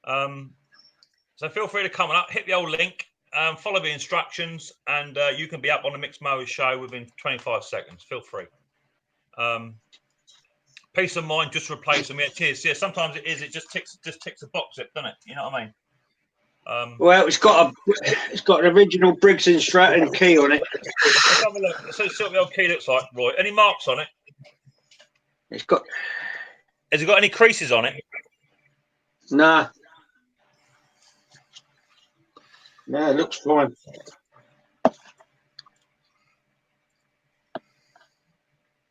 So feel free to come on up. Hit the old link. Follow the instructions, and you can be up on the Micks Mowers show within 25 seconds. Feel free. Peace of mind, just replace them. Yeah, sometimes it is. It just ticks a box, doesn't it? You know what I mean? Well, it's got an original Briggs and Stratton key on it. Let's have a look. Let's see what the old key looks like, Roy. Any marks on it? It's got. Has it got any creases on it? Nah. No, it looks fine.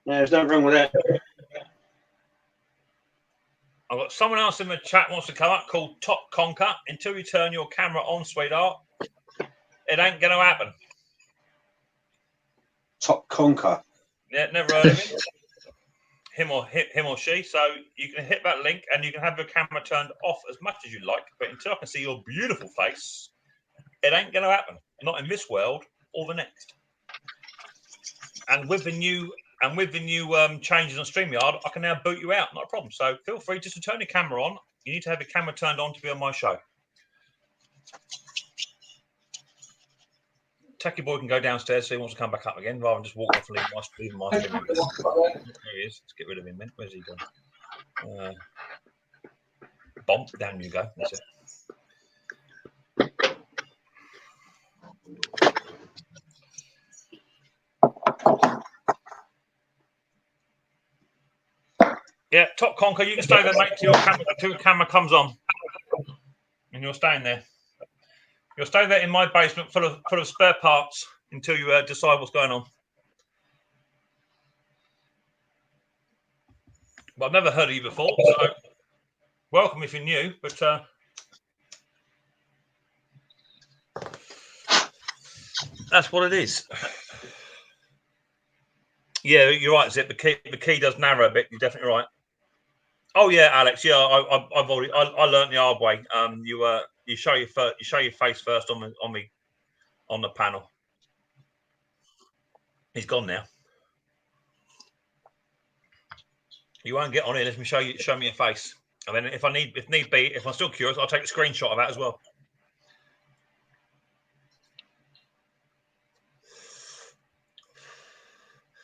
No, there's nothing wrong with that. I've got someone else in the chat wants to come up called Top Conker. Until you turn your camera on, sweetheart, it ain't going to happen. Top Conker. Yeah, never heard of him. Him or she. So you can hit that link and you can have your camera turned off as much as you like. But until I can see your beautiful face, it ain't going to happen. Not in this world or the next. And with the new changes on StreamYard, I can now boot you out. Not a problem. So feel free just to turn your camera on. You need to have your camera turned on to be on my show. Techie Boy can go downstairs so he wants to come back up again rather than just walk off and leave my stream. There he is. Let's get rid of him then. Where's he gone? Bomb. Down you go. That's it. Yeah, Top Conker, you can stay there, mate, till your camera comes on. And you're staying there. You'll stay there in my basement full of spare parts until you decide what's going on. Well, I've never heard of you before, so welcome if you're new. But that's what it is. Yeah, you're right, Zip. The key does narrow a bit. You're definitely right. Oh yeah, Alex. Yeah, I've already I learned the hard way. You show your face first on the panel. He's gone now. You won't get on here. Let me show me your face, and then if need be, if I'm still curious, I'll take a screenshot of that as well.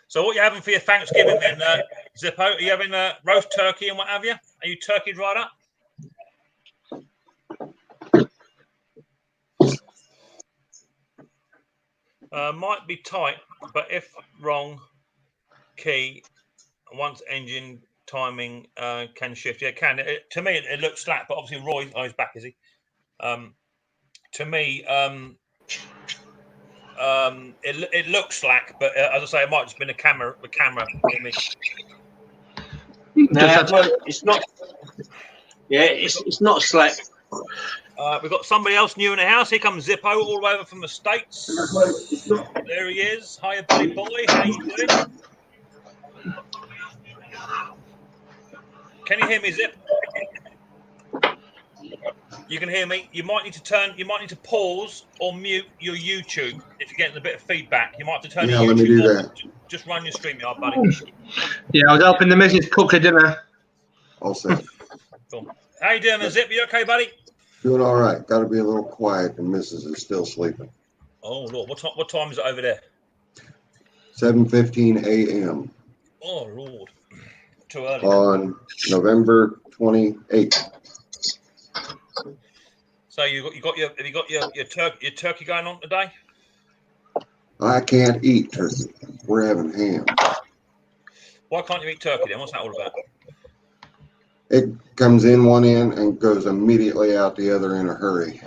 So what are you having for your Thanksgiving then, Zippo? Are you having roast turkey and what have you? Are you turkeyed right up? Might be tight, but if wrong key, once engine timing can shift. Yeah, can. To me, it looks slack, but obviously Roy, he's back, is he? To me, it looks slack, but as I say, it might have just been the camera image. No, it's not. Yeah, it's not slack. We've got somebody else new in the house. Here comes Zippo, all the way over from the States. There he is. Hiya, buddy boy. How you doing? Can you hear me, Zip? You can hear me. You might need to pause or mute your YouTube if you're getting a bit of feedback. You might have to turn your YouTube let me do off. that. Just run your StreamYard, buddy. Yeah, I was helping the missus cook her dinner. All set. Cool. How you doing, Zip? You okay, buddy? Doing all right. Got to be a little quiet. The missus is still sleeping. Oh Lord, what time is it over there? 7:15 a.m. Oh Lord, too early. On November 28th. So have you got your turkey going on today? I can't eat turkey. We're having ham. Why can't you eat turkey then? What's that all about? It comes in one end and goes immediately out the other in a hurry.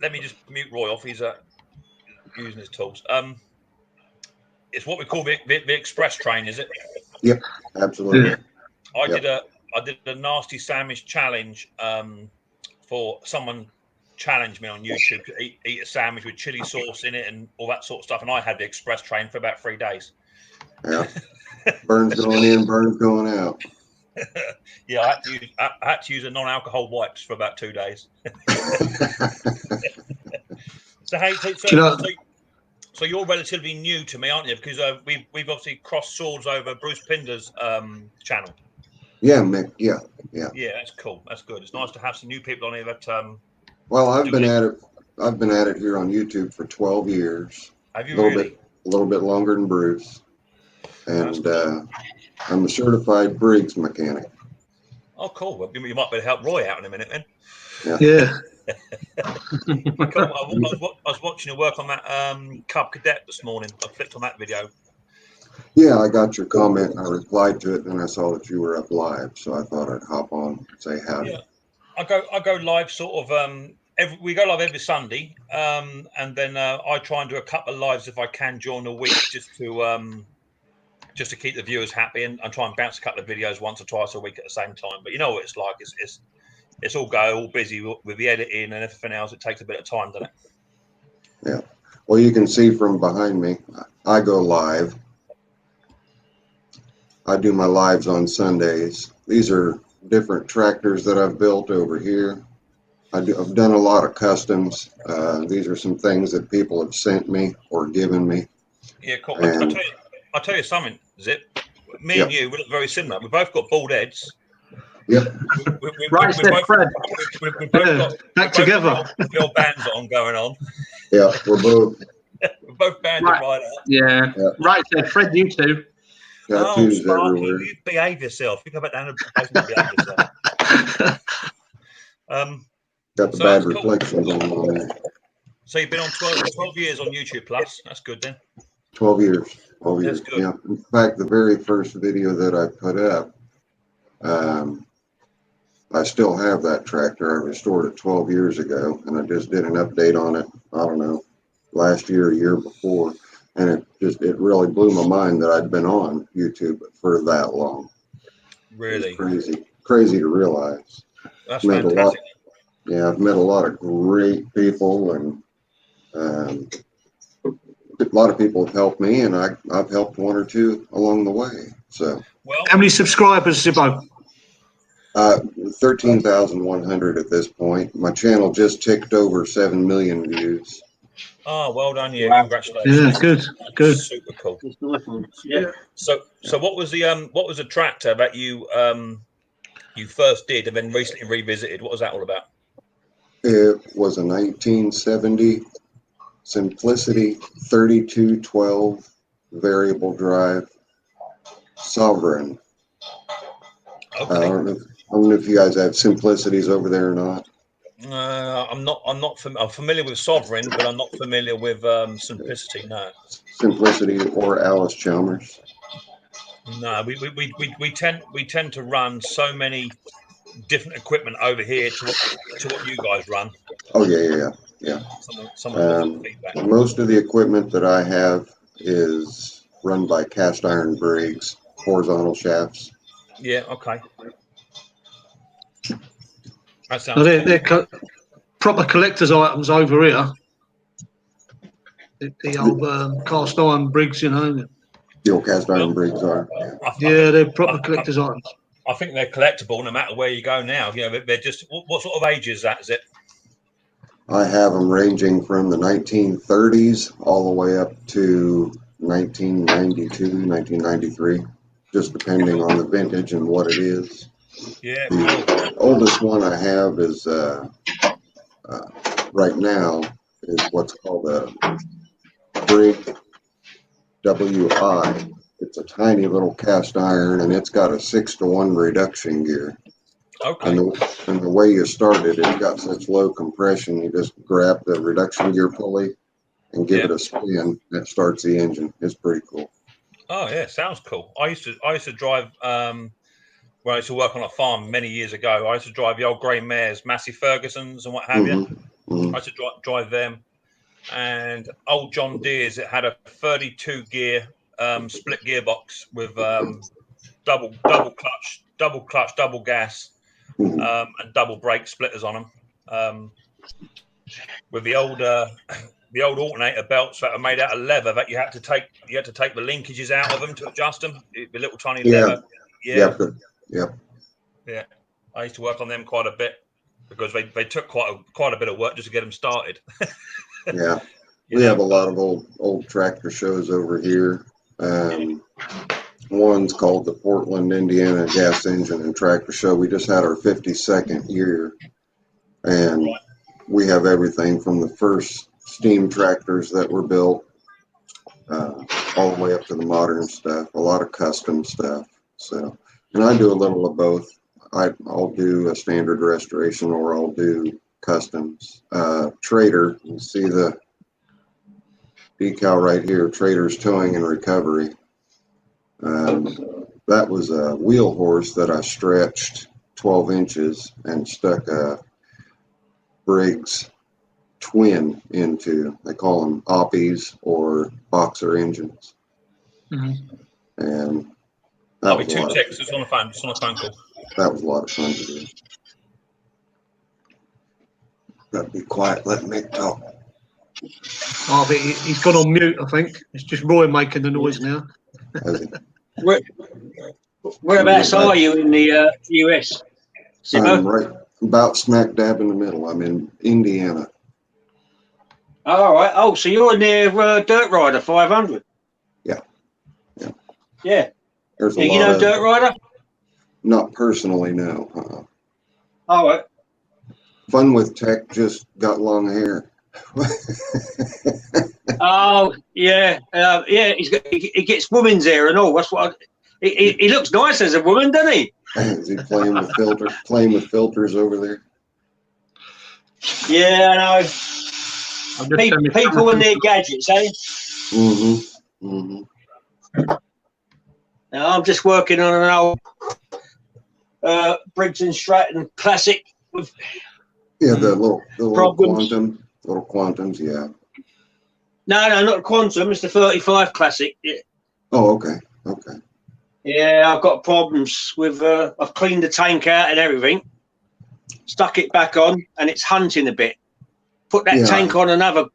Let me just mute Roy off. He's using his tools. It's what we call the express train, is it? Yep, absolutely. Yeah. I did a nasty sandwich challenge for someone challenged me on YouTube to eat a sandwich with chili sauce in it and all that sort of stuff, and I had the express train for about 3 days. Yeah. Burns going in, burns going out. Yeah, I had to use a non-alcohol wipes for about 2 days. So you're relatively new to me, aren't you? Because we've obviously crossed swords over Bruce Pinder's channel. Yeah, Mick. Yeah. Yeah, that's cool. That's good. It's nice to have some new people on here that. Well, I've been at it here on YouTube for 12 years. Have you really? A little bit longer than Bruce. And I'm a certified Briggs mechanic. Oh, cool. Well, you might better help Roy out in a minute then. Yeah. Cool. I was watching your work on that Cub Cadet this morning. I clicked on that video. Yeah, I got your comment. I replied to it, and I saw that you were up live, so I thought I'd hop on and say howdy. Yeah, I go live sort of. We go live every Sunday, and then I try and do a couple of lives if I can during the week, just to keep the viewers happy, and try and bounce a couple of videos once or twice a week at the same time. But you know what it's like. It's all busy with the editing and everything else. It takes a bit of time, doesn't it? Yeah. Well, you can see from behind me, I go live. I do my lives on Sundays. These are different tractors that I've built over here. I've done a lot of customs. These are some things that people have sent me or given me. Yeah, cool. I'll tell you something, Zip. Me and you, we look very similar. We both got bald heads. Yep. Right, Fred. We both got back together. Your bands on going on. Yeah, we're both banded right up. Yeah. Right, Fred, you too. Tattoos Sparky, everywhere. you behave yourself. You come back down and behave yourself. Got the bad reflection going on there. So you've been on 12 years on YouTube Plus. That's good then. 12 years. 12 years. That's good. Yeah. In fact, the very first video that I put up, I still have that tractor. I restored it 12 years ago, and I just did an update on it, I don't know, last year, a year before. And it really blew my mind that I'd been on YouTube for that long. Really? Crazy to realize. That's fantastic. I've met a lot of great people, and a lot of people have helped me, and I've helped one or two along the way. So, well, how many subscribers, Zibbo? 13,100 at this point. My channel just ticked over 7 million views. Oh, well done, you! Wow. Congratulations. Yeah, good. Super cool. It's nice one. Yeah. So what was the tractor that you first did and then recently revisited? What was that all about? It was a 1970 Simplicity 3212 variable drive Sovereign. Okay. I don't know if you guys have Simplicities over there or not. I'm familiar with Sovereign, but I'm not familiar with Simplicity. No. Simplicity or Alice Chalmers. No, we tend to run so many different equipment over here to what you guys run. Oh yeah. Some feedback. Most of the equipment that I have is run by cast iron Briggs, horizontal shafts. Yeah. Okay. That sounds. So they're proper collector's items over here. The old cast iron Briggs, you know. The old cast iron Briggs are. Yeah, they're proper collector's items. I think they're collectible no matter where you go now. You know, they're just. What sort of age is that? Is it? I have them ranging from the 1930s all the way up to 1992, 1993, just depending on the vintage and what it is. Yeah. The oldest one I have is right now is what's called a Brig WI. It's a tiny little cast iron, and it's got a 6-to-1 reduction gear. Okay. And the way you start it, it's got such low compression. You just grab the reduction gear pulley and give it a spin. That starts the engine. It's pretty cool. Oh yeah, sounds cool. I used to drive when I used to work on a farm many years ago. I used to drive the old grey mares, Massey Fergusons and what have you. I used to drive them, and old John Deere's. It had a 32 gear split gearbox with double clutch, double gas. And double brake splitters on them, with the old alternator belts that are made out of leather that you had to take the linkages out of them to adjust them. The little tiny leather. Yeah. I used to work on them quite a bit because they took quite a bit of work just to get them started. Yeah, we have a lot of old tractor shows over here. One's called the Portland, Indiana Gas Engine and Tractor Show. We just had our 52nd year, and we have everything from the first steam tractors that were built all the way up to the modern stuff, a lot of custom stuff. So, and I do a little of both. I'll do a standard restoration or I'll do customs. Trader, you see the decal right here, Trader's Towing and Recovery. That was a wheel horse that I stretched 12 inches and stuck a Briggs twin into. They call them Oppies or boxer engines. And I'll be 2 ticks. It's on a phone call. That was a lot of fun to do. Gotta be quiet. Let Mick talk. Oh, but he's gone on mute, I think. It's just Roy making the noise now. Whereabouts are you in the US? I'm right about smack dab in the middle. I'm in Indiana. All right. Oh, so you're near Dirt Rider 500. Yeah. There's a you lot know of, Dirt Rider? Not personally, no. All right. Fun with Tech just got long hair. Oh yeah, he gets woman's hair and all. That's what he looks nice as a woman, doesn't he? Is he playing with filters over there? Yeah, I know. People and their gadgets, eh? Now, I'm just working on an old Briggs and Stratton classic with the little quantums, yeah. No, not the Quantum. It's the 35 Classic. Yeah. Oh, okay. Okay. Yeah, I've got problems with. I've cleaned the tank out and everything, stuck it back on, and it's hunting a bit. Put that tank on another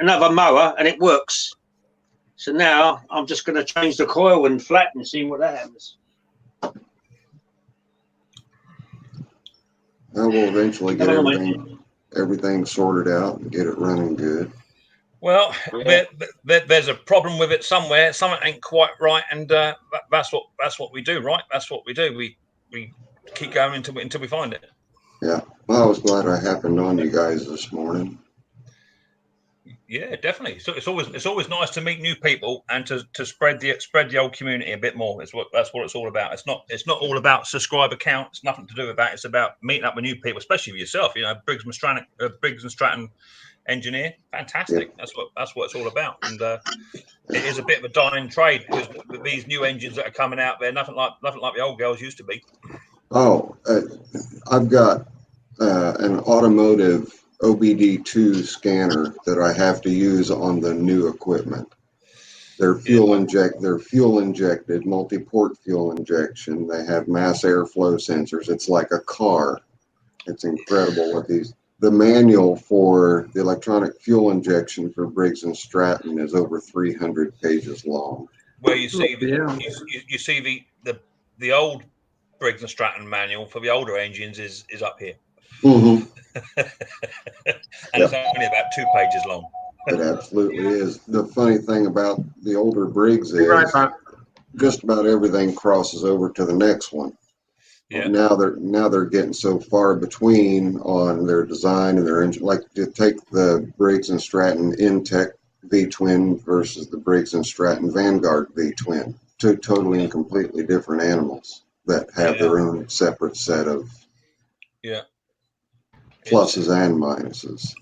mower, and it works. So now I'm just going to change the coil and flatten and see what that happens. I will eventually get everything sorted out and get it running good. Well, there's a problem with it somewhere. Something ain't quite right, and that's what we do, right? That's what we do. We keep going until we find it. Yeah. Well, I was glad I happened on you guys this morning. Yeah, definitely. So it's always nice to meet new people and to spread the old community a bit more. That's what it's all about. It's not all about subscriber count. It's nothing to do with that. It's about meeting up with new people, especially with yourself. You know, Briggs and Stratton engineer, fantastic. Yeah. That's what it's all about. And it is a bit of a dying trade because these new engines that are coming out, they're nothing like the old girls used to be. Oh, I've got an automotive OBD2 scanner that I have to use on the new equipment. They're fuel injected, multi-port fuel injection. They have mass airflow sensors. It's like a car. It's incredible what these. The manual for the electronic fuel injection for Briggs and Stratton is over 300 pages long. Where you see you see the old Briggs and Stratton manual for the older engines is up here. Mm-hmm. And it's only about 2 pages long. It absolutely is. The funny thing about the older Briggs is just about everything crosses over to the next one. Yeah. Now they're getting so far between on their design and their engine. Like to take the Briggs and Stratton Intech V-twin versus the Briggs and Stratton Vanguard V-twin, two totally and completely different animals that have their own separate set of pluses and minuses.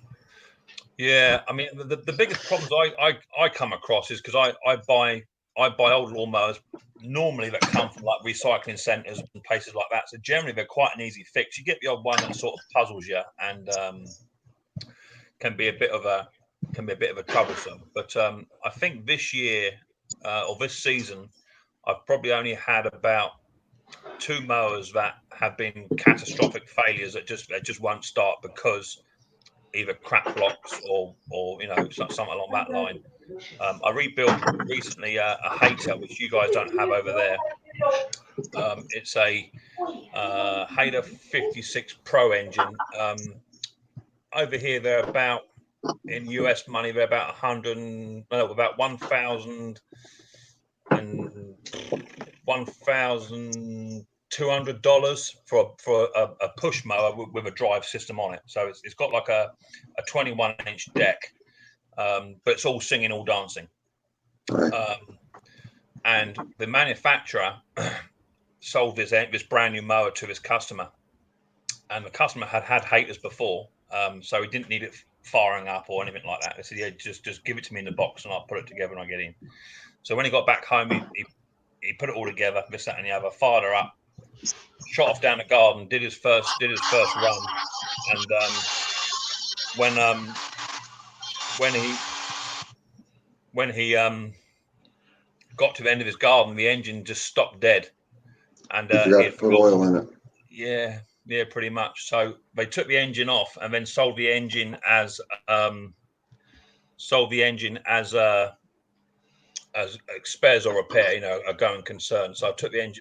Yeah, I mean the biggest problems I come across is because I buy old lawnmowers normally that come from like recycling centres and places like that. So generally they're quite an easy fix. You get the odd one that sort of puzzles you and can be a bit of a troublesome. But I think this year or this season, I've probably only had about 2 mowers that have been catastrophic failures that just won't start because either crap blocks or you know something along that line. I rebuilt recently a Hater, which you guys don't have over there. It's a Hater 56 Pro engine. Over here, they're about in US money, they're about about $1,200 for a push mower with a drive system on it. So it's got like a 21-inch deck, but it's all singing, all dancing. And the manufacturer sold this brand new mower to his customer, and the customer had Haters before, so he didn't need it firing up or anything like that. They said, "Yeah, just give it to me in the box, and I'll put it together when I get in." So when he got back home, he put it all together, this, that, and the other, fired her up, shot off down the garden, did his first run, and when he got to the end of his garden, the engine just stopped dead, and he had put oil in it. Yeah, pretty much. So they took the engine off and then sold the engine as spares or repair, you know, a going concern. So I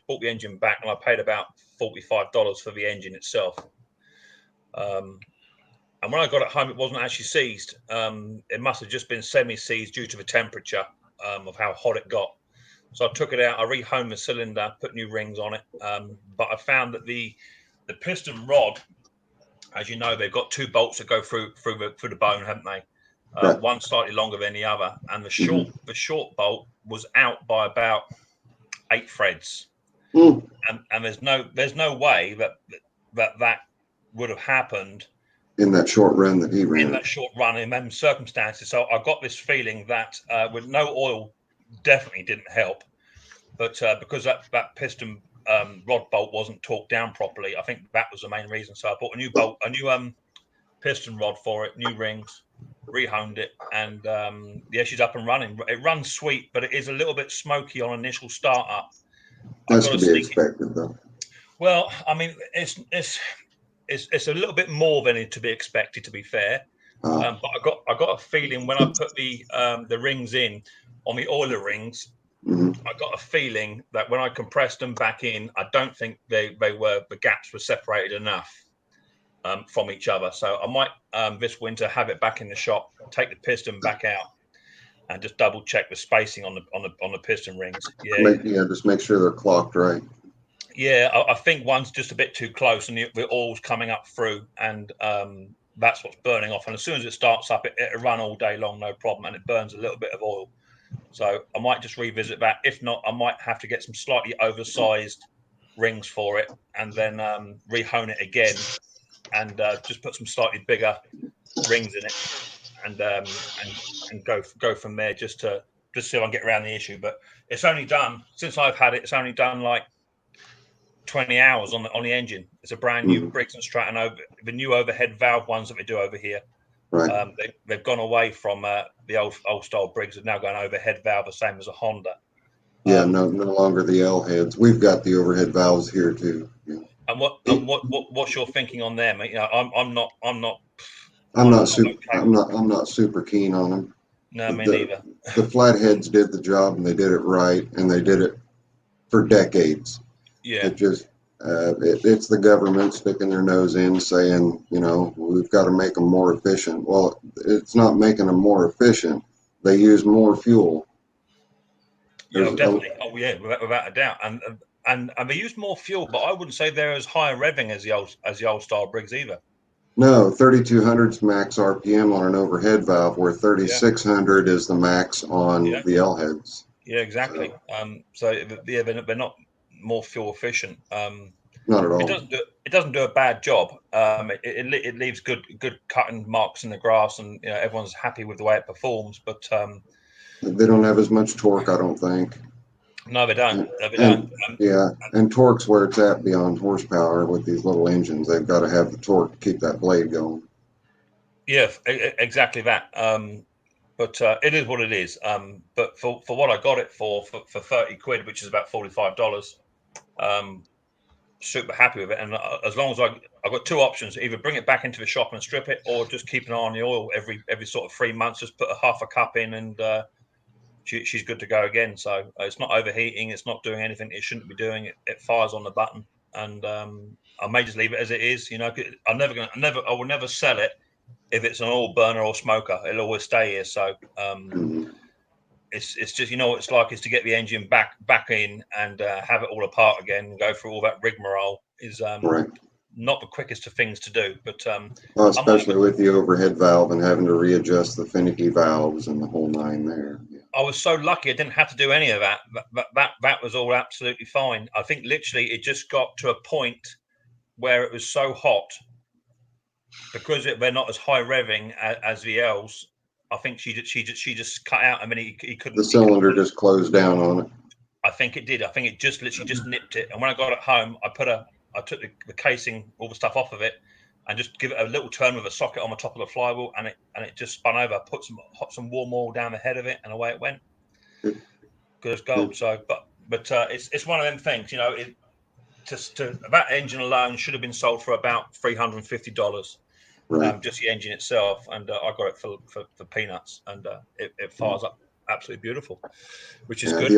bought the engine back, and I paid about $45 for the engine itself. And when I got it home, it wasn't actually seized. It must have just been semi-seized due to the temperature of how hot it got. So I took it out, I rehomed the cylinder, put new rings on it. But I found that the piston rod, as you know, they've got 2 bolts that go through the bone, haven't they? One slightly longer than the other, and the short bolt was out by about 8 threads. And there's no way that would have happened in that short run that he ran. In that short run, in them circumstances. So I got this feeling that with no oil, definitely didn't help. But because that piston rod bolt wasn't torqued down properly, I think that was the main reason. So I bought a new piston rod for it, new rings, rehoned it, and yeah, she's up and running. It runs sweet, but it is a little bit smoky on initial startup. That's to be expected, though. Well, I mean, it's a little bit more than it to be expected, to be fair. But I got a feeling when I put the rings in on the oiler rings, I got a feeling that when I compressed them back in, I don't think the gaps were separated enough from each other. So I might this winter have it back in the shop, take the piston back out, and just double check the spacing on the piston rings. Just make sure they're clocked right. Yeah, I think one's just a bit too close, and the oil's coming up through, and that's what's burning off. And as soon as it starts up, it'll run all day long, no problem, and it burns a little bit of oil. So I might just revisit that. If not, I might have to get some slightly oversized rings for it, and then rehone it again, and just put some slightly bigger rings in it, and go from there, just so I can get around the issue. But it's only done since I've had it. It's only done like 20 hours on the engine. It's a brand new Briggs and Stratton the new overhead valve ones that we do over here. Right. They've gone away from the old style Briggs. They've now gone overhead valve, the same as a Honda. Yeah, no longer the L heads. We've got the overhead valves here too. Yeah. And what's your thinking on them? You know, I'm not super keen on them. No, me neither. The flatheads did the job, and they did it right, and they did it for decades. Yeah. It just it's the government sticking their nose in, saying, you know, we've got to make them more efficient. Well, it's not making them more efficient. They use more fuel. Yeah, definitely. Without a doubt. And they use more fuel, but I wouldn't say they're as high revving as the old style Briggs either. No, 3,200's max RPM on an overhead valve, where 3,600 is the max on the L heads. Yeah, exactly. So they're not more fuel efficient. Not at all. It doesn't do a bad job. It leaves good cutting marks in the grass, and you know everyone's happy with the way it performs. But they don't have as much torque, I don't think. No, they don't. And torque's where it's at beyond horsepower with these little engines. They've got to have the torque to keep that blade going. Yeah, exactly that. But it is what it is. But for what I got it for 30 quid, which is about $45, super happy with it. And as long as I've got two options: either bring it back into the shop and strip it, or just keep an eye on the oil every sort of 3 months. Just put half a cup in, and she's good to go again. So it's not overheating. It's not doing anything it shouldn't be doing. It fires on the button, and I may just leave it as it is. You know, I will never sell it if it's an oil burner or smoker. It'll always stay here. So it's just, you know what it's like, is to get the engine back in and have it all apart again and go through all that rigmarole is not the quickest of things to do. But well, especially with the overhead valve and having to readjust the finicky valves and the whole nine there. Yeah. I was so lucky I didn't have to do any of that. That was all absolutely fine. I think literally it just got to a point where it was so hot, because they're not as high revving as the L's. I think she just cut out. I mean, he couldn't. The cylinder just closed down on it. I think it did. I think it just literally just nipped it. And when I got it home, I took the casing, all the stuff off of it, and just give it a little turn with a socket on the top of the flywheel, and it just spun over. Put some warm oil down the head of it, and away it went. Good as gold. So, but it's one of them things, you know. That engine alone should have been sold for about $350. Right. Just the engine itself, and I got it for peanuts, and it fires up absolutely beautiful, which is good.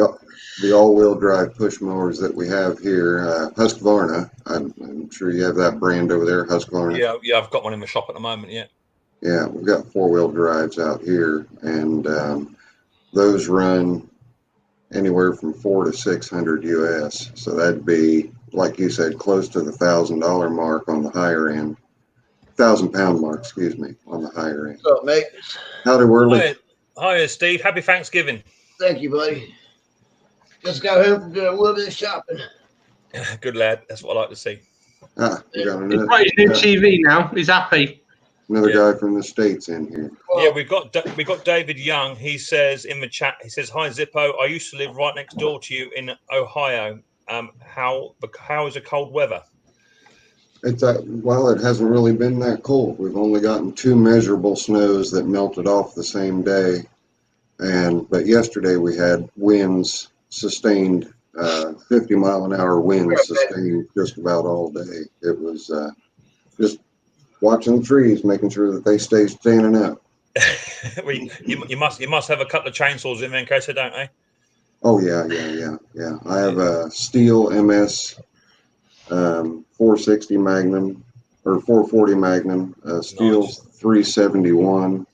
The all-wheel drive push mowers that we have here, Husqvarna. I'm sure you have that brand over there, Husqvarna. Yeah, I've got one in the shop at the moment. Yeah, we've got four-wheel drives out here, and those run anywhere from $400 to $600 US. So that'd be, like you said, close to the $1,000 mark on the higher end. 1,000-pound mark, excuse me, on the higher end. What's up, mate? Howdy, Worley. Hi, Steve. Happy Thanksgiving. Thank you, buddy. Just got home from doing a little bit of shopping. Good lad. That's what I like to see. You got He's got his new TV now. He's happy. Another guy from the States in here. Yeah, we got David Young. He says in the chat, he says, "Hi Zippo. I used to live right next door to you in Ohio. How is the cold weather?" It's well, it hasn't really been that cold. We've only gotten 2 measurable snows that melted off the same day, but yesterday we had winds sustained, 50-mile-an-hour winds sustained just about all day. It was just watching the trees, making sure that they stay standing up. you must have a couple of chainsaws in there in case they don't, eh? Oh yeah. I have a steel MS 460 Magnum or 440 Magnum, steel Nice. 371,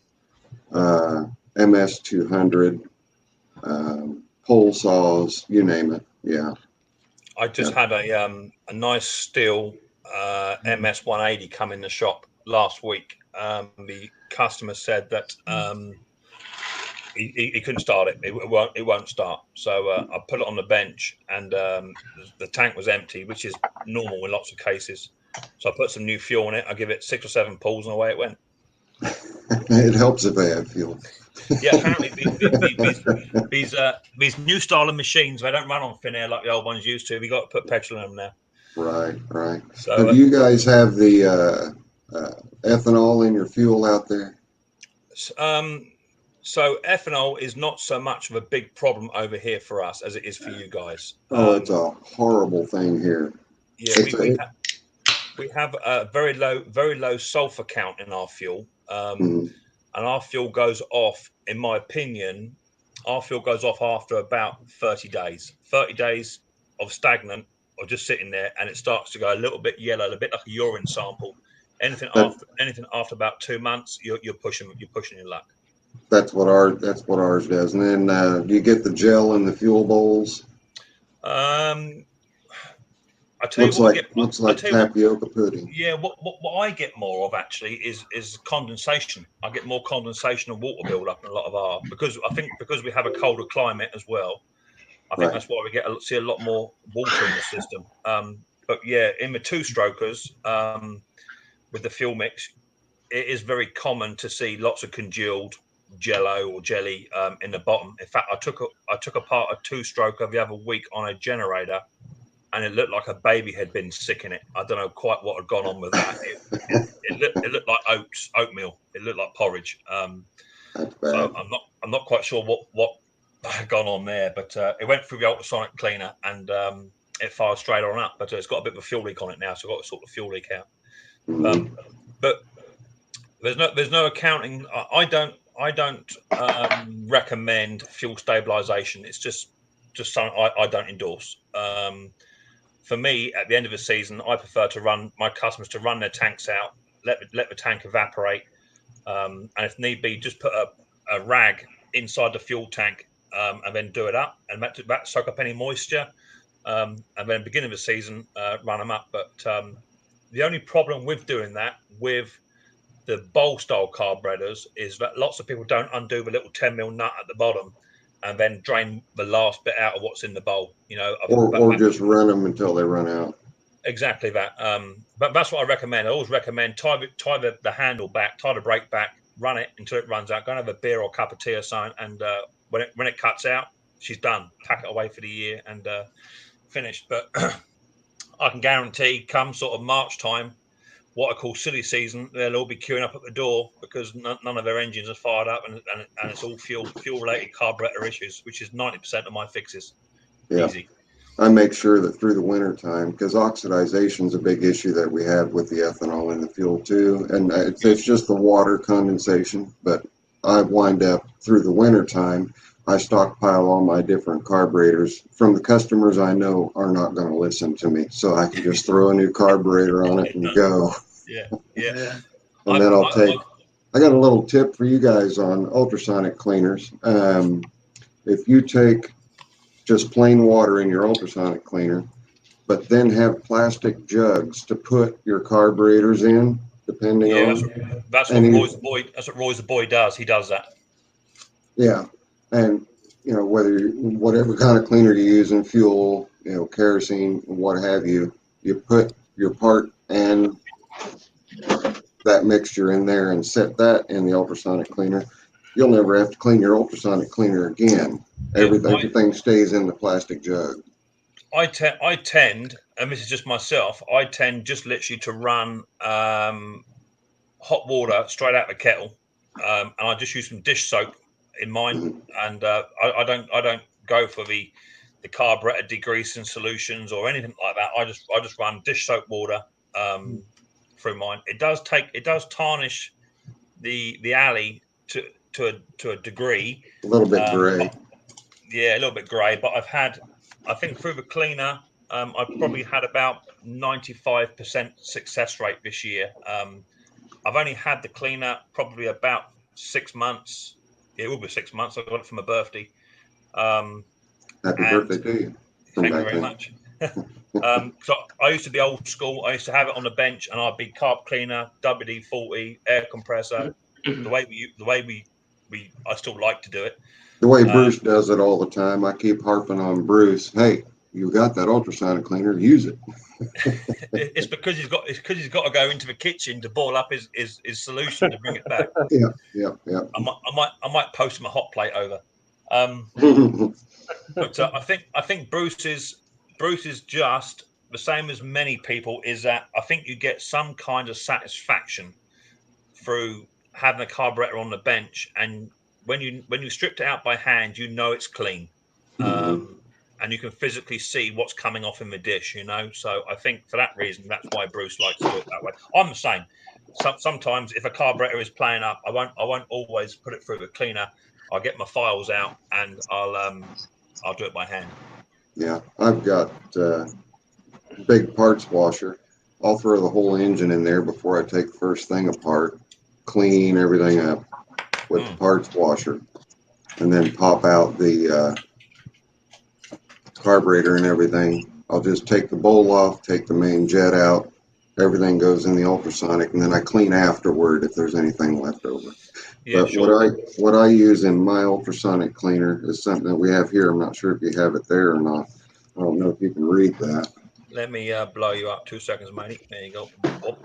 MS 200, pole saws, you name it. Yeah. I just had a nice steel MS 180 come in the shop last week. The customer said that he couldn't start it. It won't start. So I put it on the bench, and the tank was empty, which is normal in lots of cases. So I put some new fuel in it. I give it 6 or 7 pulls, and away it went. It helps if they have fuel. Yeah, apparently these new style of machines, they don't run on thin air like the old ones used to. We got to put petrol in them now. Right. So you guys have the ethanol in your fuel out there? So ethanol is not so much of a big problem over here for us as it is for you guys. It's a horrible thing here. Yeah, we have a very low sulfur count in our fuel, and our fuel goes off. In my opinion, our fuel goes off after about 30 days. 30 days of stagnant or just sitting there, and it starts to go a little bit yellow, a bit like a urine sample. Anything after about 2 months, you're pushing your luck. That's what ours does. And then do you get the gel in the fuel bowls? I tell you what, looks like tapioca pudding. Yeah, what I get more of actually is condensation. I get more condensation and water build up in a lot of our because we have a colder climate as well. I think that's why we see a lot more water in the system. But yeah, in the 2-strokers with the fuel mix, it is very common to see lots of congealed jello or jelly in the bottom. In fact, I took apart a 2-stroker the other week on a generator, and it looked like a baby had been sick in it. I don't know quite what had gone on with that. It looked like oatmeal. It looked like porridge. That's bad. So I'm not quite sure what had gone on there, but it went through the ultrasonic cleaner and it fired straight on up. But it's got a bit of a fuel leak on it now, so I've got to sort the fuel leak out. But there's no accounting. I don't recommend fuel stabilization. It's just something I don't endorse. For me, at the end of the season, I prefer to run my customers to run their tanks out, let the tank evaporate, and if need be, just put a rag inside the fuel tank and then do it up and that soak up any moisture, and then beginning of the season run them up. But the only problem with doing that with the bowl style carburetors is that lots of people don't undo the little 10mm nut at the bottom and then drain the last bit out of what's in the bowl, or just run them until they run out. Exactly that. But that's what I recommend. I always recommend tie the handle back, tie the brake back, run it until it runs out. Go and have a beer or a cup of tea or something, and when it cuts out, she's done. Pack it away for the year and finished. But I can guarantee, come sort of March time, what I call silly season, they'll all be queuing up at the door because none of their engines are fired up, and it's all fuel related carburetor issues, which is 90% of my fixes. Yeah. Easy. I make sure that through the winter time, because oxidization is a big issue that we have with the ethanol in the fuel too, and it's just the water condensation. But I wind up through the winter time, I stockpile all my different carburetors from the customers I know are not going to listen to me, so I can just throw a new carburetor on it and go. Yeah. And then I got a little tip for you guys on ultrasonic cleaners. If you take just plain water in your ultrasonic cleaner, but then have plastic jugs to put your carburetors in, depending on. That's what Roy's the boy does. He does that. Yeah, and whatever kind of cleaner you use in fuel, kerosene, what have you, you put your part and that mixture in there and set that in the ultrasonic cleaner. You'll never have to clean your ultrasonic cleaner again. Everything stays in the plastic jug. I tend and this is just myself, I tend just literally to run hot water straight out the kettle, and I just use some dish soap in mine, and I don't go for the carburetor degreasing solutions or anything like that. I just run dish soap water through mine. It does tarnish the alley to a degree. A little bit gray. Yeah, a little bit grey. But I think through the cleaner, I've probably had about 95% success rate this year. I've only had the cleaner probably about 6 months. It will be 6 months. I got it for my birthday. Happy birthday to you. Thank you very much. So I used to be old school. I used to have it on the bench, and I'd be carb cleaner, WD-40, air compressor. The way I still like to do it. The way Bruce does it all the time. I keep harping on Bruce. Hey, you got that ultrasonic cleaner? Use it. It's because he's got to go into the kitchen to boil up his solution to bring it back. Yeah. I might post him a hot plate over. But I think Bruce is just the same as many people. Is that I think you get some kind of satisfaction through having a carburetor on the bench, and when you stripped it out by hand, you know it's clean, and you can physically see what's coming off in the dish. So I think for that reason, that's why Bruce likes to do it that way. I'm the same. Sometimes if a carburetor is playing up, I won't always put it through the cleaner. I'll get my files out and I'll do it by hand. Yeah, I've got big parts washer. I'll throw the whole engine in there before I take the first thing apart, clean everything up with the parts washer, and then pop out the carburetor and everything. I'll just take the bowl off, take the main jet out, everything goes in the ultrasonic, and then I clean afterward if there's anything left over. Yeah, but sure. what I use in my ultrasonic cleaner is something that we have here. I'm not sure if you have it there or not. I don't know if you can read that. Let me blow you up 2 seconds, matey. There you go. Oh.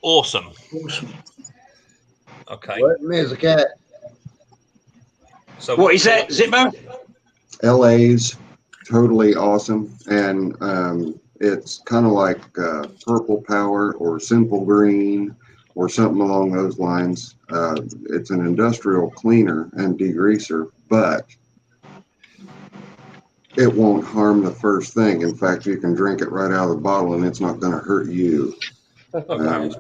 Awesome. Okay. What is a cat? So what is that, Zippo? LA's totally awesome, and it's kind of like Purple Power or Simple Green or something along those lines. It's an industrial cleaner and degreaser, but it won't harm the first thing. In fact, you can drink it right out of the bottle and it's not going to hurt you. Okay,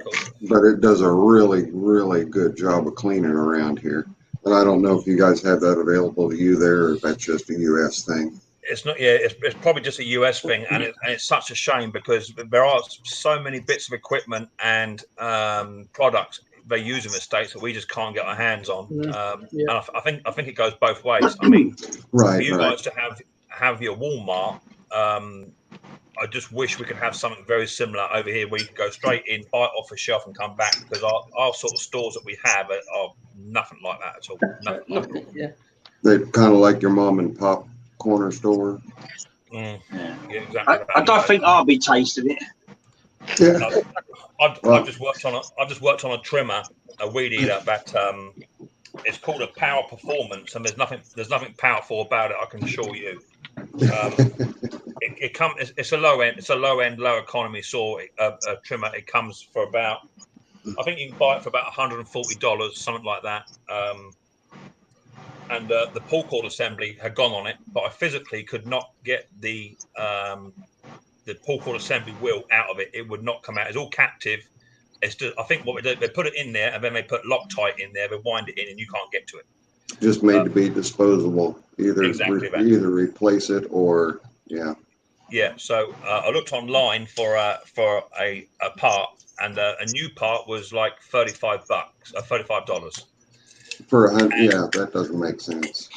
cool. But it does a really, really good job of cleaning around here. And I don't know if you guys have that available to you there, or if that's just a U.S. thing. It's not. Yeah, it's probably just a US thing, and it's such a shame because there are so many bits of equipment and products they use in the States that we just can't get our hands on. And I think it goes both ways. I mean, right, for you guys to have your Walmart, I just wish we could have something very similar over here where you can go straight in, buy it off the shelf, and come back, because our sort of stores that we have are nothing like that at all. Nothing like that. Yeah. They're kind of like your mom and pop corner store. Yeah, exactly. I don't think I'll be tasting it. Yeah. I've just worked on a trimmer, a weed eater that it's called a Power Performance, and there's nothing powerful about it, I can assure you. It's a low end, low economy saw trimmer. It comes for about, I think you can buy it for about $140, something like that. And the pull cord assembly had gone on it, but I physically could not get the pull cord assembly wheel out of it. It would not come out. It's all captive. It's just, I think what they put it in there, and then they put Loctite in there. They wind it in, and you can't get to it. Just made to be disposable. Either exactly replace it or Yeah. So I looked online for a part, and a new part was like $35. For that doesn't make sense.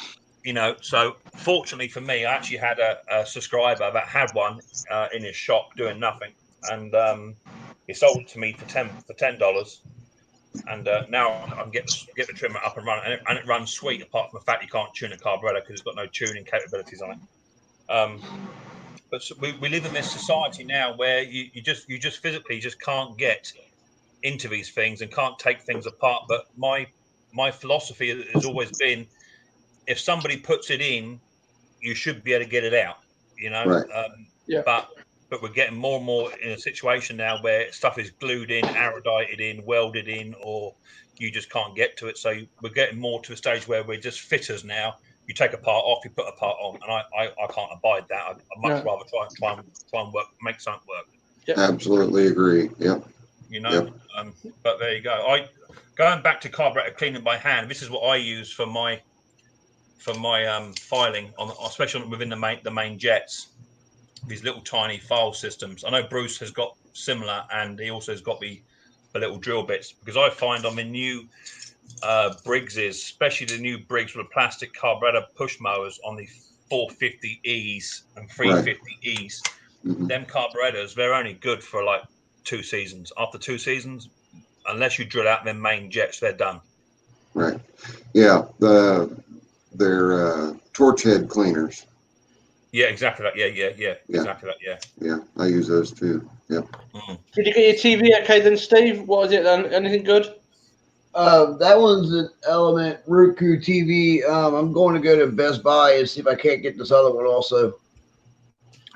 So fortunately for me, I actually had a subscriber that had one in his shop doing nothing, and he sold it to me for $10. And now I can get the trimmer up and running, and it runs sweet. Apart from the fact you can't tune a carburetor because it's got no tuning capabilities on it. But we live in this society now where you just physically just can't get into these things and can't take things apart. But my philosophy has always been, if somebody puts it in, you should be able to get it out. you know. Right. But we're getting more and more in a situation now where stuff is glued in, erodited in, welded in, or you just can't get to it. So we're getting more to a stage where we're just fitters now. You take a part off, you put a part on, and I can't abide that. I'd much rather try and work, make something work. Yep. Absolutely agree. Yep. You know, but there you go. Going back to carburetor cleaning by hand. This is what I use for my filing on, especially within the main jets. These little tiny file systems. I know Bruce has got similar, and he also has got the little drill bits, because I find on the new Briggses, especially the new Briggs with the plastic carburetor push mowers on the 450Es and 350Es, them carburetors, they're only good for like 2 seasons. After 2 seasons, unless you drill out their main jets, they're done. Right. Yeah. They're torch head cleaners. Yeah, exactly that. Yeah. Exactly that. Yeah. Yeah, I use those too. Yep. Did you get your TV okay then, Steve? What was it then? Anything good? That one's an Element Roku TV. I'm going to go to Best Buy and see if I can't get this other one also.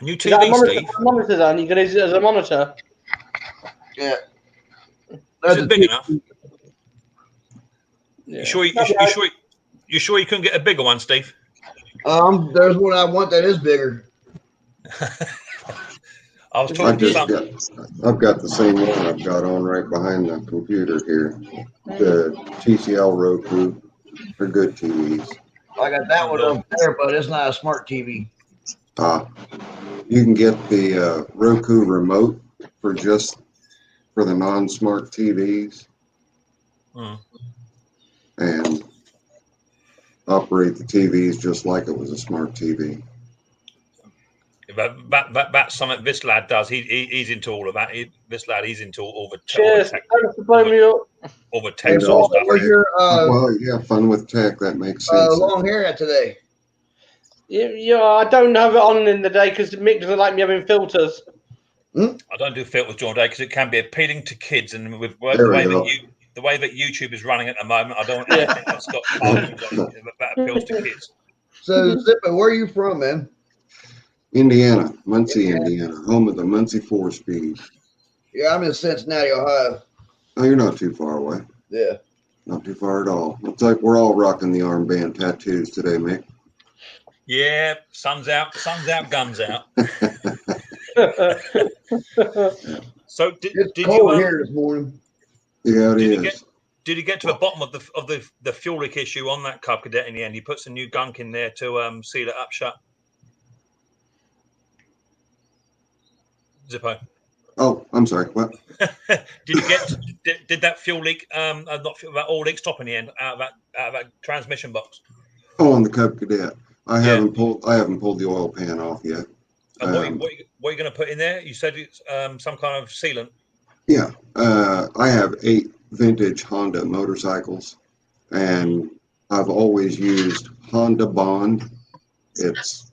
New TV, Steve. Monitor then? You can use it as a monitor. Yeah. Is it big enough? Yeah. You sure you couldn't get a bigger one, Steve? There's one I want that is bigger. I was talking to I've got the same one I've got on right behind the computer here. The TCL Roku. They're good TVs. I got that one over there, but it's not a smart TV. You can get the Roku remote for the non-smart TVs. And operate the TVs just like it was a smart TV. That's something this lad does. He's into all of that. He's into all the tech. All the tech sort of stuff. Well, yeah, fun with tech. That makes sense. Long hair today. Yeah, I don't have it on in the day because Mick doesn't like me having filters. I don't do filters during the day because it can be appealing to kids, and with the way that YouTube is running at the moment, I don't want anything that's got that appeals to kids. So, Zippo, where are you from, man? Indiana, Muncie, Indiana, home of the Muncie 4-speed. Yeah, I'm in Cincinnati, Ohio. Oh, you're not too far away. Yeah. Not too far at all. Looks like we're all rocking the armband tattoos today, Mick. Yeah, sun's out, guns out. So it's cold here this morning. Yeah, it is. Did you get to the bottom of the fuel leak issue on that Cub Cadet in the end? You put some new gunk in there to seal it up shut. Zippo. Oh, I'm sorry. What? Did that fuel leak? That oil leak stop in the end out of that transmission box? Oh, on the Cub Cadet. I haven't pulled the oil pan off yet. And what are you going to put in there? You said it's some kind of sealant. Yeah, I have 8 vintage Honda motorcycles, and I've always used Honda Bond. It's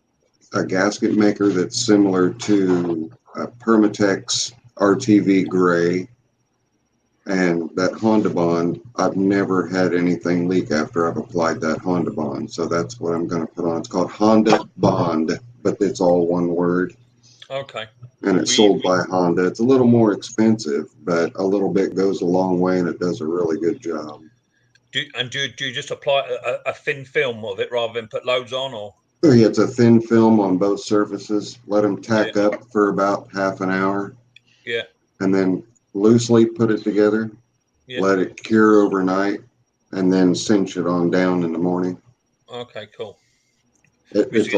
a gasket maker that's similar to Permatex RTV Gray, and that Honda Bond, I've never had anything leak after I've applied that Honda Bond. So that's what I'm going to put on. It's called Honda Bond, but it's all one word. Okay. And it's sold by Honda. It's a little more expensive, but a little bit goes a long way, and it does a really good job. Do you just apply a thin film of it rather than put loads on, or? Yeah, it's a thin film on both surfaces. Let them tack up for about half an hour. Yeah. And then loosely put it together. Yeah. Let it cure overnight, and then cinch it on down in the morning. Okay, cool. It's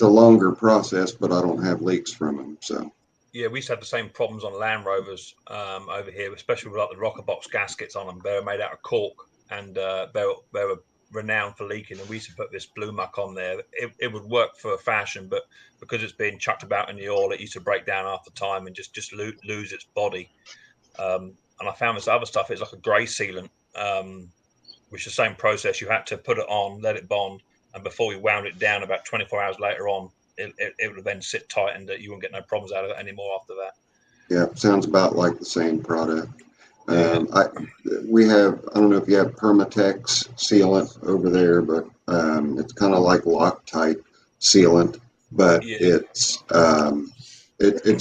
a longer process, but I don't have leaks from them. So. Yeah, we used to have the same problems on Land Rovers over here, especially with like the rocker box gaskets on them. They were made out of cork, and they were renowned for leaking. And we used to put this blue muck on there. It would work for fashion, but because it's being chucked about in the oil, it used to break down after time and just lose its body. And I found this other stuff. It's like a grey sealant, which is the same process. You had to put it on, let it bond, and before you wound it down, about 24 hours later on, it would then sit tight, and you wouldn't get no problems out of it anymore after that. Yeah, sounds about like the same product. We have, I don't know if you have Permatex sealant over there, but it's kind of like Loctite sealant. but it's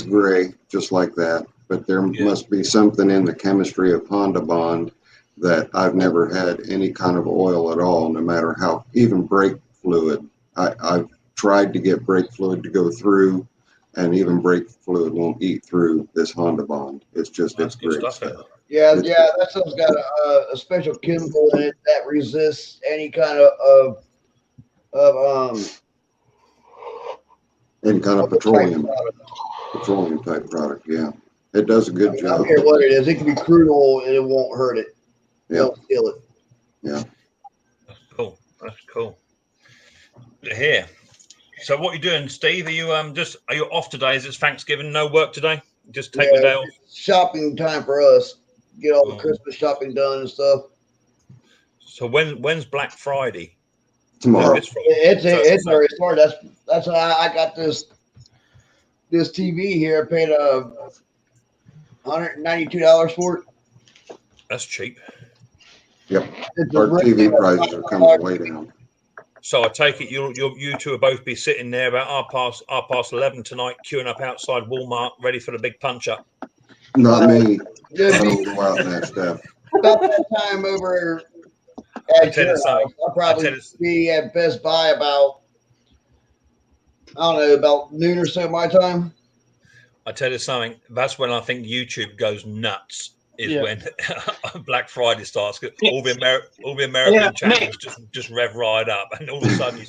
gray just like that. But there must be something in the chemistry of Honda Bond that I've never had any kind of oil at all, no matter how, even brake fluid. I've tried to get brake fluid to go through, and even brake fluid won't eat through this Honda Bond. It's just, it's great stuff. Yeah, that stuff's got a special chemical in it that resists any kind of petroleum type product. Yeah, it does a good job. I don't care what it is. It can be crude oil and it won't hurt it. It won't kill it. Yeah. That's cool. That's cool. Here. So what are you doing, Steve? Are you off today? Is it Thanksgiving? No work today? Just take the day off? Shopping time for us. Get all the Christmas shopping done and stuff. So when's Black Friday? Tomorrow. It's already started. That's why I got this TV here. I paid $192 for it. That's cheap. Yep. Our TV prices are coming way down. So I take it you two will both be sitting there about half past 11 tonight, queuing up outside Walmart, ready for the big punch up. Not me. I don't go out in that stuff. About that time over at your house, I'll probably be at Best Buy about, I don't know, about noon or so my time. I tell you something, that's when I think YouTube goes nuts. When Black Friday starts. All the American channels just rev right up, and all of a sudden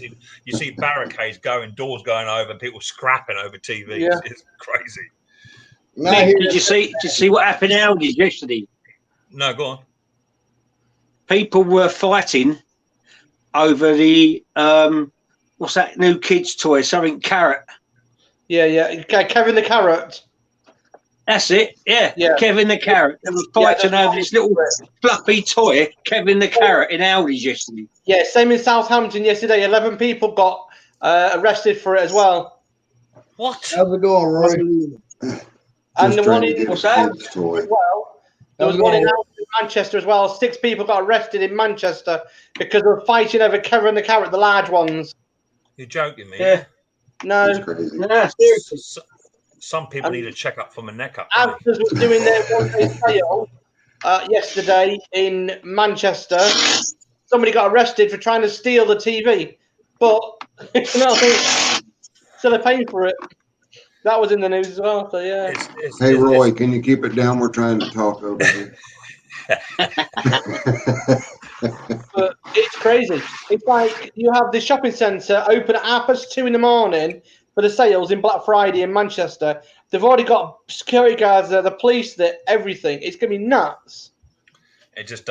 you see barricades going, doors going over, people scrapping over TVs. Yeah. It's crazy. Nick, did you see what happened in Aldi's yesterday? No, go on. People were fighting over the what's that new kids toy? Something carrot. Yeah. Kevin the Carrot. That's it. Yeah. Kevin the Carrot. They were fighting over this little fluffy toy, Kevin the Carrot, in Aldi's yesterday. Yeah, same in Southampton yesterday. 11 people got arrested for it as well. What? How's it going, Roy? And the one in what's that? as well. There was one in Manchester as well. 6 people got arrested in Manchester because they were fighting over Kevin the Carrot, the large ones. You're joking me? Yeah. No. Yeah, seriously. Some people need a checkup from a neck up. Asda's was doing their one-day sale yesterday in Manchester. Somebody got arrested for trying to steal the TV, but so they're paying for it. That was in the news as well. So yeah. Hey Roy, can you keep it down? We're trying to talk over here. But it's crazy. It's like you have the shopping centre open at 2:30 in the morning for the sales in Black Friday in Manchester. They've already got security guards there, the police there, everything. It's gonna be nuts. It just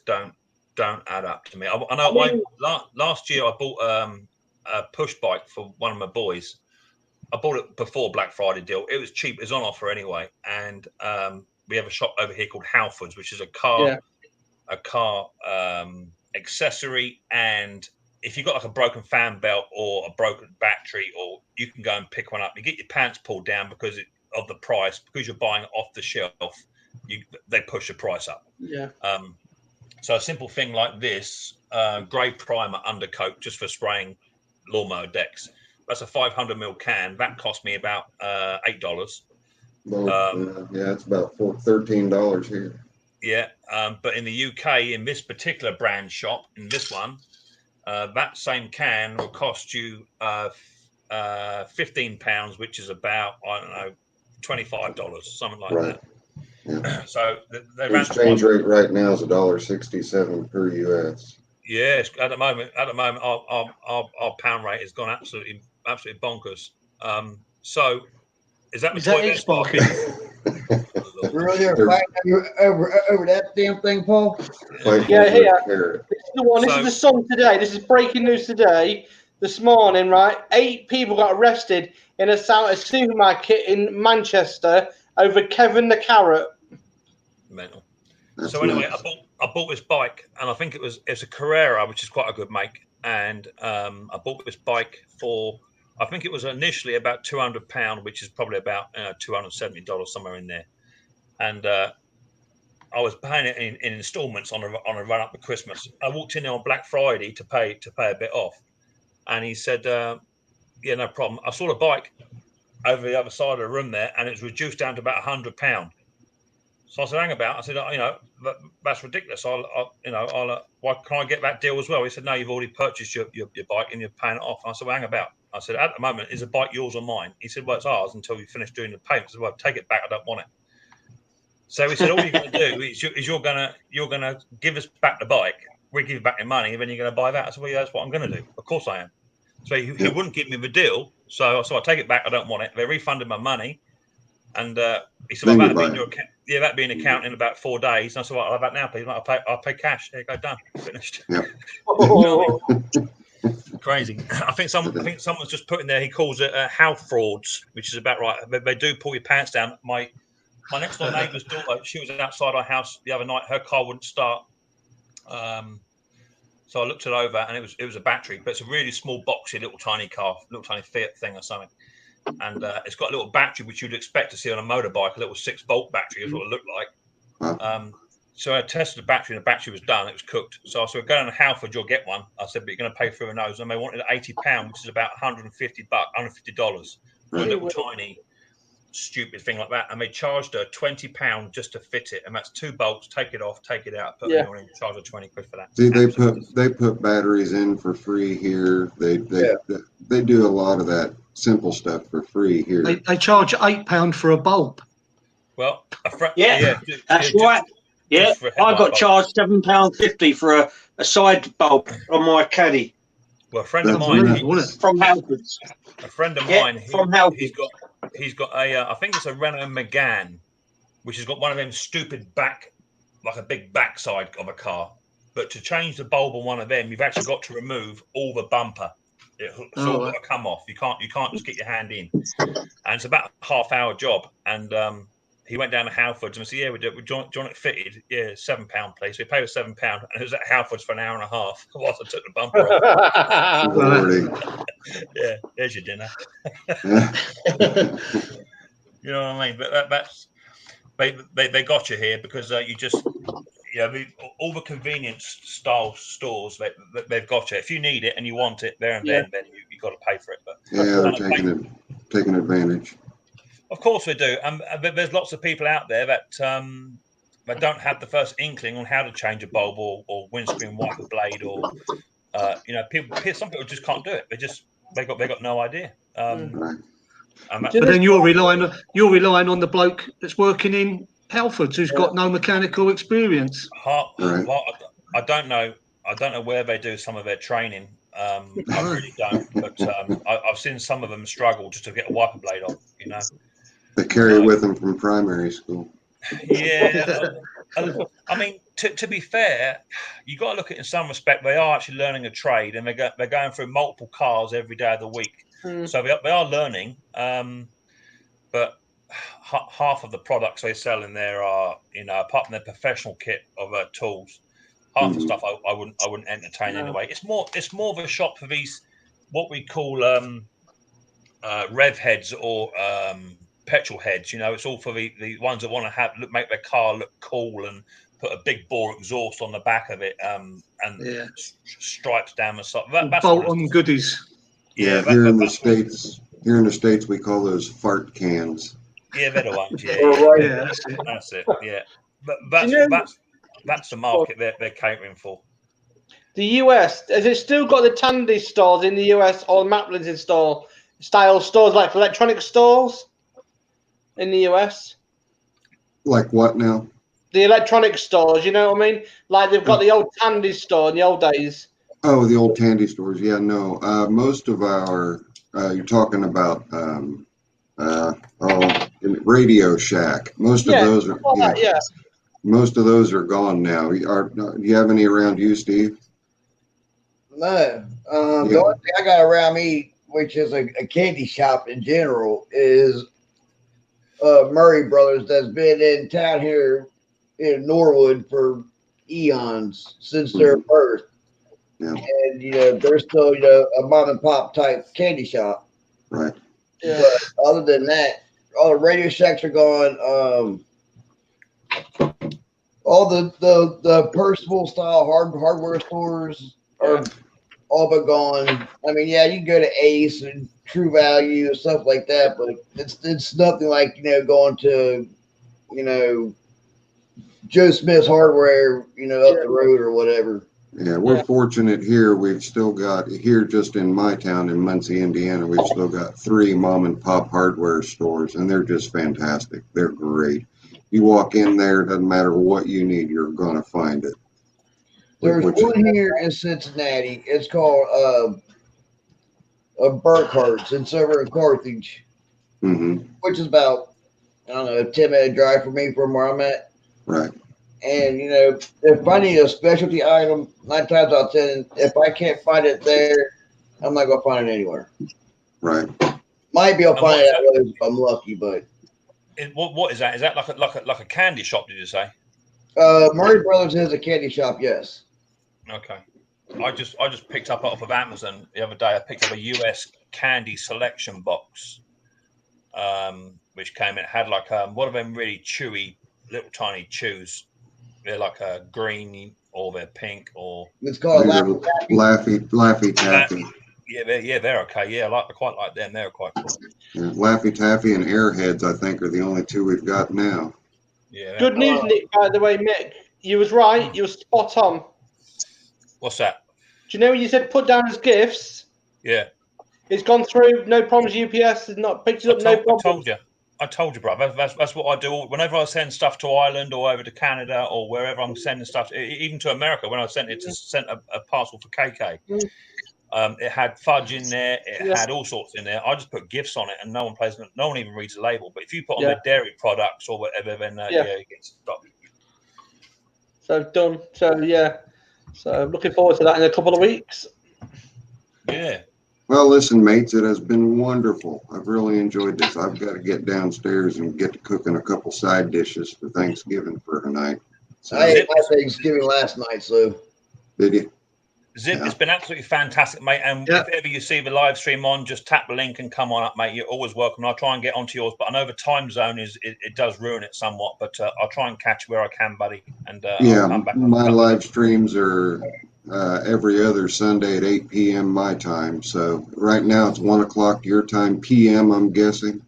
don't add up to me. I know. Last year I bought a push bike for one of my boys. I bought it before Black Friday deal. It was cheap. It was on offer anyway. And we have a shop over here called Halfords, which is a car accessory. And if you've got like a broken fan belt or a broken battery, or you can go and pick one up. You get your pants pulled down because of the price, because you're buying it off the shelf. They push the price up. Yeah. So a simple thing like this, grey primer undercoat just for spraying lawnmower decks. That's a 500ml can. That cost me about $8. Well, it's about $13 here. Yeah, but in the UK, in this particular brand shop, in this one, that same can will cost you £15, which is about, I don't know, $25, something like that. Yeah. So the exchange rate right now is $1.67 per US. Yes, at the moment, our pound rate has gone absolutely bonkers. So, is that it, Sparky? We're over that damn thing, Paul. Yeah, here. This is the one. This is the Sun today. This is breaking news today. This morning, right? 8 people got arrested in a supermarket in Manchester over Kevin the Carrot. Mental. So anyway, I bought this bike, and I think it's a Carrera, which is quite a good make. And I bought this bike for, I think it was initially about £200, which is probably about $270, somewhere in there. And I was paying it in installments on a run up to Christmas. I walked in there on Black Friday to pay a bit off, and he said, Yeah, no problem. I saw a bike over the other side of the room there, and it was reduced down to about £100. So I said, hang about. I said, that's ridiculous. Why can I get that deal as well? He said, no, you've already purchased your bike and you're paying it off. And I said, well, hang about. I said, at the moment, is the bike yours or mine? He said, well, it's ours until you finish doing the payment. I said, well, take it back. I don't want it. So he said, all you're going to do is you're going to give us back the bike. We give you back your money, and then you're going to buy that. I said, well, yeah, that's what I'm going to do. Of course I am. So he wouldn't give me the deal. So I take it back. I don't want it. They refunded my money. And he said, well, that'd be in account in about 4 days. And I said, well, I'll have that now, please. I'll pay cash. There you go, done. Finished. Yeah. Crazy. I think someone's just put in there, he calls it house frauds, which is about right. They do pull your pants down. My next door neighbour's daughter, she was outside our house the other night. Her car wouldn't start. So I looked it over, and it was a battery, but it's a really small, boxy, little tiny car, little tiny Fiat thing or something. And it's got a little battery, which you'd expect to see on a motorbike, a little 6-volt battery is what it looked like. So I tested the battery, and the battery was done. It was cooked. So I said, go down to Halford, you'll get one. I said, but you're going to pay through a nose. And they wanted £80, which is about $150 for a little tiny, stupid thing like that. And they charged her £20 just to fit it. And that's 2 bolts, take it off, take it out, put it on, and charge her 20 quid for that. See, they put batteries in for free here. They do a lot of that simple stuff for free here. They charge £8 for a bulb. Well, that's right. Yeah, I got charged £7.50 for a side bulb on my caddy. Well, a friend of mine from Halfords. A friend of mine from Halfords. He's got a I think it's a Renault Megane, which has got one of them stupid like a big backside of a car. But to change the bulb on one of them, you've actually got to remove all the bumper. It's all got to come off. You can't just get your hand in. And it's about a half-hour job. And he went down to Halfords and said, yeah, we do you want it fitted? Yeah, £7, please. So he paid us £7, and it was at Halfords for an hour and a half whilst I took the bumper off. Yeah, there's your dinner. You know what I mean? But that's they got you here because you just all the convenience style stores they've got you. If you need it and you want it there and then you got to pay for it. But they're taking advantage. Of course we do, but there's lots of people out there that don't have the first inkling on how to change a bulb or windscreen wiper blade, or some people just can't do it. They got no idea. But then you're relying on the bloke that's working in Halfords who's got no mechanical experience. I don't know where they do some of their training. I really don't. But I've seen some of them struggle just to get a wiper blade off. They carry it with them from primary school. Yeah, I mean, to be fair, you got to look at it in some respect. They are actually learning a trade, and they're going through multiple cars every day of the week. So they are learning. But half of the products they sell in there are, apart from their professional kit of tools, half the stuff I wouldn't entertain anyway. It's more of a shop for these what we call rev heads or petrol heads. It's all for the ones that want to make their car look cool and put a big bore exhaust on the back of it and stripes down the side. Bolt on goodies. Yeah, here in the States we call those fart cans. Yeah, they're the ones. That's it. Yeah, but that's the market they're catering for. The US, has it still got the Tandy stores in the US or Maplin's style stores, like electronic stores in the US? Like what now? The electronic stores, you know what I mean? Like they've got the old Tandy store in the old days. Oh, the old Tandy stores. Yeah, no. Most of our, you're talking about Radio Shack. Most of those are most of those are gone now. Do you have any around you, Steve? No. The only thing I got around me, which is a candy shop in general, is Murray Brothers, that's been in town here in Norwood for eons, since their birth. Yeah. And they're still a mom and pop type candy shop. Right. Yeah. But other than that, all the Radio Shacks are gone. All the Percival style hardware stores are all but gone. I mean, yeah, you can go to Ace and True Value and stuff like that, but it's nothing like, you know, going to, you know, Joe Smith's Hardware, you know, up the road or whatever. Yeah, we're fortunate here. We've still got here just in my town in Muncie, Indiana, we've still got 3 mom and pop hardware stores, and they're just fantastic. They're great. You walk in there, doesn't matter what you need, you're gonna find it. There's one here in Cincinnati. It's called Burkhart's. It's over in Carthage, which is about, I don't know, a 10-minute drive for me from where I'm at. Right. And, you know, if I need a specialty item, 9 times out of 10, if I can't find it there, I'm not going to find it anywhere. Right. Might be able to find it out if I'm lucky, but. What is that? Is that like a candy shop, did you say? Murray Brothers is a candy shop, yes. Okay. I just picked up off of Amazon the other day. I picked up a US candy selection box, which came. It had like one of them really chewy little tiny chews. They're like a green or they're pink or. It's called Laffy Taffy. Yeah, they're okay. Yeah, I quite like them. They're quite cool. Yeah, Laffy Taffy and Airheads, I think, are the only 2 we've got now. Yeah. Good news, Nick. By the way, Mick, you was right. You were spot on. What's that? Do you know when you said put down as gifts? Yeah. It's gone through. No problems. UPS has not picked it up. No problems. I told you, bro. That's what I do. Whenever I send stuff to Ireland or over to Canada or wherever I'm sending stuff, even to America, when I sent a parcel for KK, it had fudge in there. It had all sorts in there. I just put gifts on it, and no one even reads the label. But if you put on their dairy products or whatever, then it gets stopped. So done. So yeah. So looking forward to that in a couple of weeks. Yeah. Well, listen, mates, it has been wonderful. I've really enjoyed this. I've got to get downstairs and get to cooking a couple side dishes for Thanksgiving for tonight. So, I ate my Thanksgiving last night, so. Did you? Zip, it's been absolutely fantastic, mate. And if ever you see the live stream on, just tap the link and come on up, mate. You're always welcome. I'll try and get onto yours, but I know the time zone it does ruin it somewhat. But I'll try and catch where I can, buddy. And I'll come back. My live streams are every other Sunday at 8 p.m. my time. So right now it's 1 o'clock your time p.m. I'm guessing.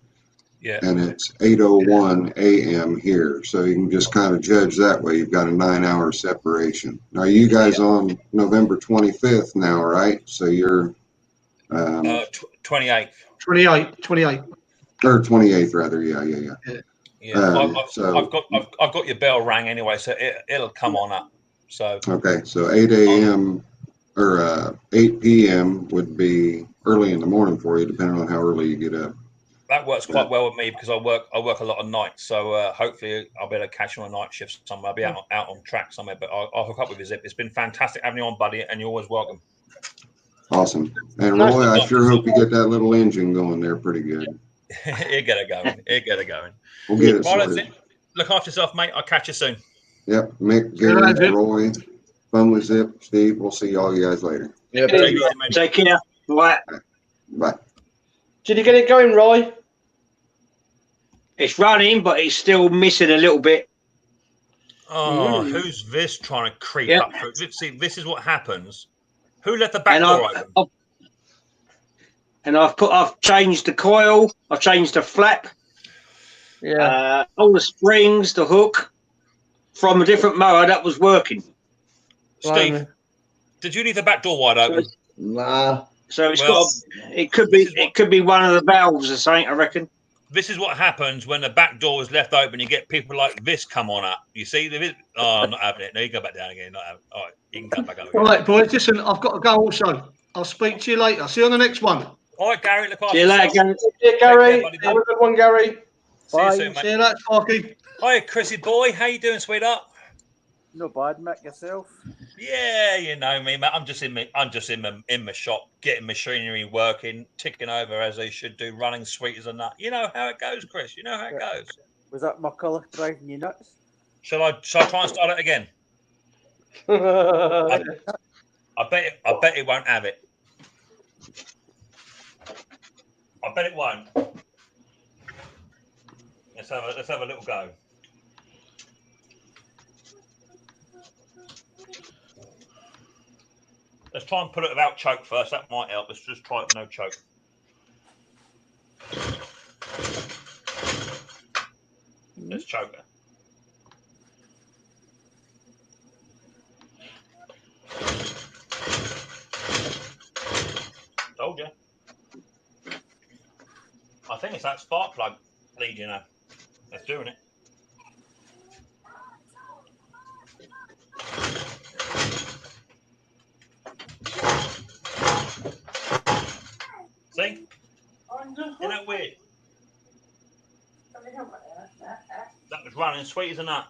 Yeah. And it's 8:01 a.m. here. So you can just kind of judge that way. You've got a 9-hour separation. Now you guys on November 25th now, right? So you're 28th. 28th. Or 28th rather. Yeah. Yeah. I've got your bell rang anyway, so it'll come on up. So okay, so 8 a.m. or 8 p.m. would be early in the morning for you, depending on how early you get up. That works quite well with me because I work a lot of nights, so hopefully I'll be able to catch you on a night shift somewhere. I'll be out on track somewhere, but I'll hook up with you, Zip. It's been fantastic having you on, buddy, and you're always welcome. Awesome. And Roy, I sure hope you get that little engine going there pretty good. He'll get it going. We'll get it sorted. Look after yourself, mate. I'll catch you soon. Yep. Mick, Gary, Roy, Fun Zip, Steve. We'll see all you guys later. Yeah, take care. Bye. Bye. Did you get it going, Roy? It's running, but it's still missing a little bit. Oh, who's this trying to creep up through? See, this is what happens. Who let the back door open? I've changed the coil. I've changed the flap. Yeah. All the springs, the hook from a different mower that was working. Steve, did you leave the back door wide open? Nah. So it could be one of the valves or something, I reckon. This is what happens when the back door is left open. You get people like this come on up. You see? I'm not having it. No, you go back down again. Not having it. All right, you can come back up again. All right, boys. Listen, I've got to go also. I'll speak to you later. See you on the next one. All right, Gary. Look after See you later, Gary. Gary. Have a good one, Gary. See you soon, mate. See you later, Sparky. Hi, Chrissy boy. How you doing, sweetheart? Not bad, Mick, yourself. Yeah, you know me, mate. I'm just in my shop, getting machinery working, ticking over as they should do, running sweet as a nut. You know how it goes, Chris. You know how it goes. Was that my colour driving you nuts? Shall I try and start it again? I bet it won't have it. I bet it won't. Let's have a little go. Let's try and put it without choke first. That might help. Let's just try it with no choke. Let's choke her. Told you. I think it's that spark plug lead, you know. That's doing it. See? Isn't that weird? That was running sweet as a nut.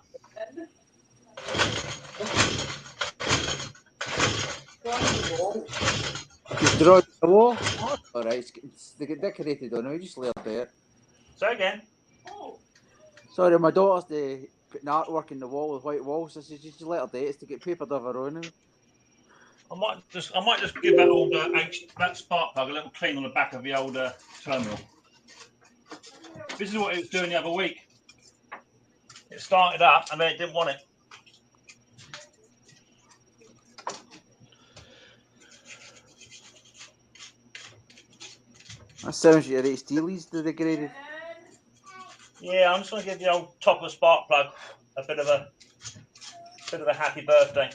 You draw the wall? Oh, all right, they get decorated on it. We just lay up there. Say again. Sorry, my daughter's putting artwork in the wall with white walls. So she just let her do it. It's to get papered of her own. I might just give that old that spark plug a little clean on the back of the old terminal. This is what it was doing the other week. It started up and then it didn't want it. That sounds like your HD's degraded. Yeah, I'm just going to give the old top of the spark plug a bit of a happy birthday.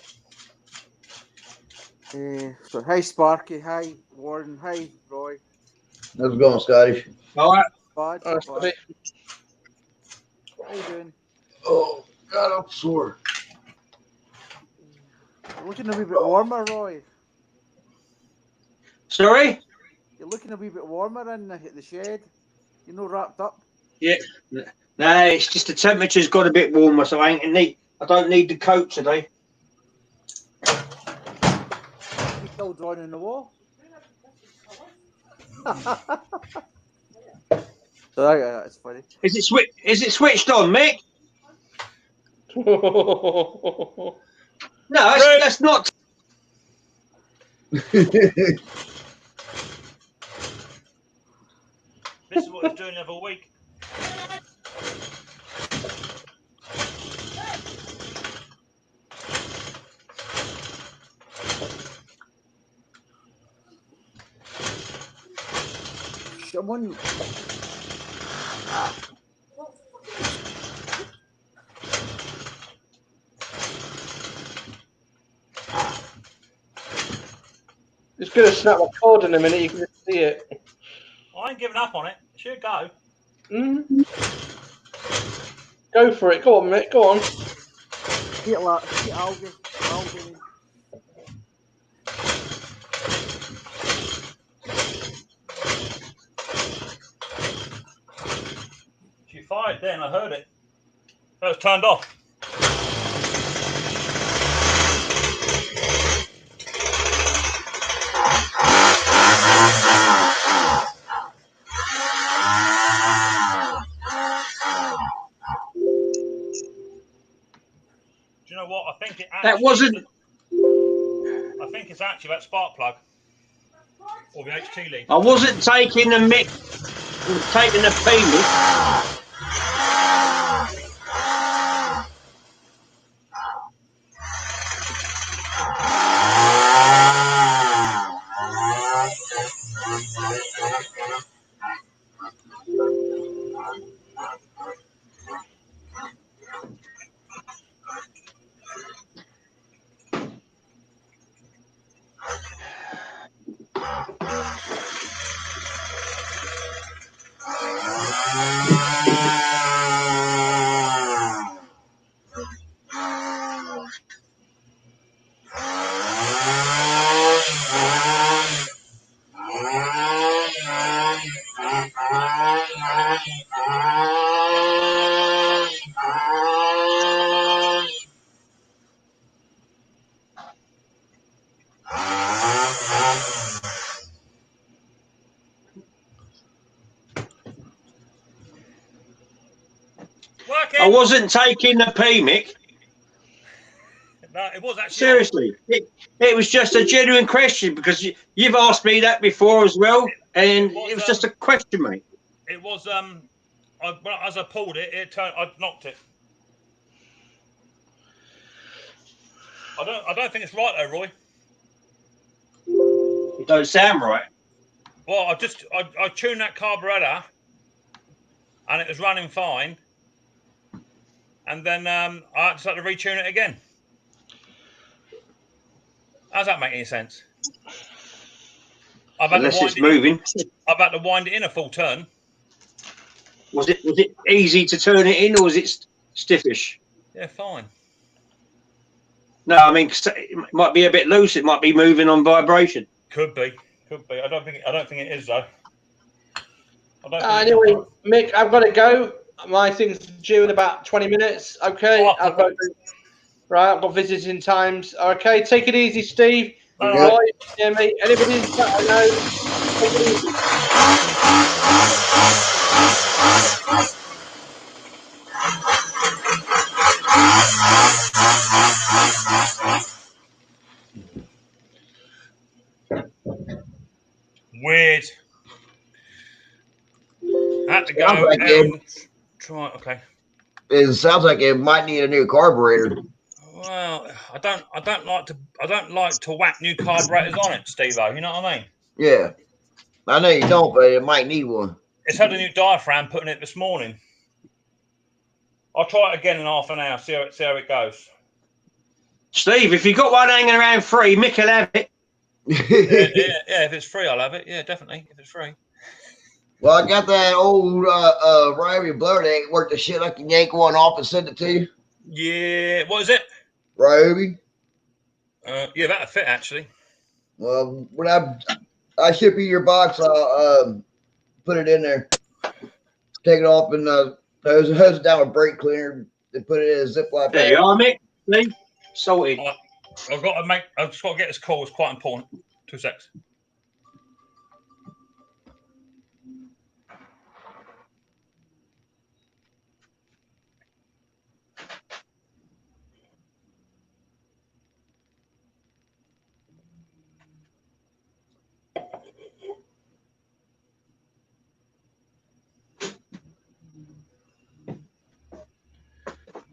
So hi Sparky, hi Warren, hi Roy. How's it going, Scottish? All right. Bad. Scotty. How you doing? Oh, God, I'm sore. You're looking a wee bit warmer, Roy. Sorry? You're looking a wee bit warmer in the shed. You're not wrapped up. Yeah. No, it's just the temperature's got a bit warmer, so I don't need the coat today. You still drawing on the wall? So that's funny. Is it switched on, Mick? No, that's not. This is what it's doing the other week. Someone. It's going to snap my cord in a minute. You can just see it. I ain't giving up on it. It should go. Go for it. Go on, Mick. Go on. Algae. She fired then. I heard it. It was turned off. Do you know what? I think it actually. That wasn't. I think it's actually that spark plug or the HT lead. I wasn't taking the mic, taking the penis. I wasn't taking the Mick. No, it was actually. Seriously, it was just a genuine question because you've asked me that before as well, and it was just a question, mate. It was as I pulled it, I knocked it. I don't think it's right though, Roy. It don't sound right. Well, I tuned that carburetor, and it was running fine. And then I just had to retune it again. How's that make any sense? Unless it's moving. I've had to wind it in a full turn. Was it easy to turn it in, or was it stiffish? Yeah, fine. No, I mean it might be a bit loose. It might be moving on vibration. Could be. I don't think it is though. Anyway, Mick, I've got to go. My thing's due in about 20 minutes. Okay, I've got visiting times. Okay, take it easy, Steve. Roy, me. Anybody I know, take it easy. Weird. I had to go and try. Okay. It sounds like it might need a new carburetor. Well, I don't like to whack new carburetors on it, Steve-O. You know what I mean? Yeah. I know you don't, but it might need one. It's had a new diaphragm put in it this morning. I'll try it again in half an hour, see how it goes. Steve, if you've got one hanging around free, Mick will have it. yeah, if it's free, I'll have it. Yeah, definitely, if it's free. Well, I got that old Ryobi blower that worked the shit like you yank one off and send it to you. Yeah, what is it? Ryobi. Yeah, that'll fit actually. Well, when I ship you your box, I'll put it in there. Take it off and hose it down with brake cleaner and put it in a Ziploc bag. There you are, Mick. Steve, sorted. I've just got to get this call. It's quite important. 2 secs.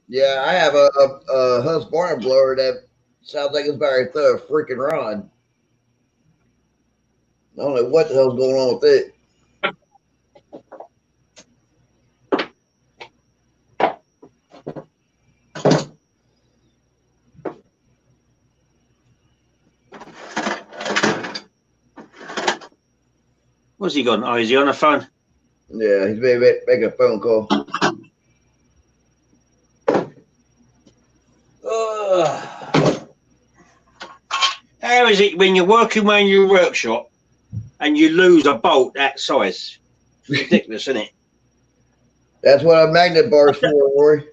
Yeah, I have a Husqvarna blower that sounds like it's about to throw a freaking rod. I don't know what the hell's going on with it. What's he gone? Oh, is he on the phone? Yeah, he's making a phone call. How is it when you're working around your workshop and you lose a bolt that size? It's ridiculous, isn't it? That's what a magnet bar is for, Roy.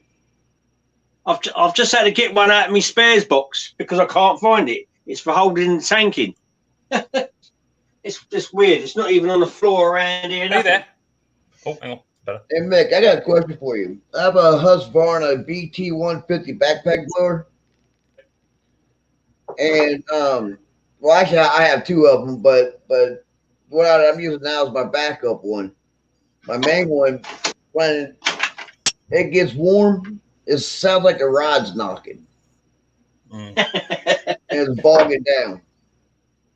I've just had to get one out of my spares box because I can't find it. It's for holding the tank in. It's just weird. It's not even on the floor around here. Are you there? Oh, hang on. Better. Hey, Mick, I got a question for you. I have a Husqvarna BT150 backpack blower. And, well, actually, I have two of them, but what I'm using now is my backup one. My main one, when it gets warm, it sounds like the rod's knocking. And it's bogging down.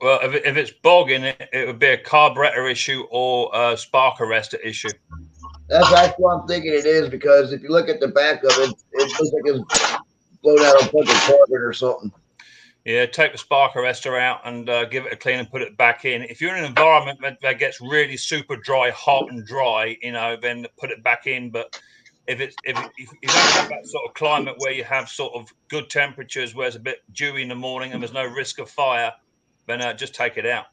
Well, if it's bogging, it would be a carburetor issue or a spark arrestor issue. That's what I'm thinking it is, because if you look at the back of it, it looks like it's blown out a bunch of carbon or something. Yeah, take the spark arrestor out and give it a clean and put it back in. If you're in an environment that gets really super dry, hot and dry, then put it back in. But if you don't have that sort of climate where you have sort of good temperatures, where it's a bit dewy in the morning and there's no risk of fire, then just take it out.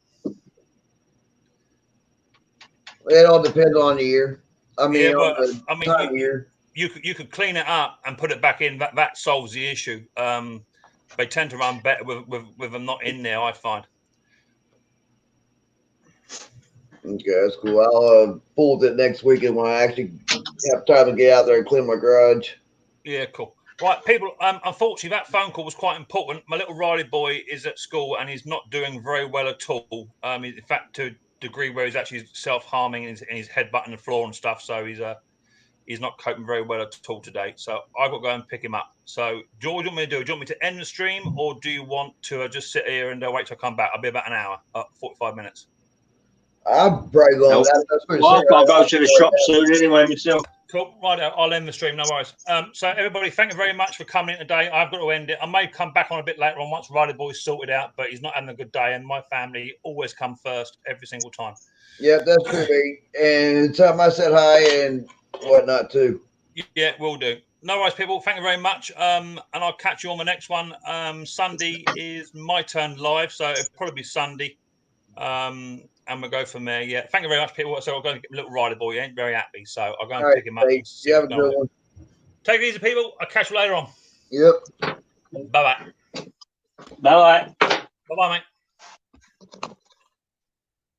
It all depends on the year. Time of year. You could clean it up and put it back in. That solves the issue. They tend to run better with them not in there, I find. Okay, that's cool. I'll pull with it next weekend when I actually have time to get out there and clean my garage. Yeah, cool. Right, people, unfortunately, that phone call was quite important. My little Riley boy is at school and he's not doing very well at all. In fact, to a degree where he's actually self-harming and he's headbutting the floor and stuff. So he's not coping very well at all today. So I've got to go and pick him up. So, George, what do you want me to do? Do you want me to end the stream, or do you want to just sit here and wait till I come back? I'll be about an hour, 45 minutes. I'm probably going. Well, I've got to go to the shop soon anyway myself. Cool. Right, I'll end the stream. No worries. So everybody, thank you very much for coming in today. I've got to end it. I may come back on a bit later on once Riley Boy's sorted out, but he's not having a good day, and my family always come first every single time. Yeah, that's true, mate. And tell him I said hi and whatnot too. Yeah, will do. No worries, people. Thank you very much. And I'll catch you on the next one. Sunday is my turn live, so it'll probably be Sunday. And we'll go from there. Yeah. Thank you very much, people. So I'll go and get a little Riley Boy. He ain't very happy, so I'll go and pick him up. And see have a good one. Take it easy, people. I'll catch you later on. Yep. Bye-bye. Bye-bye. Bye-bye, mate.